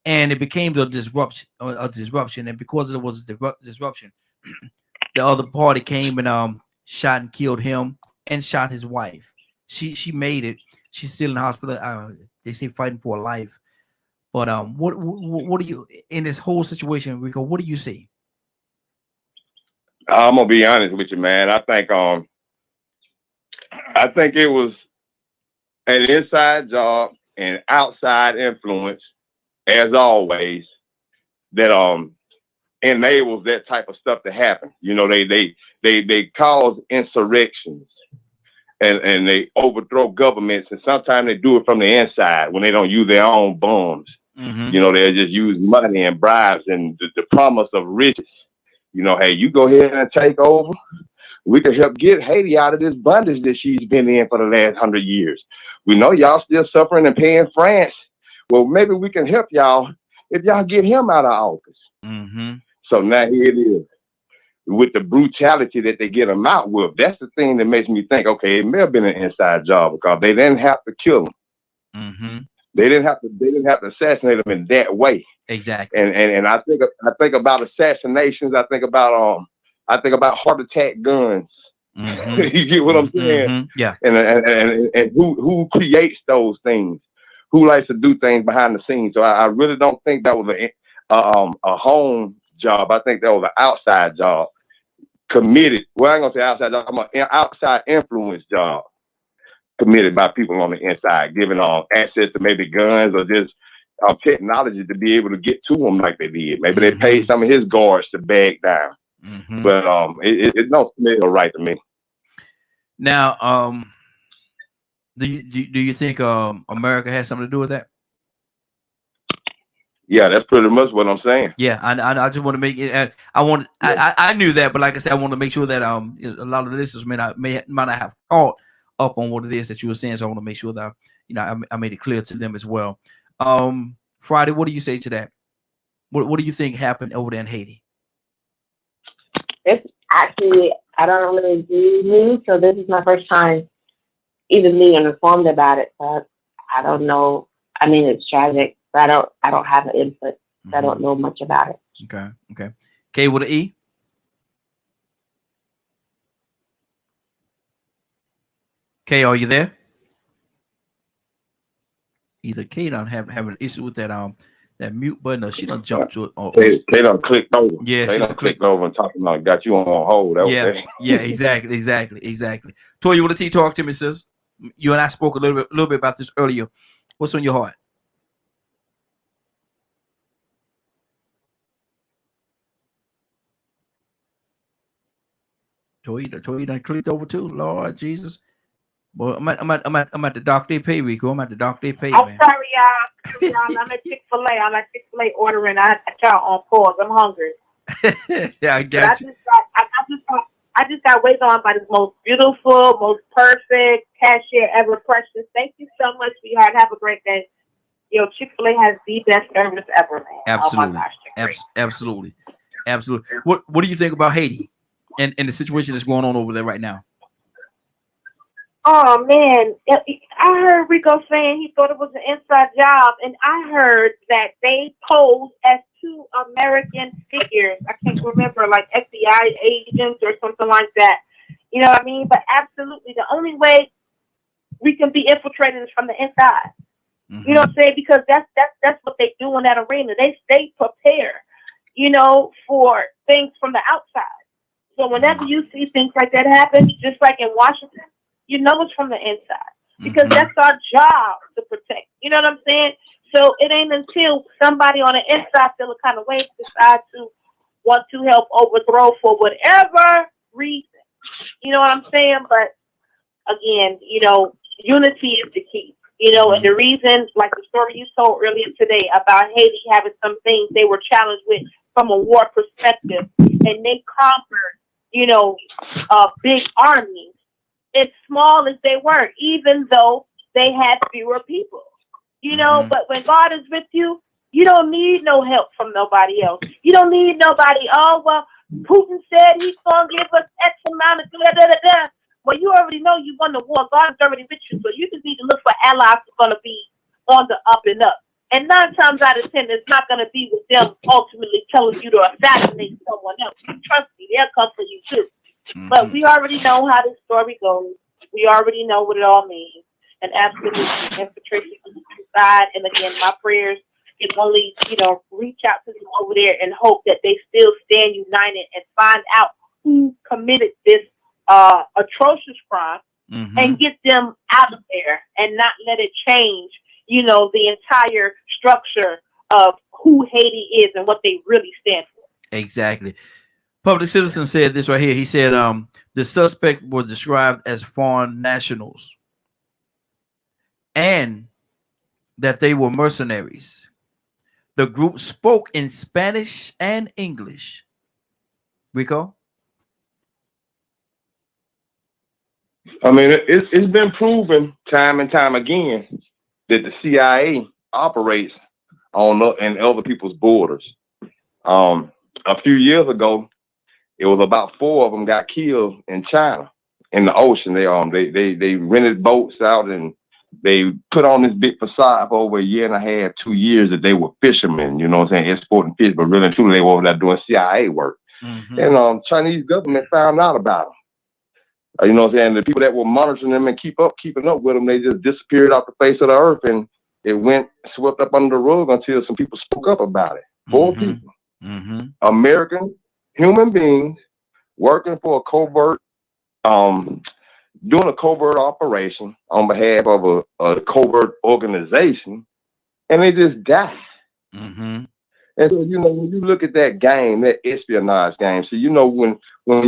And it became a disruption, and because it was a disruption, the other party came and shot and killed him and shot his wife. She made it. She's still in the hospital. They say fighting for her life. But what do you in this whole situation, Rico? What do you see? I'm gonna be honest with you, man. I think it was an inside job and outside influence, as always, that enables that type of stuff to happen. They cause insurrections and they overthrow governments, and sometimes they do it from the inside when they don't use their own bombs. They just use money and bribes and the promise of riches. Hey, you go ahead and take over. We can help get Haiti out of this bondage that she's been in for the last 100 years. We know y'all still suffering and paying France. Well, maybe we can help y'all if y'all get him out of office. So now here it is, with the brutality that they get him out with. That's the thing that makes me think, okay, it may have been an inside job because they didn't have to kill him. They didn't have to assassinate him in that way. Exactly. And I think about assassinations. I think about heart attack guns. You get what I'm saying? Yeah. And who creates those things? Who likes to do things behind the scenes? So I really don't think that was a home job. I think that was an outside job, committed. Well, I ain't gonna say outside job. I'm an outside influence job, committed by people on the inside, giving access to maybe guns or just technology to be able to get to them like they did. Maybe they paid some of his guards to back down. But it don't smell right to me. Now, do you think America has something to do with that? Yeah, that's pretty much what I'm saying. Yeah, I just want to make it. I knew that, but like I said, I want to make sure that a lot of the listeners might not have caught up on what it is that you were saying. So I want to make sure that I made it clear to them as well. Friday, what do you say to that? What do you think happened over there in Haiti? It's actually, I don't really do news, so this is my first time even being informed about it. But I don't know. I mean, it's tragic, but I don't have an input. So I don't know much about it. Okay. K with an E. K, are you there? Either K don't have an issue with that that mute button, or she done jumped to it. They done clicked over. Yeah, they done clicked over and talking about got you on hold. Yeah, exactly. Toy, you want to talk to me, sis? You and I spoke a little bit about this earlier. What's on your heart? Toy done clicked over too. Lord Jesus. Well, I'm at the Doc Day Pay, Rico. I'm at the Doc Day Pay, I'm man. sorry, y'all. I'm at Chick-fil-A. I'm at Chick-fil-A ordering. I y'all on pause. I'm hungry. Yeah, I got you. I just got waited on by the most beautiful, most perfect cashier ever. Precious. Thank you so much, sweetheart. Have a great day. Yo, Chick-fil-A has the best service ever, man. Absolutely. Oh my gosh, Absolutely. What do you think about Haiti and the situation that's going on over there right now? Oh man, I heard Rico saying he thought it was an inside job, and I heard that they posed as two American figures. I can't remember, like FBI agents or something like that. You know what I mean? But absolutely, the only way we can be infiltrated is from the inside. You know what I'm saying? Because that's what they do in that arena. They prepare, you know, for things from the outside. So whenever you see things like that happen, just like in Washington, you know it's from the inside. Because that's our job to protect. You know what I'm saying? So it ain't until somebody on the inside feel a kind of way decide to want to help overthrow for whatever reason. You know what I'm saying? But again, you know, unity is the key. You know, and the reason, like the story you told earlier today about Haiti having some things they were challenged with from a war perspective, and they conquered, you know, big armies, as small as they were, even though they had fewer people. You know, but when God is with you, you don't need no help from nobody else. You don't need nobody, oh, well, Putin said he's going to give us X amount of da-da-da-da. Well, you already know you won the war. God is already with you, so you just need to look for allies who are going to be on the up and up. And 9 times out of 10, it's not going to be with them ultimately telling you to assassinate someone else. Trust me, they'll come for you too. But we already know how this story goes. We already know what it all means. And absolutely, infiltration on the side. And again, my prayers can only, you know, reach out to them over there and hope that they still stand united and find out who committed this atrocious crime and get them out of there and not let it change, you know, the entire structure of who Haiti is and what they really stand for. Exactly. Public Citizen said this right here. He said the suspect was described as foreign nationals and that they were mercenaries. The group spoke in Spanish and English. Rico? I mean, it's been proven time and time again that the CIA operates on in other people's borders. A few years ago, it was about 4 of them got killed in China in the ocean. They rented boats out and they put on this big facade for over a year and a half, 2 years that they were fishermen. You know what I'm saying, exporting fish, but really and truly they were over there doing CIA work. And Chinese government found out about them. You know what I'm saying? The people that were monitoring them and keeping up with them, they just disappeared off the face of the earth, and it went swept up under the rug until some people spoke up about it. 4 people, American human beings, working for a covert, doing a covert operation on behalf of a covert organization, and they just died. And so, you know, when you look at that game, that espionage game, so you know when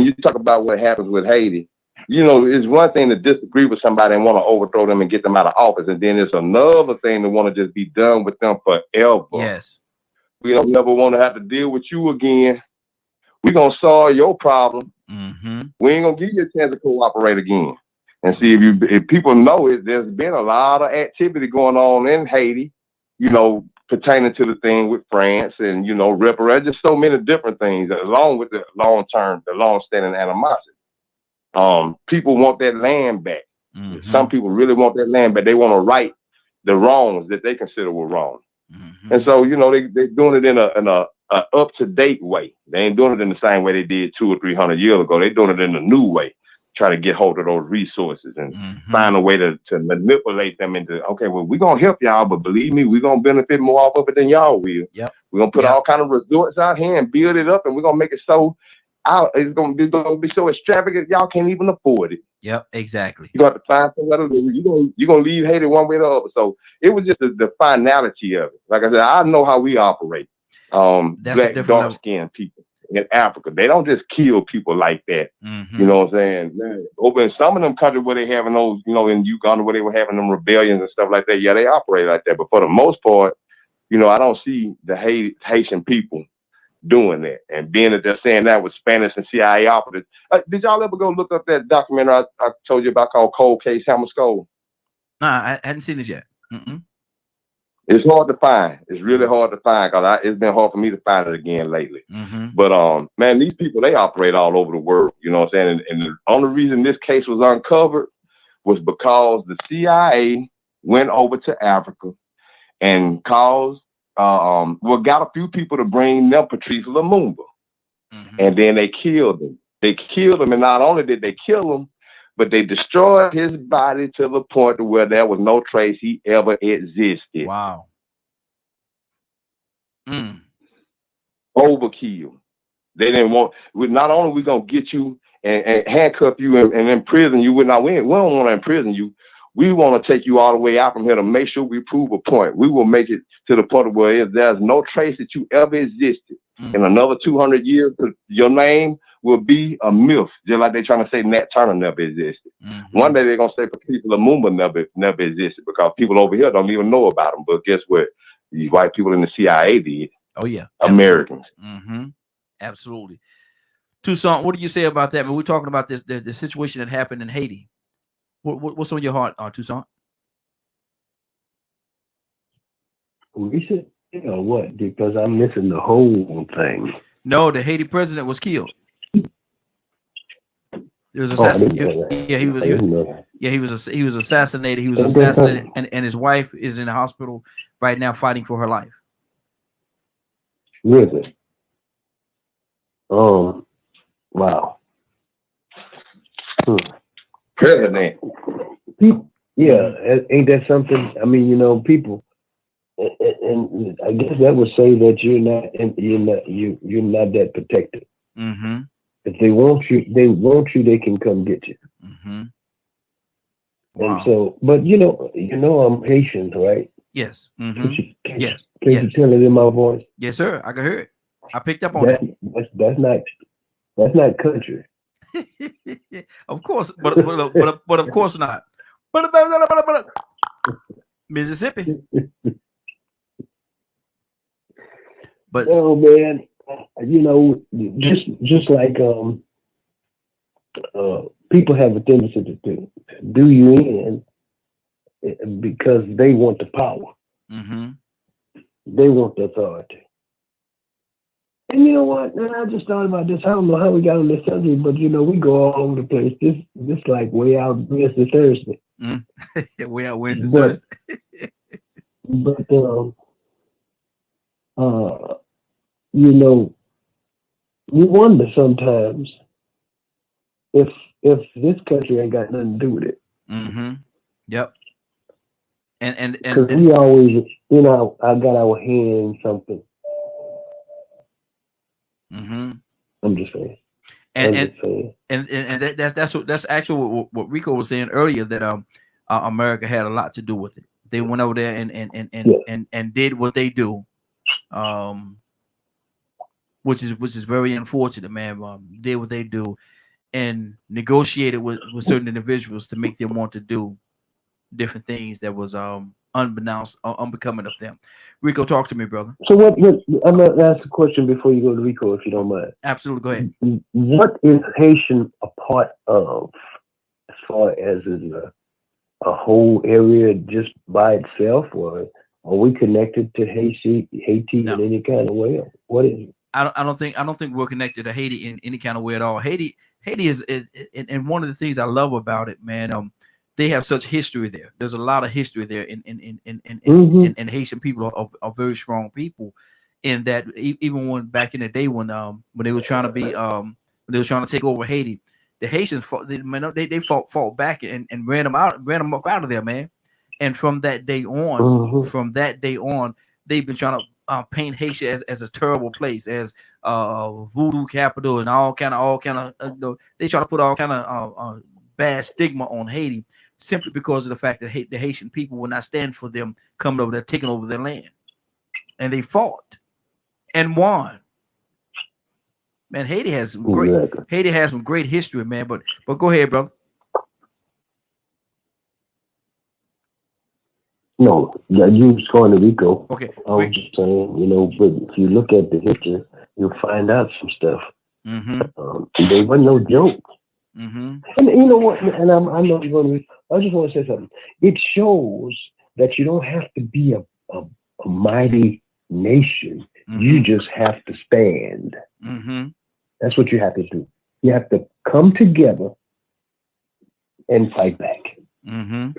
you talk about what happens with Haiti. You know, it's one thing to disagree with somebody and want to overthrow them and get them out of office. And then it's another thing to want to just be done with them forever. Yes. We don't never want to have to deal with you again. We're going to solve your problem. We ain't going to give you a chance to cooperate again. And see, if people know it, there's been a lot of activity going on in Haiti, you know, pertaining to the thing with France and, you know, reparations, just so many different things, along with the long-standing animosity. People want that land back. Some people really want that land back. They want to right the wrongs that they consider were wrong. And so, you know, they're doing it in a up-to-date way. They ain't doing it in the same way they did 200 or 300 years ago. They're doing it in a new way, trying to get hold of those resources and find a way to manipulate them into, okay, well, we're going to help y'all, but believe me, we're going to benefit more off of it than y'all will. We're going to put all kind of resorts out here and build it up, and we're going to make it so it's gonna be so extravagant y'all can't even afford it. Exactly. You got to find somewhere to live. You're gonna leave Haiti one way or the other. So it was just the finality of it. Like I said, I know how we operate. Black, dark skinned people in Africa, they don't just kill people like that. You know what I'm saying? Man, over in some of them countries where they having those, you know, in Uganda where they were having them rebellions and stuff like that, yeah, they operate like that. But for the most part, you know, I don't see the Haitian people doing that, and being that they're saying that with Spanish and CIA operatives. Did y'all ever go look up that documentary I told you about called Cold Case Hammer-Skull? Nah, I hadn't seen this yet. It's hard to find. It's really hard to find because it's been hard for me to find it again lately. But man, these people, they operate all over the world. You know what I'm saying? And the only reason this case was uncovered was because the CIA went over to Africa and caused, got a few people to bring them Patrice Lumumba. And then they killed him. They killed him, and not only did they kill him, but they destroyed his body to the point where there was no trace he ever existed. Wow. Overkill. They didn't want. Not only we gonna get you and handcuff you and imprison you. We don't want to imprison you. We want to take you all the way out from here to make sure we prove a point. We will make it to the point where there's no trace that you ever existed. In another 200 years, your name will be a myth, just like they're trying to say Nat Turner never existed. One day they're going to say Patrice Lumumba never existed because people over here don't even know about him. But guess what? These white people in the CIA did. Oh, yeah. Americans. Absolutely. Toussaint, what do you say about that? When we're talking about this, the situation that happened in Haiti, what's on your heart, Toussaint? Recent, you know what? Because I'm missing the whole thing. No, the Haiti president was killed. He was assassinated. He was assassinated. He was assassinated, and his wife is in the hospital right now fighting for her life. Really? Wow. President. Yeah, ain't that something? I mean, you know, people, and I guess that would say that you're not that protected. If they want you, they can come get you. Wow. And so, but you know, I'm Haitian, right? Yes. Can Yes. you tell it in my voice? Yes, sir. I can hear it. I picked up on that. That's not country. Of course, but of course not. But Mississippi. But oh man, you know, just like people have a tendency to do you in because they want the power. They want the authority. And you know what? And I just thought about this. I don't know how we got on this subject, but you know, we go all over the place. This like way out Wednesday, Thursday. Way out Wednesday, Thursday. But you know, we wonder sometimes if this country ain't got nothing to do with it. Yep. And because we always, you know, I got our hand in something. I'm just saying. And that's actually what Rico was saying earlier, that America had a lot to do with it. They went over there and did what they do, which is very unfortunate, man. Did what they do and negotiated with certain individuals to make them want to do different things that was unbeknownst, unbecoming of them. Rico, talk to me, brother. So what I'm gonna ask a question before you go to Rico, if you don't mind. Absolutely, go ahead. What is Haitian a part of, as far as is a whole area just by itself, or are we connected to Haiti in any kind of way? What is it? I don't think we're connected to Haiti in any kind of way at all. Haiti is and one of the things I love about it, man. They have such history there. There's a lot of history there, and Haitian people are very strong people. In that, even when back in the day when they were trying to be when they were trying to take over Haiti, the Haitians fought. They fought back and ran them up out of there, man. And from that day on, they've been trying to paint Haiti as a terrible place, as voodoo capital, and all kind of. They try to put all kind of bad stigma on Haiti, simply because of the fact that the Haitian people will not stand for them coming over there, taking over their land. And they fought and won. Man, Haiti has some great history, man. But go ahead, brother. No, yeah, you was going to Rico. Okay. I was just saying, you know, but if you look at the history, you'll find out some stuff. They weren't no joke. And you know what? And I'm not going to. I just want to say something. It shows that you don't have to be a mighty nation. You just have to stand. That's what you have to do. You have to come together and fight back. Mm-hmm.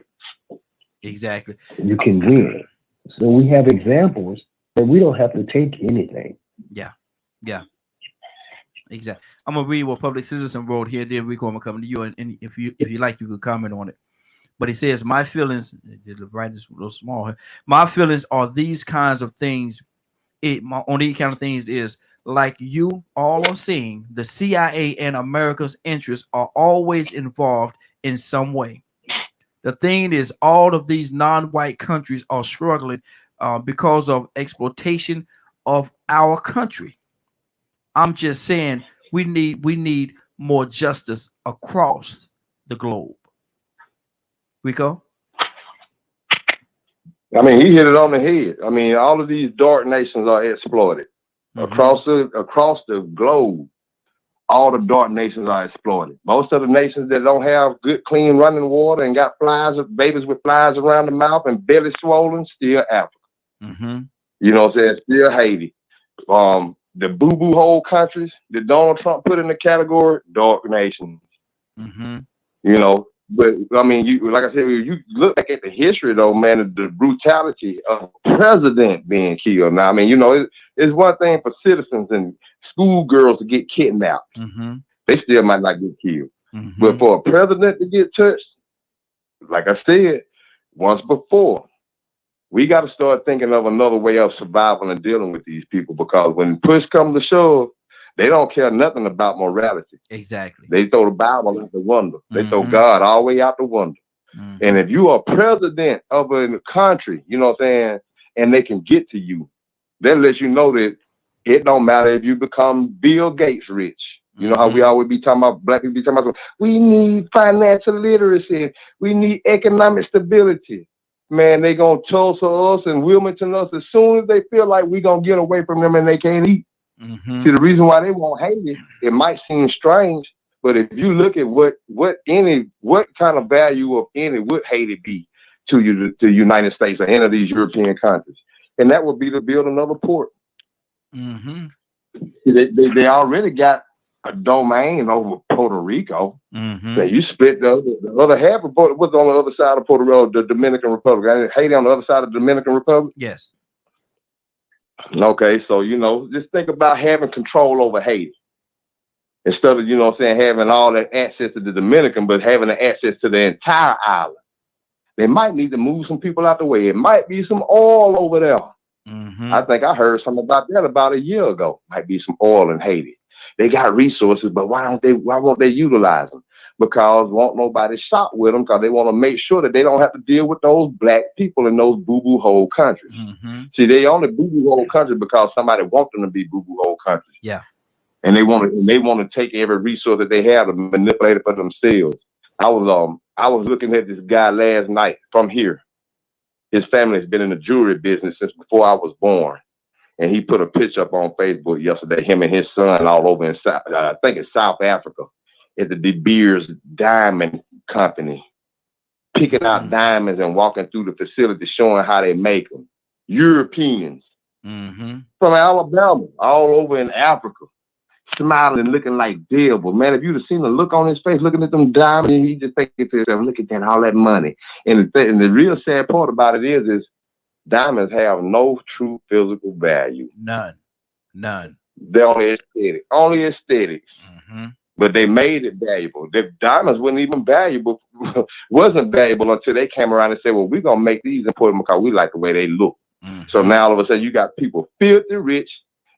Exactly. You can win. So we have examples that we don't have to take anything. Yeah. Yeah. Exactly. I'm gonna read what Public Citizen wrote here. Then Rico, I'm coming to you, and if you like, you could comment on it. But he says, "My feelings." The write is a little small here. My feelings are these kinds of things. On these kind of things is like you all are seeing. The CIA and America's interests are always involved in some way. The thing is, all of these non-white countries are struggling because of exploitation of our country. I'm just saying we need more justice across the globe. Rico? I mean, he hit it on the head. I mean, all of these dark nations are exploited across the globe. All the dark nations are exploited. Most of the nations that don't have good, clean running water and got babies with flies around the mouth and belly swollen, still Africa. You know what I'm saying? Still Haiti. The boo-boo hole countries that Donald Trump put in the category, dark nations. You know, but I mean, you like I said, you look back at the history though, man, of the brutality of a president being killed. Now, I mean, you know, it's one thing for citizens and schoolgirls to get kidnapped. They still might not get killed. But for a president to get touched, like I said once before, we got to start thinking of another way of survival and dealing with these people, because when push comes to shove, they don't care nothing about morality. Exactly. They throw the Bible out the window. They throw God all the way out the window. And if you are president of a country, you know what I'm saying, and they can get to you, they'll let you know that it don't matter if you become Bill Gates rich. You know how we always be talking about, black people be talking about, we need financial literacy. We need economic stability. Man, they gonna tussle us and Wilmington us as soon as they feel like we gonna get away from them and they can't eat. See, the reason why they won't hate it might seem strange, but if you look at what kind of value of any would Haiti be to you, to the United States or any of these European countries, and that would be to build another port. They already got a domain over Puerto Rico. So you split the other half of Puerto. What's on the other side of Puerto Rico? The Dominican Republic. Haiti on the other side of the Dominican Republic. Yes. Okay, so you know, just think about having control over Haiti instead of, you know what I'm saying, having all that access to the Dominican, but having the access to the entire island. They might need to move some people out the way. It might be some oil over there. I think I heard something about that about a year ago. Might be some oil in Haiti. They got resources, but why won't they utilize them? Because won't nobody shop with them, because they want to make sure that they don't have to deal with those black people in those boo-boo hole countries. See, they only boo-boo hole countries because somebody wants them to be boo-boo hole countries. Yeah. And they want to take every resource that they have and manipulate it for themselves. I was looking at this guy last night from here. His family has been in the jewelry business since before I was born. And he put a picture up on Facebook yesterday, him and his son all over in I think it's South Africa, at the De Beers Diamond Company, picking out diamonds and walking through the facility, showing how they make them. Europeans from Alabama, all over in Africa, smiling and looking like devil. Man, if you'd have seen the look on his face, looking at them diamonds, he just thinking to himself, look at that, all that money. And the real sad part about it is diamonds have no true physical value. None. They're only aesthetics. But they made it valuable. The diamonds wasn't even valuable, wasn't valuable until they came around and said, well, we're going to make these and put them because we like the way they look. So now all of a sudden you got people filthy rich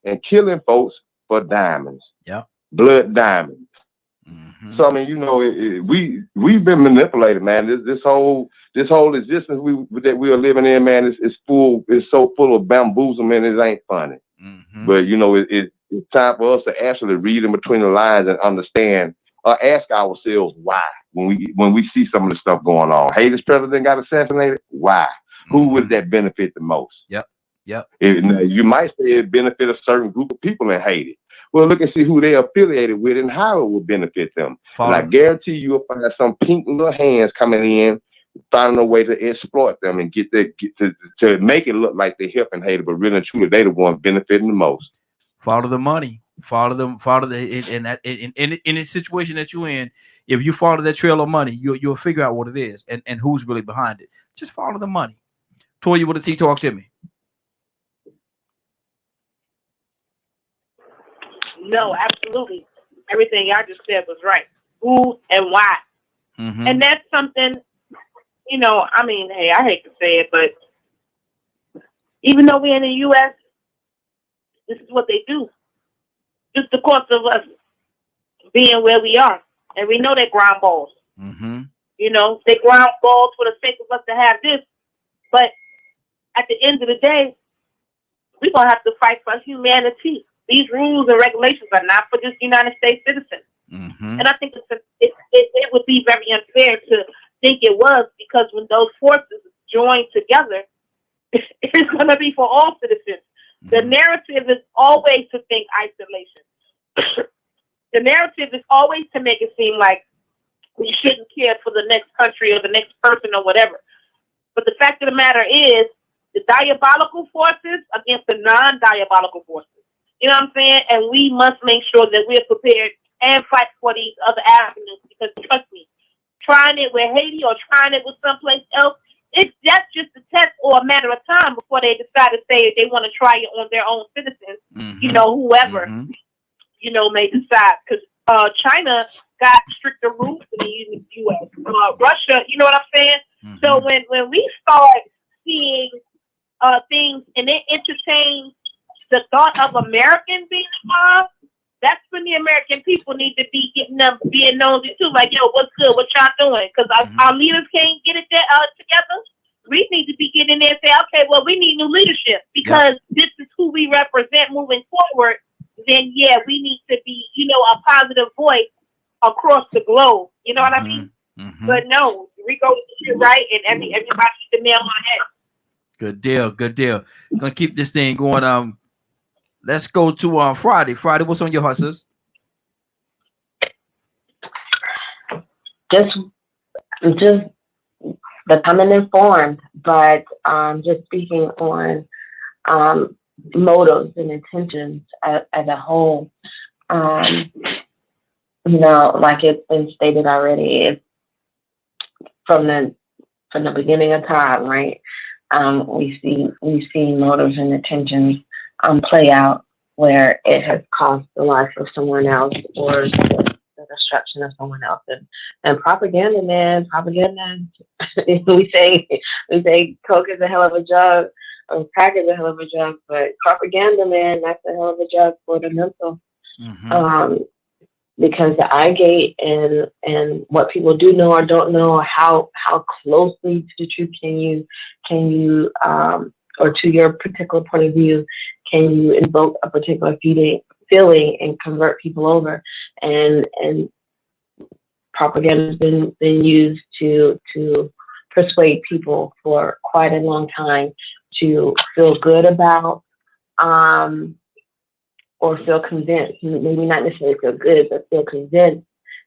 and killing folks for diamonds. Blood diamonds. So I mean, you know, we've been manipulated, man. This whole existence that we are living in, man, is so full of bamboozlement, it ain't funny. But you know, it's time for us to actually read in between the lines and understand, or ask ourselves why when we see some of the stuff going on. Haiti's president got assassinated. Why? Who would that benefit the most? You might say it benefit a certain group of people in Haiti. Well, look and see who they're affiliated with and how it would benefit them. And I guarantee you'll find some pink little hands coming in, finding a way to exploit them and to make it look like they're helping Haiti, but really and truly they the ones benefiting the most. Follow the money. Follow them. Follow in the situation that you're in. If you follow that trail of money, you'll figure out what it is and who's really behind it. Just follow the money. Toya with a T, talk to me. No, absolutely. Everything y'all just said was right. Who and why. Mm-hmm. And that's something, you know, I mean, hey, I hate to say it, but even though we're in the U.S., this is what they do. Just the course of us being where we are. And we know they ground balls. Mm-hmm. You know, they ground balls for the sake of us to have this. But at the end of the day, we're going to have to fight for humanity. These rules and regulations are not for just United States citizens. Mm-hmm. And I think it would be very unfair to think it was, because when those forces join together, it's going to be for all citizens. The narrative is always to think isolation. The narrative is always to make it seem like we shouldn't care for the next country or the next person or whatever. But the fact of the matter is, the diabolical forces against the non-diabolical forces. You know what I'm saying? And we must make sure that we're prepared and fight for these other avenues, because trust me, trying it with Haiti or trying it with someplace else, that's just a test or a matter of time before they decide to say they want to try it on their own citizens. Mm-hmm. You know, whoever, you know, may decide. Because China got stricter rules than the U.S. Russia, you know what I'm saying? Mm-hmm. So when we start seeing things and they entertain the thought of Americans being involved, that's when the American people need to be getting them, being nosy too. Like, yo, what's good? What y'all doing? Because our leaders can't get it together. We need to be getting in there and say, okay, well, we need new leadership, because this is who we represent moving forward. Then, yeah, we need to be, you know, a positive voice across the globe. You know what I mean? Mm-hmm. But no, Rico, you're right, and everybody hit the nail on the head. Good deal. Good deal. Gonna keep this thing going. Let's go to Friday. Friday, what's on your heart, sis? Just becoming informed, but just speaking on motives and intentions as a whole. You know, like it's been stated already, it's from the beginning of time, right? We've seen motives and intentions play out where it has cost the life of someone else or the destruction of someone else. And propaganda, man, we say coke is a hell of a drug, or crack is a hell of a drug, but propaganda, man, that's a hell of a drug for the mental. Mm-hmm. Because the eye gate and what people do know or don't know, how closely to the truth can you or to your particular point of view can you invoke a particular feeling and convert people over, and propaganda has been used to persuade people for quite a long time to feel good about or feel convinced, maybe not necessarily feel good, but feel convinced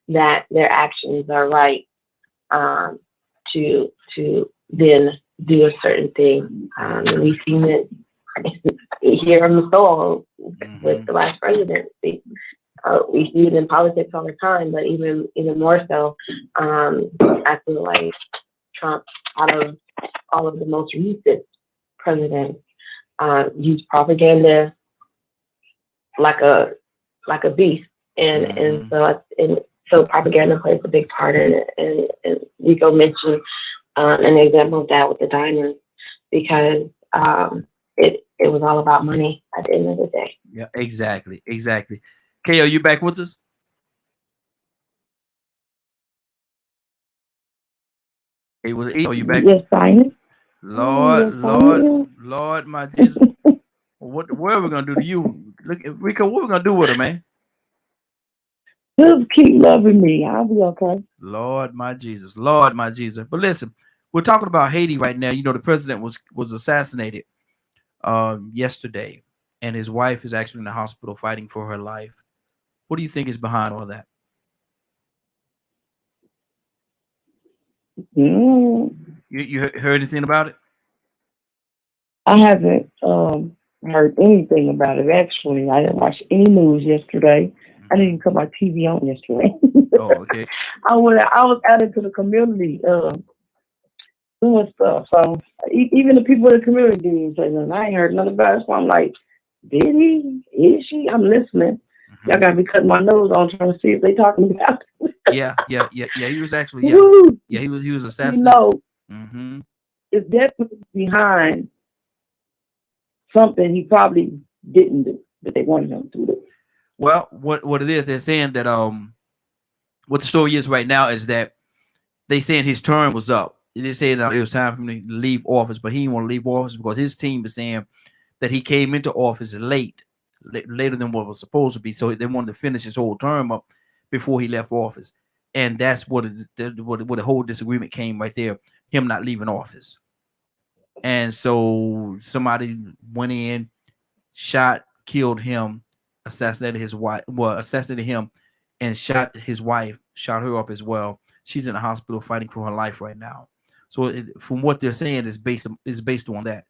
that their actions are right, to then do a certain thing. And we've seen it here on the soil with the last presidency. We see it in politics all the time, but even more so, I feel like Trump, out of all of the most recent presidents, used propaganda like a beast, and so propaganda plays a big part in it. And Rico mentioned an example of that with the diners, because it was all about money at the end of the day. Yeah, exactly. Kay, are you back with us? Hey, are you back? Yes, I am. Lord, my Jesus. What are we gonna do to you? Look, Rico, what are we gonna do with her, man? Just keep loving me. I'll be okay. Lord, my Jesus. But listen, we're talking about Haiti right now. You know, the president was assassinated yesterday, and his wife is actually in the hospital fighting for her life. What do you think is behind all that? Mm. You heard anything about it? I haven't heard anything about it. Actually, I didn't watch any news yesterday. I didn't even put my TV on yesterday. Oh, okay. I was out into the community doing stuff. So even the people in the community didn't even say nothing. I ain't heard nothing about it. So I'm like, did he? Is she? I'm listening. Mhm. Y'all got me cutting my nose on trying to see if they talking about it. Yeah. He was actually Woo! he was You assassinated. know, Mm-hmm. it's definitely behind something he probably didn't do that they wanted him to do. Well, what it is, they're saying that what the story is right now is that they saying his term was up. They said it was time for him to leave office, but he didn't want to leave office because his team is saying that he came into office later than what was supposed to be. So they wanted to finish his whole term up before he left office, and that's what the whole disagreement came right there. Him not leaving office, and so somebody went in, shot, killed him, assassinated his wife. Well, assassinated him, and shot his wife, shot her up as well. She's in the hospital fighting for her life right now. So from what they're saying, is based on that.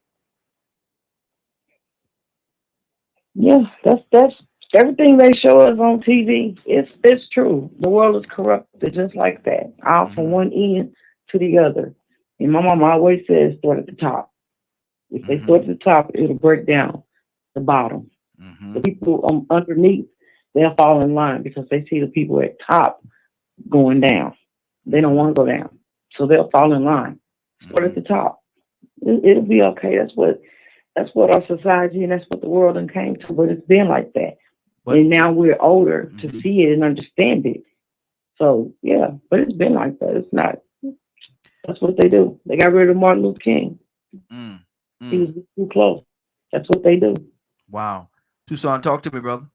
Yeah, that's everything they show us on TV. It's true. The world is corrupted just like that, all from one end to the other. And my mom always says, start at the top. If they start at the top, it'll break down the bottom. The people underneath, they'll fall in line because they see the people at top going down. They don't want to go down, so they'll fall in line. Start at the top. It'll be okay. That's what our society and that's what the world came to. But it's been like that, and now we're older to see it and understand it. So yeah, but it's been like that. It's not. That's what they do. They got rid of Martin Luther King. He was too close. That's what they do. Wow. Tucson, talk to me, brother.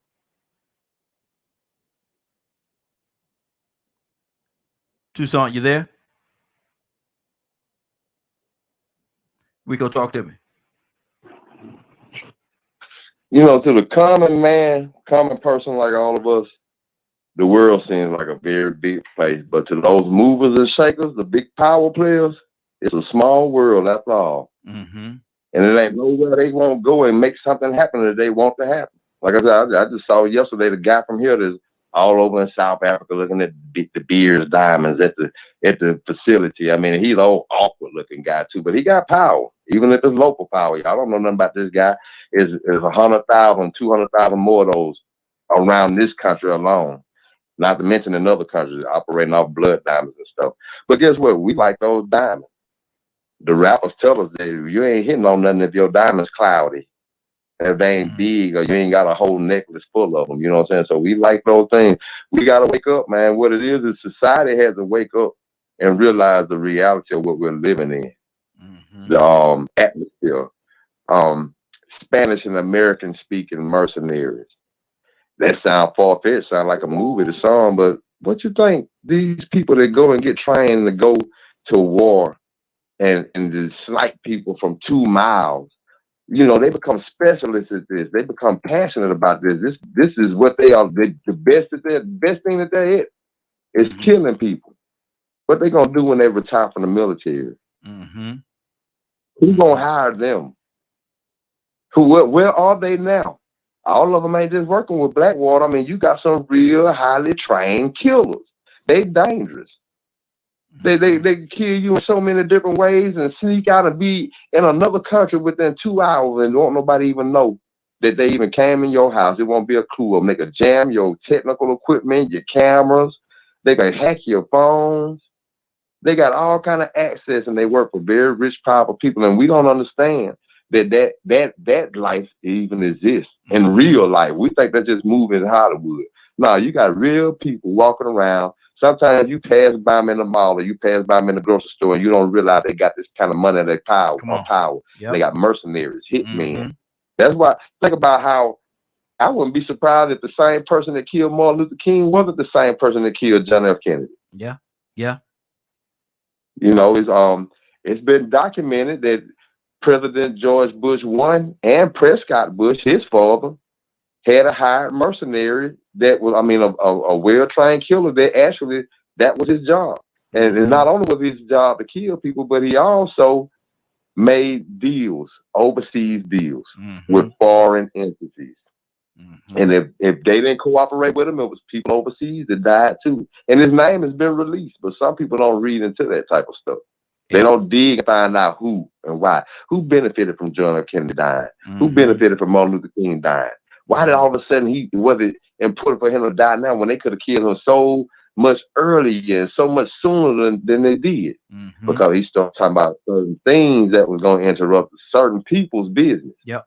Tucson, you there? Rico, talk to me. You know, to the common man, common person like all of us, the world seems like a very big place. But to those movers and shakers, the big power players, it's a small world, that's all. And it ain't nowhere they won't go and make something happen that they want to happen. Like I said, I just saw yesterday the guy from here that's all over in South Africa looking at the Beers Diamonds at the facility. I mean, he's an old awkward looking guy too, but he got power, even if it's local power. Y'all don't know nothing about this guy. Is 100,000, 200,000 more of those around this country alone. Not to mention in other countries operating off blood diamonds and stuff. But guess what? We like those diamonds. The rappers tell us that you ain't hitting on nothing if your diamond's cloudy. If they ain't big or you ain't got a whole necklace full of them, you know what I'm saying? So we like those things. We got to wake up, man. What it is society has to wake up and realize the reality of what we're living in. The atmosphere. Spanish and American speaking mercenaries. That sound far-fetched, sound like a movie, the song, but what you think? These people that go and get trained to go to war and to snipe people from 2 miles, you know, they become specialists at this. They become passionate about this. This is what they are. The best thing that they're at is killing people. What they gonna do when they retire from the military? Who's gonna hire them? Where are they now? All of them ain't just working with Blackwater. I mean, you got some real highly trained killers. They dangerous. They kill you in so many different ways and sneak out and be in another country within 2 hours and don't nobody even know that they even came in your house. It won't be a clue. They can jam your technical equipment, your cameras. They can hack your phones. They got all kind of access and they work for very rich, powerful people. And we don't understand that life even exists in real life. We think that's just moving in Hollywood. No, you got real people walking around. Sometimes you pass by them in the mall or you pass by them in the grocery store and you don't realize they got this kind of money, they power. Yep. They got mercenaries, hitmen. That's why, think about how I wouldn't be surprised if the same person that killed Martin Luther King wasn't the same person that killed John F. Kennedy. Yeah. You know, it's been documented that President George Bush I and Prescott Bush, his father, had a hired mercenary that was, a well-trained killer that was his job. And not only was his job to kill people, but he also made deals, overseas deals Mm-hmm. with foreign entities. Mm-hmm. And if they didn't cooperate with him, it was people overseas that died too. And his name has been released, but some people don't read into that type of stuff. They don't dig and find out who and why. Who benefited from John F. Kennedy dying? Who Mm-hmm. benefited from Martin Luther King dying? Why did all of a sudden was it important for him to die now when they could have killed him so much earlier and so much sooner than they did? Mm-hmm. Because he started talking about certain things that was going to interrupt certain people's business. Yep.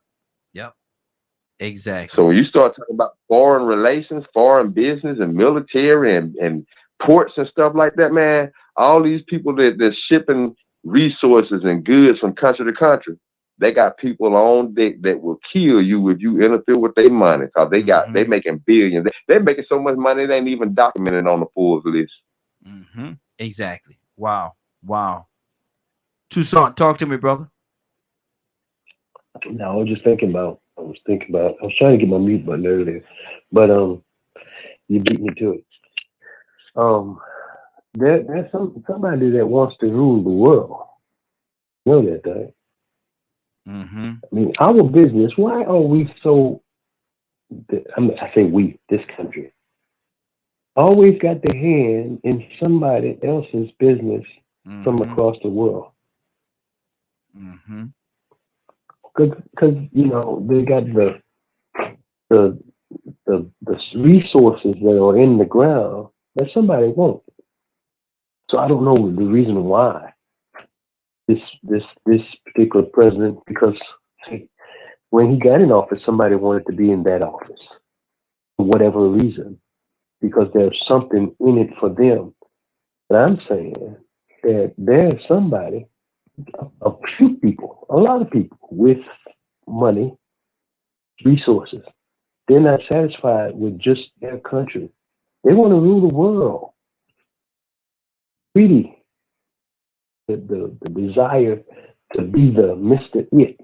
Exactly. So when you start talking about foreign relations, foreign business, and military and ports and stuff like that, man, all these people that's shipping resources and goods from country to country, they got people on deck that will kill you if you interfere with their money, because they making billions. They're making so much money they ain't even documented on the Forbes list. Mm-hmm. Exactly. Wow. Toussaint, talk to me, brother. No, I was thinking about, I was trying to get my mute button earlier, but you beat me to it. There's somebody that wants to rule the world. You know that, right? Mm-hmm. I mean, our business, why are we so, I say we, this country, always got their hand in somebody else's business from across the world? Mm-hmm. Because they got the resources that are in the ground that somebody wants. So I don't know the reason why this particular president, because when he got in office, somebody wanted to be in that office for whatever reason, because there's something in it for them. But I'm saying that there's somebody, a few people, a lot of people with money, resources. They're not satisfied with just their country. They want to rule the world. Really, the desire to be the Mr. It.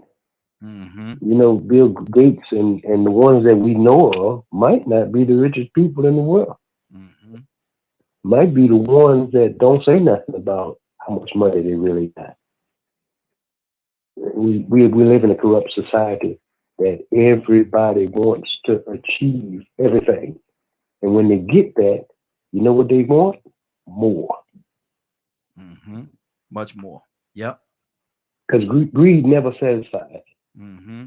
Mm-hmm. Bill Gates and the ones that we know of might not be the richest people in the world. Mm-hmm. Might be the ones that don't say nothing about how much money they really got. We live in a corrupt society that everybody wants to achieve everything. And when they get that, you know what they want? More. Mm-hmm. Much more. Yep. Because greed never satisfies. Mm-hmm.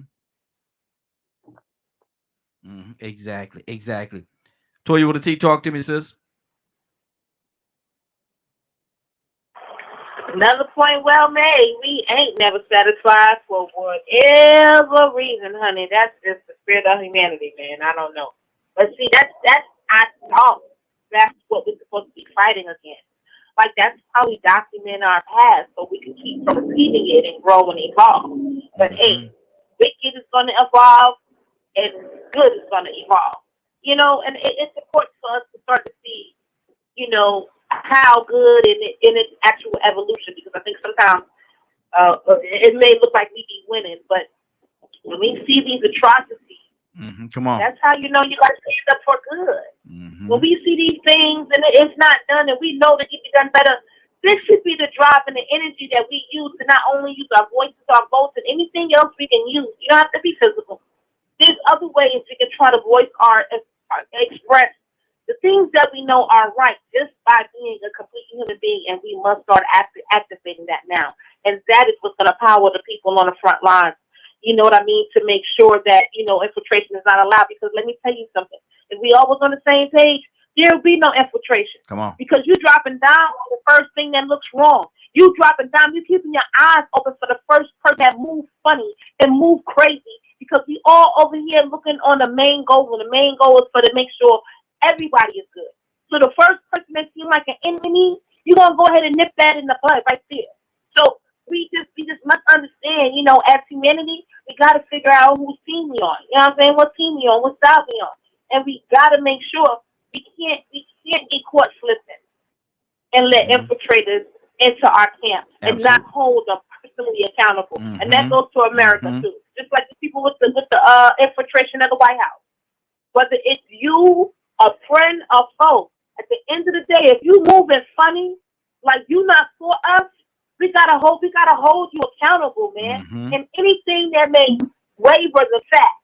Mm-hmm. Exactly. Toya with a T, talk to me, sis. Another point well made. We ain't never satisfied for whatever reason, honey. That's just the spirit of humanity, man. I don't know. But see, that's I thought that's what we're supposed to be fighting against. Like, that's how we document our past so we can keep repeating it and grow and evolve. But hey, wicked is going to evolve and good is going to evolve. And it's important for us to start to see, how good in its actual evolution, because I think sometimes it may look like we be winning, but when we see these atrocities, come on, that's how you know you got to stand up for good. When we see these things and it's not done and we know that it can be done better, this should be the drive and the energy that we use to not only use our voices, our votes, and anything else we can use. You don't have to be physical. There's other ways we can try to voice express the things that we know are right, just by being a complete human being, and we must start activating that now. And that is what's going to power the people on the front lines. You know what I mean? To make sure that, infiltration is not allowed. Because let me tell you something. If we all was on the same page, there will be no infiltration. Come on. Because you're dropping down on the first thing that looks wrong. You dropping down, you keeping your eyes open for the first person that moves funny and move crazy. Because we all over here looking on the main goal, and the main goal is to make sure everybody is good. So the first person that seems like an enemy, you're gonna go ahead and nip that in the bud right there. So we just must understand, as humanity, we gotta figure out whose team we on. You know what I'm saying? What team we on, what side we on. And we gotta make sure we can't get caught slipping and let infiltrators into our camp and not hold them personally accountable. And that goes to America too. Just like the people with the infiltration of the White House. Whether it's you, a friend, or foe, at the end of the day, if you moving funny, like you not for us, we gotta hold you accountable, man. Mm-hmm. And anything that may waver the fact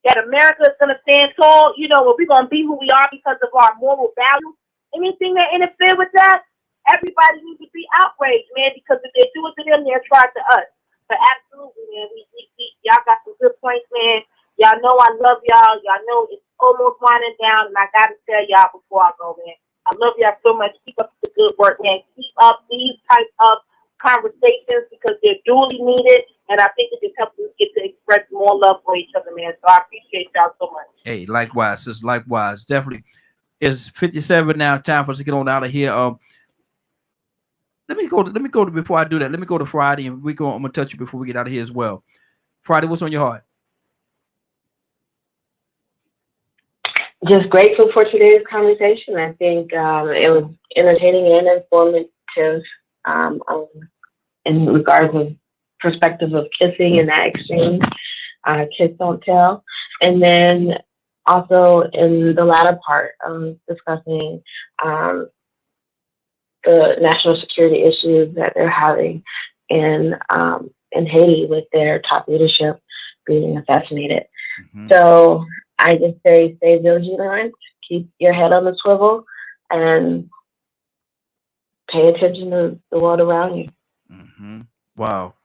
that America is gonna stand tall, you know, we're gonna be who we are because of our moral values. Anything that interfere with that, everybody needs to be outraged, man, because if they do it to them, they'll try it to us. But absolutely, man, we y'all got some good points, man. Y'all know I love y'all. Y'all know it's almost winding down, and I gotta tell y'all before I go, man. I love y'all so much. Keep up the good work, man. Keep up these types of conversations because they're duly needed, and I think it just helps us get to express more love for each other, man. So I appreciate y'all so much. Hey, likewise, sis. Likewise, definitely. It's 57 now. Time for us to get on out of here. Let me go to before I do that. Let me go to Friday, and I'm gonna touch you before we get out of here as well. Friday, what's on your heart? Just grateful for today's conversation. I think it was entertaining and informative in regards of perspective of kissing and that exchange, kiss don't tell. And then also in the latter part of discussing the national security issues that they're having in Haiti with their top leadership being assassinated. Mm-hmm. So I just say stay vigilant, keep your head on the swivel, and pay attention to the world around you. Mm-hmm. Wow.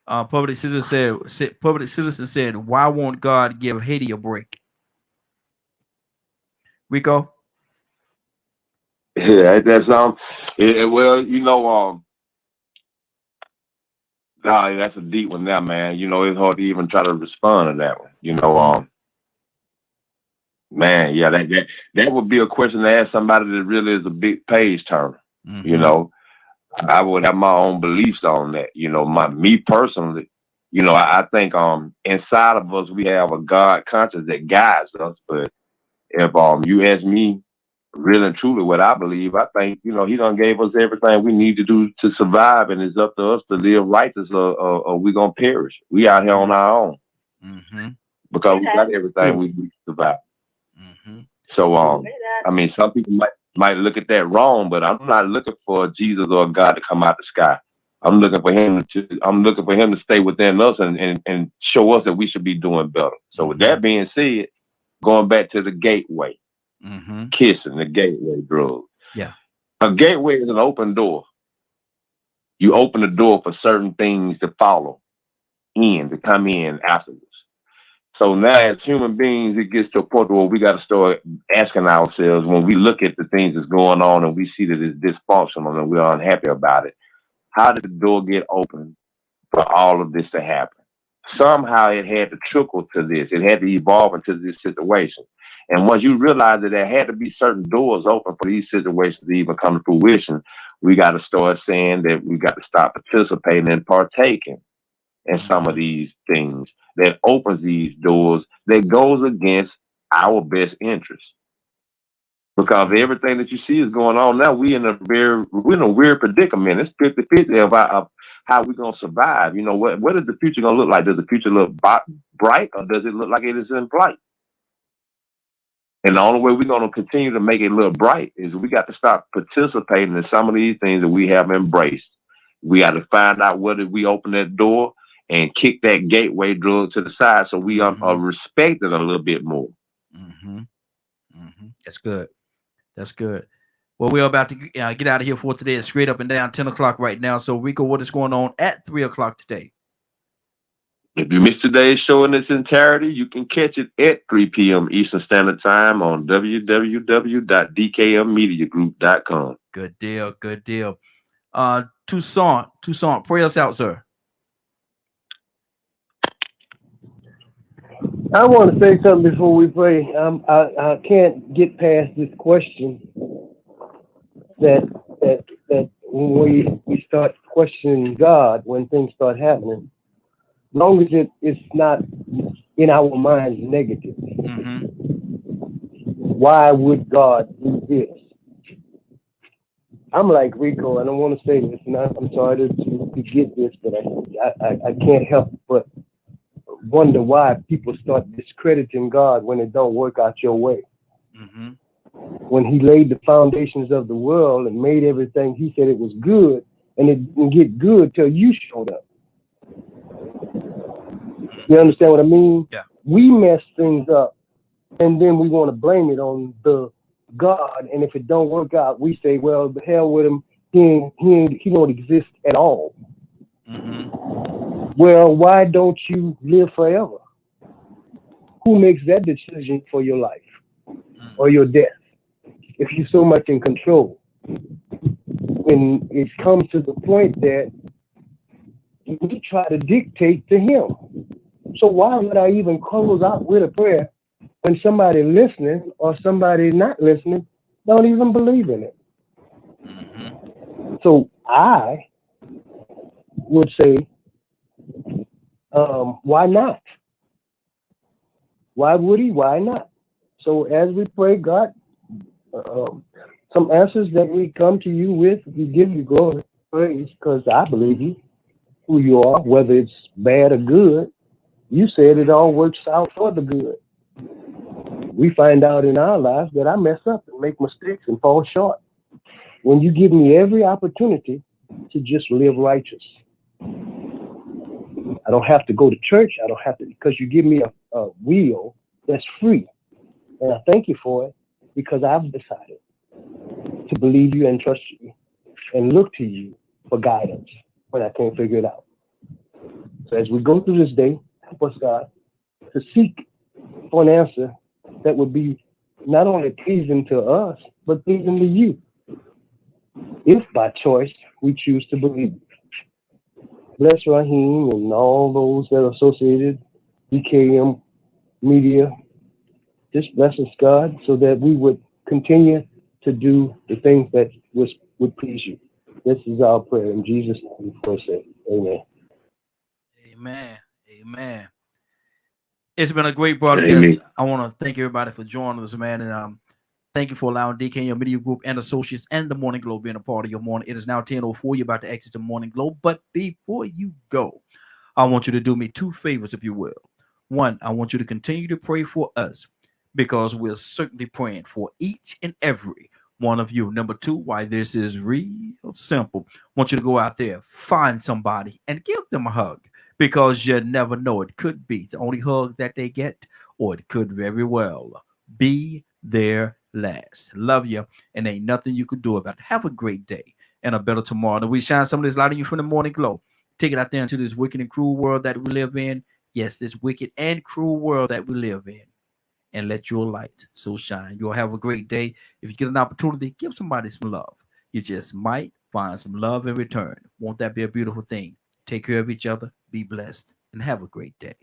Public citizen said, why won't God give Haiti a break? Rico? Yeah, that's well, you know, that's a deep one now, man. You know, it's hard to even try to respond to that one. You know, man, yeah, that would be a question to ask somebody that really is a big page turner. Mm-hmm. You know, I would have my own beliefs on that. You know, me personally, you know, I think inside of us we have a God conscience that guides us. But if you ask me, really and truly, what I believe, I think, you know, He done gave us everything we need to do to survive, and it's up to us to live righteous, or we gonna perish. We out here on our own, mm-hmm. because we got everything we need to survive. Mm-hmm. So, I mean, some people might look at that wrong, but I'm not looking for Jesus or God to come out the sky. I'm looking for Him to stay within us and show us that we should be doing better. So, with that being said, going back to the gateway. Mm-hmm. Kissing, the gateway drug. Yeah. A gateway is an open door. You open the door for certain things to follow to come in afterwards. So now as human beings, it gets to a point where we got to start asking ourselves, when we look at the things that's going on and we see that it's dysfunctional and we're unhappy about it, how did the door get open for all of this to happen? Somehow it had to trickle to this. It had to evolve into this situation. And once you realize that there had to be certain doors open for these situations to even come to fruition, we got to start saying that we got to stop participating and partaking in some of these things that opens these doors that goes against our best interest. Because everything that you see is going on now, we're in a weird predicament. It's 50-50 of how we're going to survive. You know, what is the future going to look like? Does the future look bright, or does it look like it is in flight? And the only way we're going to continue to make it look bright is we got to stop participating in some of these things that we have embraced. We got to find out whether we open that door and kick that gateway drug to the side so we are respected a little bit more. Mm-hmm. Mm-hmm. That's good. That's good. Well, we're about to get out of here for today. It's straight up and down 10 o'clock right now. So, Rico, what is going on at 3 o'clock today? If you missed today's show in its entirety, you can catch it at 3 p.m. Eastern Standard Time on www.dkmmediagroup.com. Good deal. Good deal. Toussaint, pray us out, sir. I want to say something before we pray. I can't get past this question that when we start questioning God, when things start happening, as long as it's not in our minds negative. Mm-hmm. Why would God do this? I'm like Rico. I don't want to say this, and I'm sorry to get this, but I can't help but wonder why people start discrediting God when it don't work out your way. Mm-hmm. When He laid the foundations of the world and made everything, He said it was good, and it didn't get good till you showed up. You understand what I mean? Yeah. We mess things up, and then we want to blame it on the God. And if it don't work out, we say, "Well, the hell with him. He don't exist at all." Mm-hmm. Well, why don't you live forever? Who makes that decision for your life or your death? If you're so much in control, when it comes to the point that we try to dictate to him. So why would I even close out with a prayer when somebody listening or somebody not listening don't even believe in it? Mm-hmm. So I would say, why not? Why would he? Why not? So as we pray, God, some answers that we come to you with, we give you glory, praise, because I believe you, who you are, whether it's bad or good. You said it all works out for the good. We find out in our lives that I mess up and make mistakes and fall short. When you give me every opportunity to just live righteous, I don't have to go to church. I don't have to, because you give me a will that's free. And I thank you for it, because I've decided to believe you and trust you and look to you for guidance when I can't figure it out. So as we go through this day, help us, God, to seek for an answer that would be not only pleasing to us, but pleasing to you, if by choice we choose to believe. Bless Raheem and all those that are associated, DKM Media. Just bless us, God, so that we would continue to do the things that would please you. This is our prayer in Jesus' name. First, amen. Amen. Amen. It's been a great broadcast. Amen. I want to thank everybody for joining us, man, and thank you for allowing DKM Media Group and Associates and the Morning Glow being a part of your morning. It is now 10:04. You're about to exit the Morning Glow, but before you go, I want you to do me two favors, if you will. One, I want you to continue to pray for us, because we're certainly praying for each and every one of you. Number two, why this is real simple. I want you to go out there, find somebody, and give them a hug, because you never know. It could be the only hug that they get, or it could very well be their last. Love you, and ain't nothing you could do about it. Have a great day and a better tomorrow. And we shine some of this light on you from the Morning Glow. Take it out there into this wicked and cruel world that we live in. Yes, this wicked and cruel world that we live in. And let your light so shine. You'll have a great day. If you get an opportunity, give somebody some love. You just might find some love in return. Won't that be a beautiful thing? Take care of each other. Be blessed and have a great day.